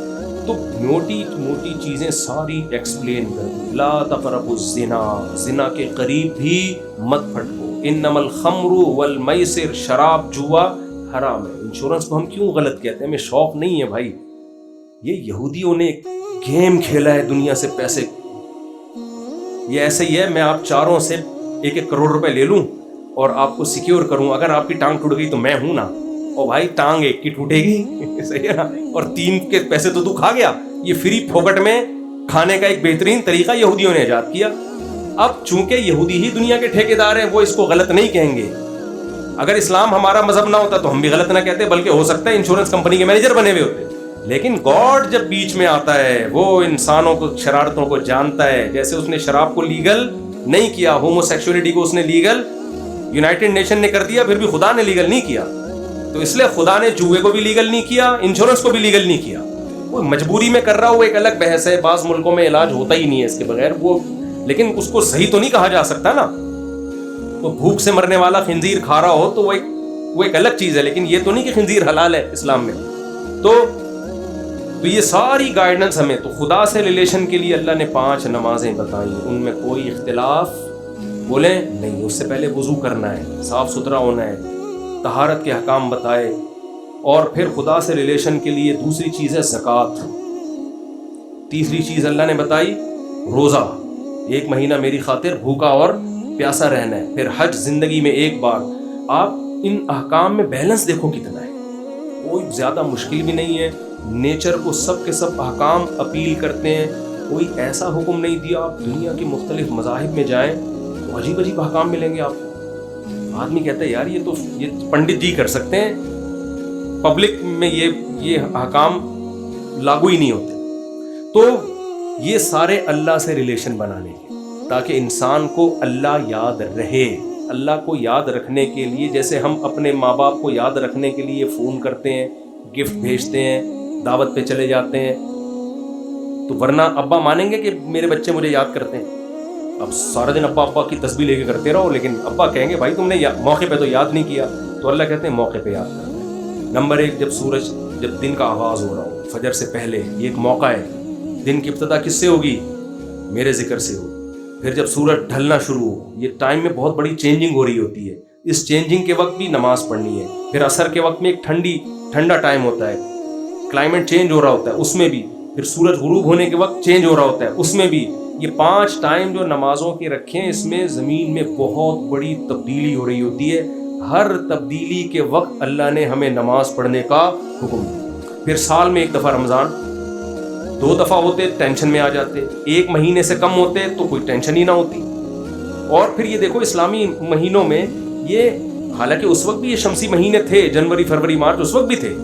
تو موٹی موٹی چیزیں ساری ایکسپلین کر دی. لا تقربوا الزنا, زنا کے قریب بھی مت پھٹکو. انما الخمر والمیسر, شراب جوا حرام ہے. انشورنس کو ہم کیوں غلط کہتے ہیں, ہمیں شوق نہیں ہے بھائی. یہ یہودیوں نے گیم کھیلا ہے دنیا سے پیسے. یہ ایسے ہی ہے, میں آپ چاروں سے 1-1 کروڑ روپے لے لوں اور آپ کو سیکیور کروں, اگر آپ کی ٹانگ ٹوٹ گئی تو میں ہوں نا. اور بھائی ٹانگ ایک کی ٹوٹے گی صحیح ہے نا, اور 3 کے پیسے تو تو کھا گیا. یہ فری پھوکٹ میں کھانے کا ایک بہترین طریقہ یہودیوں نے ایجاد کیا. اب چونکہ یہودی ہی دنیا کے ٹھیکیدار ہیں, وہ اس کو غلط نہیں کہیں گے. اگر اسلام ہمارا مذہب نہ ہوتا تو ہم بھی غلط نہ کہتے, بلکہ ہو سکتا ہے انشورنس کمپنی کے مینیجر بنے ہوئے ہوتے. لیکن گاڈ جب بیچ میں آتا ہے, وہ انسانوں کو شرارتوں کو جانتا ہے. جیسے اس نے شراب کو لیگل نہیں کیا, ہومو سیکسولیٹی کو اس نے لیگل یونائٹڈ نیشن نے کر دیا, پھر بھی خدا نے لیگل نہیں کیا. تو اس لیے خدا نے جوئے کو بھی لیگل نہیں کیا, انشورنس کو بھی لیگل نہیں کیا. وہ مجبوری میں کر رہا, وہ ایک الگ بحث ہے. بعض ملکوں میں علاج ہوتا ہی نہیں ہے اس کے بغیر وہ, لیکن اس کو صحیح تو نہیں کہا جا سکتا نا. وہ بھوک سے مرنے والا خنزیر کھا رہا ہو تو وہ ایک الگ چیز ہے, لیکن یہ تو نہیں کہ خنزیر حلال ہے اسلام میں. تو یہ ساری گائیڈنس ہمیں, تو خدا سے ریلیشن کے لیے اللہ نے 5 نمازیں بتائیں, ان میں کوئی اختلاف بولیں نہیں. اس سے پہلے وضو کرنا ہے, صاف ستھرا ہونا ہے, طہارت کے حکام بتائے. اور پھر خدا سے ریلیشن کے لیے دوسری چیز ہے زکوٰۃ. تیسری چیز اللہ نے بتائی روزہ, 1 مہینہ میری خاطر بھوکا اور پیاسا رہنا ہے. پھر حج زندگی میں 1 بار. آپ ان احکام میں بیلنس دیکھو کتنا ہے, کوئی زیادہ مشکل بھی نہیں ہے. نیچر کو سب کے سب احکام اپیل کرتے ہیں, کوئی ایسا حکم نہیں دیا. آپ دنیا کے مختلف مذاہب میں جائیں تو عجیب عجیب احکام ملیں گے آپ کو. آدمی کہتا ہے یار یہ پنڈت جی کر سکتے ہیں, پبلک میں یہ احکام لاگو ہی نہیں ہوتے. تو یہ سارے اللہ سے ریلیشن بنانے ہیں تاکہ انسان کو اللہ یاد رہے. اللہ کو یاد رکھنے کے لیے جیسے ہم اپنے ماں باپ کو یاد رکھنے کے لیے فون کرتے ہیں, گفٹ بھیجتے ہیں, دعوت پہ چلے جاتے ہیں, تو ورنہ ابا مانیں گے کہ میرے بچے مجھے یاد کرتے ہیں. اب سارا دن ابا ابا کی تسبیح لے کے کرتے رہو, لیکن ابا کہیں گے بھائی تم نے موقع پہ تو یاد نہیں کیا. تو اللہ کہتے ہیں موقع پہ یاد کرنا ہے. نمبر 1, جب دن کا آغاز ہو رہا ہو, فجر سے پہلے, یہ ایک موقع ہے. دن کی ابتدا کس سے ہوگی؟ میرے ذکر سے ہوگی. پھر جب سورج ڈھلنا شروع ہو, یہ ٹائم میں بہت بڑی چینجنگ ہو رہی ہوتی ہے, اس چینجنگ کے وقت بھی نماز پڑھنی ہے. پھر عصر کے وقت میں ایک ٹھنڈا ٹائم ہوتا ہے, کلائمیٹ چینج ہو رہا ہوتا ہے, اس میں بھی. پھر سورج غروب ہونے کے وقت چینج ہو رہا ہوتا ہے, اس میں بھی. یہ 5 ٹائم جو نمازوں کے رکھیں, اس میں زمین میں بہت بڑی تبدیلی ہو رہی ہوتی ہے. ہر تبدیلی کے وقت اللہ نے ہمیں نماز پڑھنے کا حکم دیا. پھر سال میں 1 دفعہ رمضان, 2 دفعہ ہوتے ٹینشن میں آ جاتے, 1 مہینے سے کم ہوتے تو کوئی ٹینشن ہی نہ ہوتی. اور پھر یہ دیکھو اسلامی مہینوں میں یہ, حالانکہ اس وقت بھی یہ شمسی مہینے تھے, جنوری فروری مارچ اس وقت بھی تھے,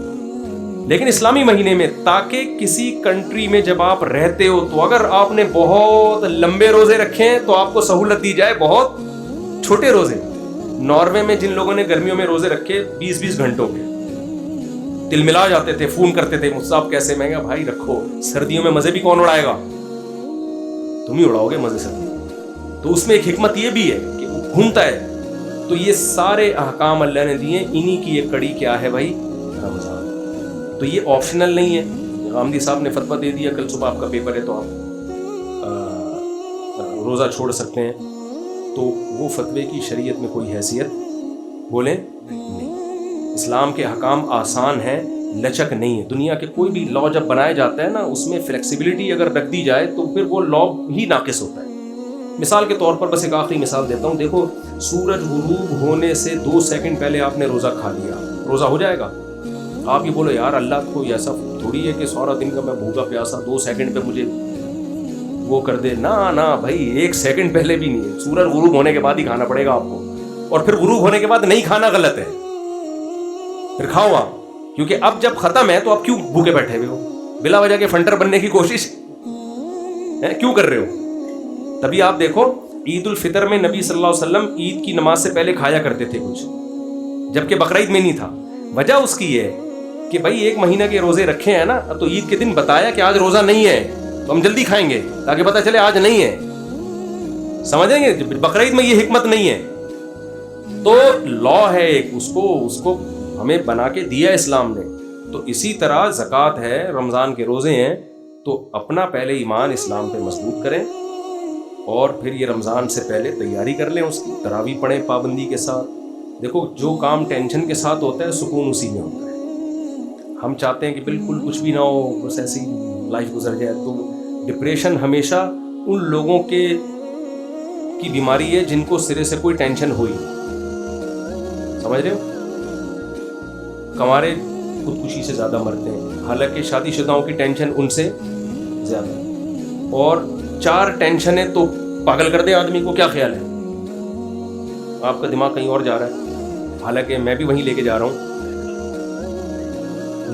لیکن اسلامی مہینے میں, تاکہ کسی کنٹری میں جب آپ رہتے ہو تو اگر آپ نے بہت لمبے روزے رکھے ہیں تو آپ کو سہولت دی جائے بہت چھوٹے روزے. ناروے میں جن لوگوں نے گرمیوں میں روزے رکھے 20-20 گھنٹوں کے, تل ملا جاتے تھے, فون کرتے تھے, مجھ سے آپ کیسے؟ میں کہا بھائی رکھو, سردیوں میں مزے بھی کون اڑائے گا, تم ہی اڑاؤ گے مزے سے. تو اس میں ایک حکمت یہ بھی ہے کہ وہ گھومتا ہے. تو یہ سارے احکام اللہ نے دیے, انہی کی یہ کڑی کیا ہے بھائی؟ رمضان. تو یہ آپشنل نہیں ہے. غامدی صاحب نے فتویٰ دے دیا کل صبح آپ کا پیپر ہے تو آپ روزہ چھوڑ سکتے ہیں, تو وہ فتوے کی شریعت میں کوئی حیثیت بولیں نہیں. اسلام کے احکام آسان ہیں, لچک نہیں ہے. دنیا کے کوئی بھی لا جب بنایا جاتا ہے نا, اس میں فلیکسیبلٹی اگر رکھ دی جائے تو پھر وہ لا ہی ناقص ہوتا ہے. مثال کے طور پر بس ایک آخری مثال دیتا ہوں. دیکھو, سورج غروب ہونے سے 2 سیکنڈ پہلے آپ نے روزہ کھا لیا, روزہ ہو جائے گا؟ آپ یہ بولو یار اللہ کو ایسا تھوڑی ہے کہ سارا دن کا میں بھوکا پیاسا 2 سیکنڈ پہ مجھے وہ کر دے. نا بھائی, 1 سیکنڈ پہلے بھی نہیں ہے, سورج غروب ہونے کے بعد ہی کھانا پڑے گا آپ کو. اور پھر غروب ہونے کے بعد نہیں کھانا غلط ہے, پھر کھاؤ آپ, کیونکہ اب جب ختم ہے تو آپ کیوں بھوکے بیٹھے ہوئے ہو؟ بلا وجہ کے فنٹر بننے کی کوشش کیوں کر رہے ہو؟ تبھی آپ دیکھو عید الفطر میں نبی صلی اللہ علیہ وسلم عید کی نماز سے پہلے کھایا کرتے تھے کچھ, جبکہ بقرعید میں نہیں تھا. وجہ اس کی ہے کہ بھائی 1 مہینہ کے روزے رکھے ہیں نا, تو عید کے دن بتایا کہ آج روزہ نہیں ہے تو ہم جلدی کھائیں گے تاکہ پتہ چلے آج نہیں ہے. سمجھیں گے؟ بقرعید میں یہ حکمت نہیں ہے. تو لا ہے ایک, اس کو ہمیں بنا کے دیا اسلام نے. تو اسی طرح زکوٰۃ ہے, رمضان کے روزے ہیں, تو اپنا پہلے ایمان اسلام پہ مضبوط کریں, اور پھر یہ رمضان سے پہلے تیاری کر لیں اس کی, تراویح پڑھیں پابندی کے ساتھ. دیکھو, جو کام ٹینشن کے ساتھ ہوتا ہے سکون اسی میں ہوتا ہے. ہم چاہتے ہیں کہ بالکل کچھ بھی نہ ہو, بس ایسی لائف گزر جائے. تو ڈپریشن ہمیشہ ان لوگوں کی بیماری ہے جن کو سرے سے کوئی ٹینشن ہوئی. سمجھ رہے ہو؟ کنوارے خودکشی سے زیادہ مرتے ہیں, حالانکہ شادی شدہوں کی ٹینشن ان سے زیادہ ہے. اور 4 ٹینشنیں تو پاگل کر دیں آدمی کو. کیا خیال ہے؟ آپ کا دماغ کہیں اور جا رہا ہے, حالانکہ میں بھی وہیں لے کے جا رہا ہوں.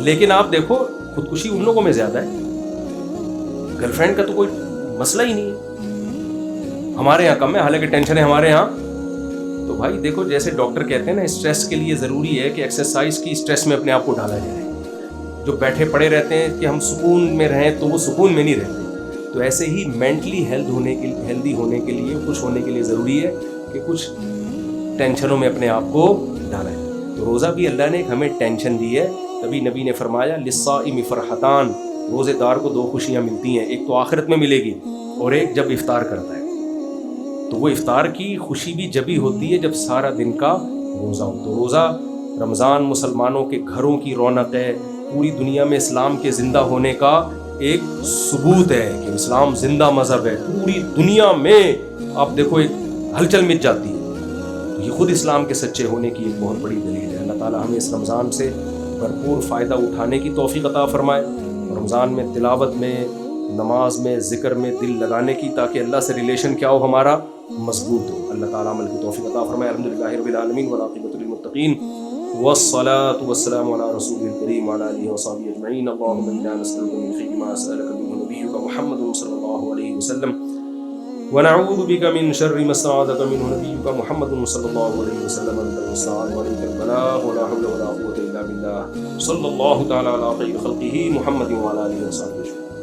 لیکن آپ دیکھو, خودکشی ان لوگوں میں زیادہ ہے. گرل فرینڈ کا تو کوئی مسئلہ ہی نہیں ہے, ہمارے یہاں کم ہے, حالانکہ ٹینشن ہے ہمارے یہاں. تو بھائی دیکھو, جیسے ڈاکٹر کہتے ہیں نا, اسٹریس کے لیے ضروری ہے کہ ایکسرسائز کی اسٹریس میں اپنے آپ کو ڈالا جائے. جو بیٹھے پڑے رہتے ہیں کہ ہم سکون میں رہیں, تو وہ سکون میں نہیں رہتے. تو ایسے ہی مینٹلی ہیلدی ہونے کے لیے, خوش ہونے کے لیے ضروری ہے کہ کچھ ٹینشنوں میں اپنے آپ کو ڈالا ہے. تو روزہ بھی اللہ نے ہمیں ٹینشن دی ہے. تبھی نبی نے فرمایا للصائم فرحتان, روزے دار کو 2 خوشیاں ملتی ہیں, ایک تو آخرت میں ملے گی, اور ایک جب افطار کرتا ہے. تو وہ افطار کی خوشی بھی جبھی ہوتی ہے جب سارا دن کا روزہ ہو. تو روزہ رمضان مسلمانوں کے گھروں کی رونق ہے, پوری دنیا میں اسلام کے زندہ ہونے کا ایک ثبوت ہے کہ اسلام زندہ مذہب ہے. پوری دنیا میں آپ دیکھو ایک ہلچل مچ جاتی ہے. یہ خود اسلام کے سچے ہونے کی ایک بہت بڑی دلیل ہے. اللہ تعالیٰ ہمیں اس رمضان سے بھرپور فائدہ اٹھانے کی توفیق عطا فرمائے. رمضان میں تلاوت میں, نماز میں, ذکر میں دل لگانے کی, تاکہ اللہ سے ریلیشن کیا ہو, ہمارا مضبوط ہو. اللہ تعالیٰ عمل کی توفیق عطا فرمائے. الحمدللہ رب العالمین والعاقبۃ للمتقین والصلاة والسلام على رسول الكريم وعلى آله وصحبه أجمعين. اللهم إنا نسألك من خير ما سألك منه نبيك محمد صلى الله عليه وسلم, ونعوذ بك من شر ما استعاذك منه نبيك محمد صلى الله عليه وسلم. أنت المستعان وعليك البلاغ ولا حول ولا قوة إلا بالله. صلى الله تعالى على خير خلقه محمد وعلى آله وصحبه أجمعين.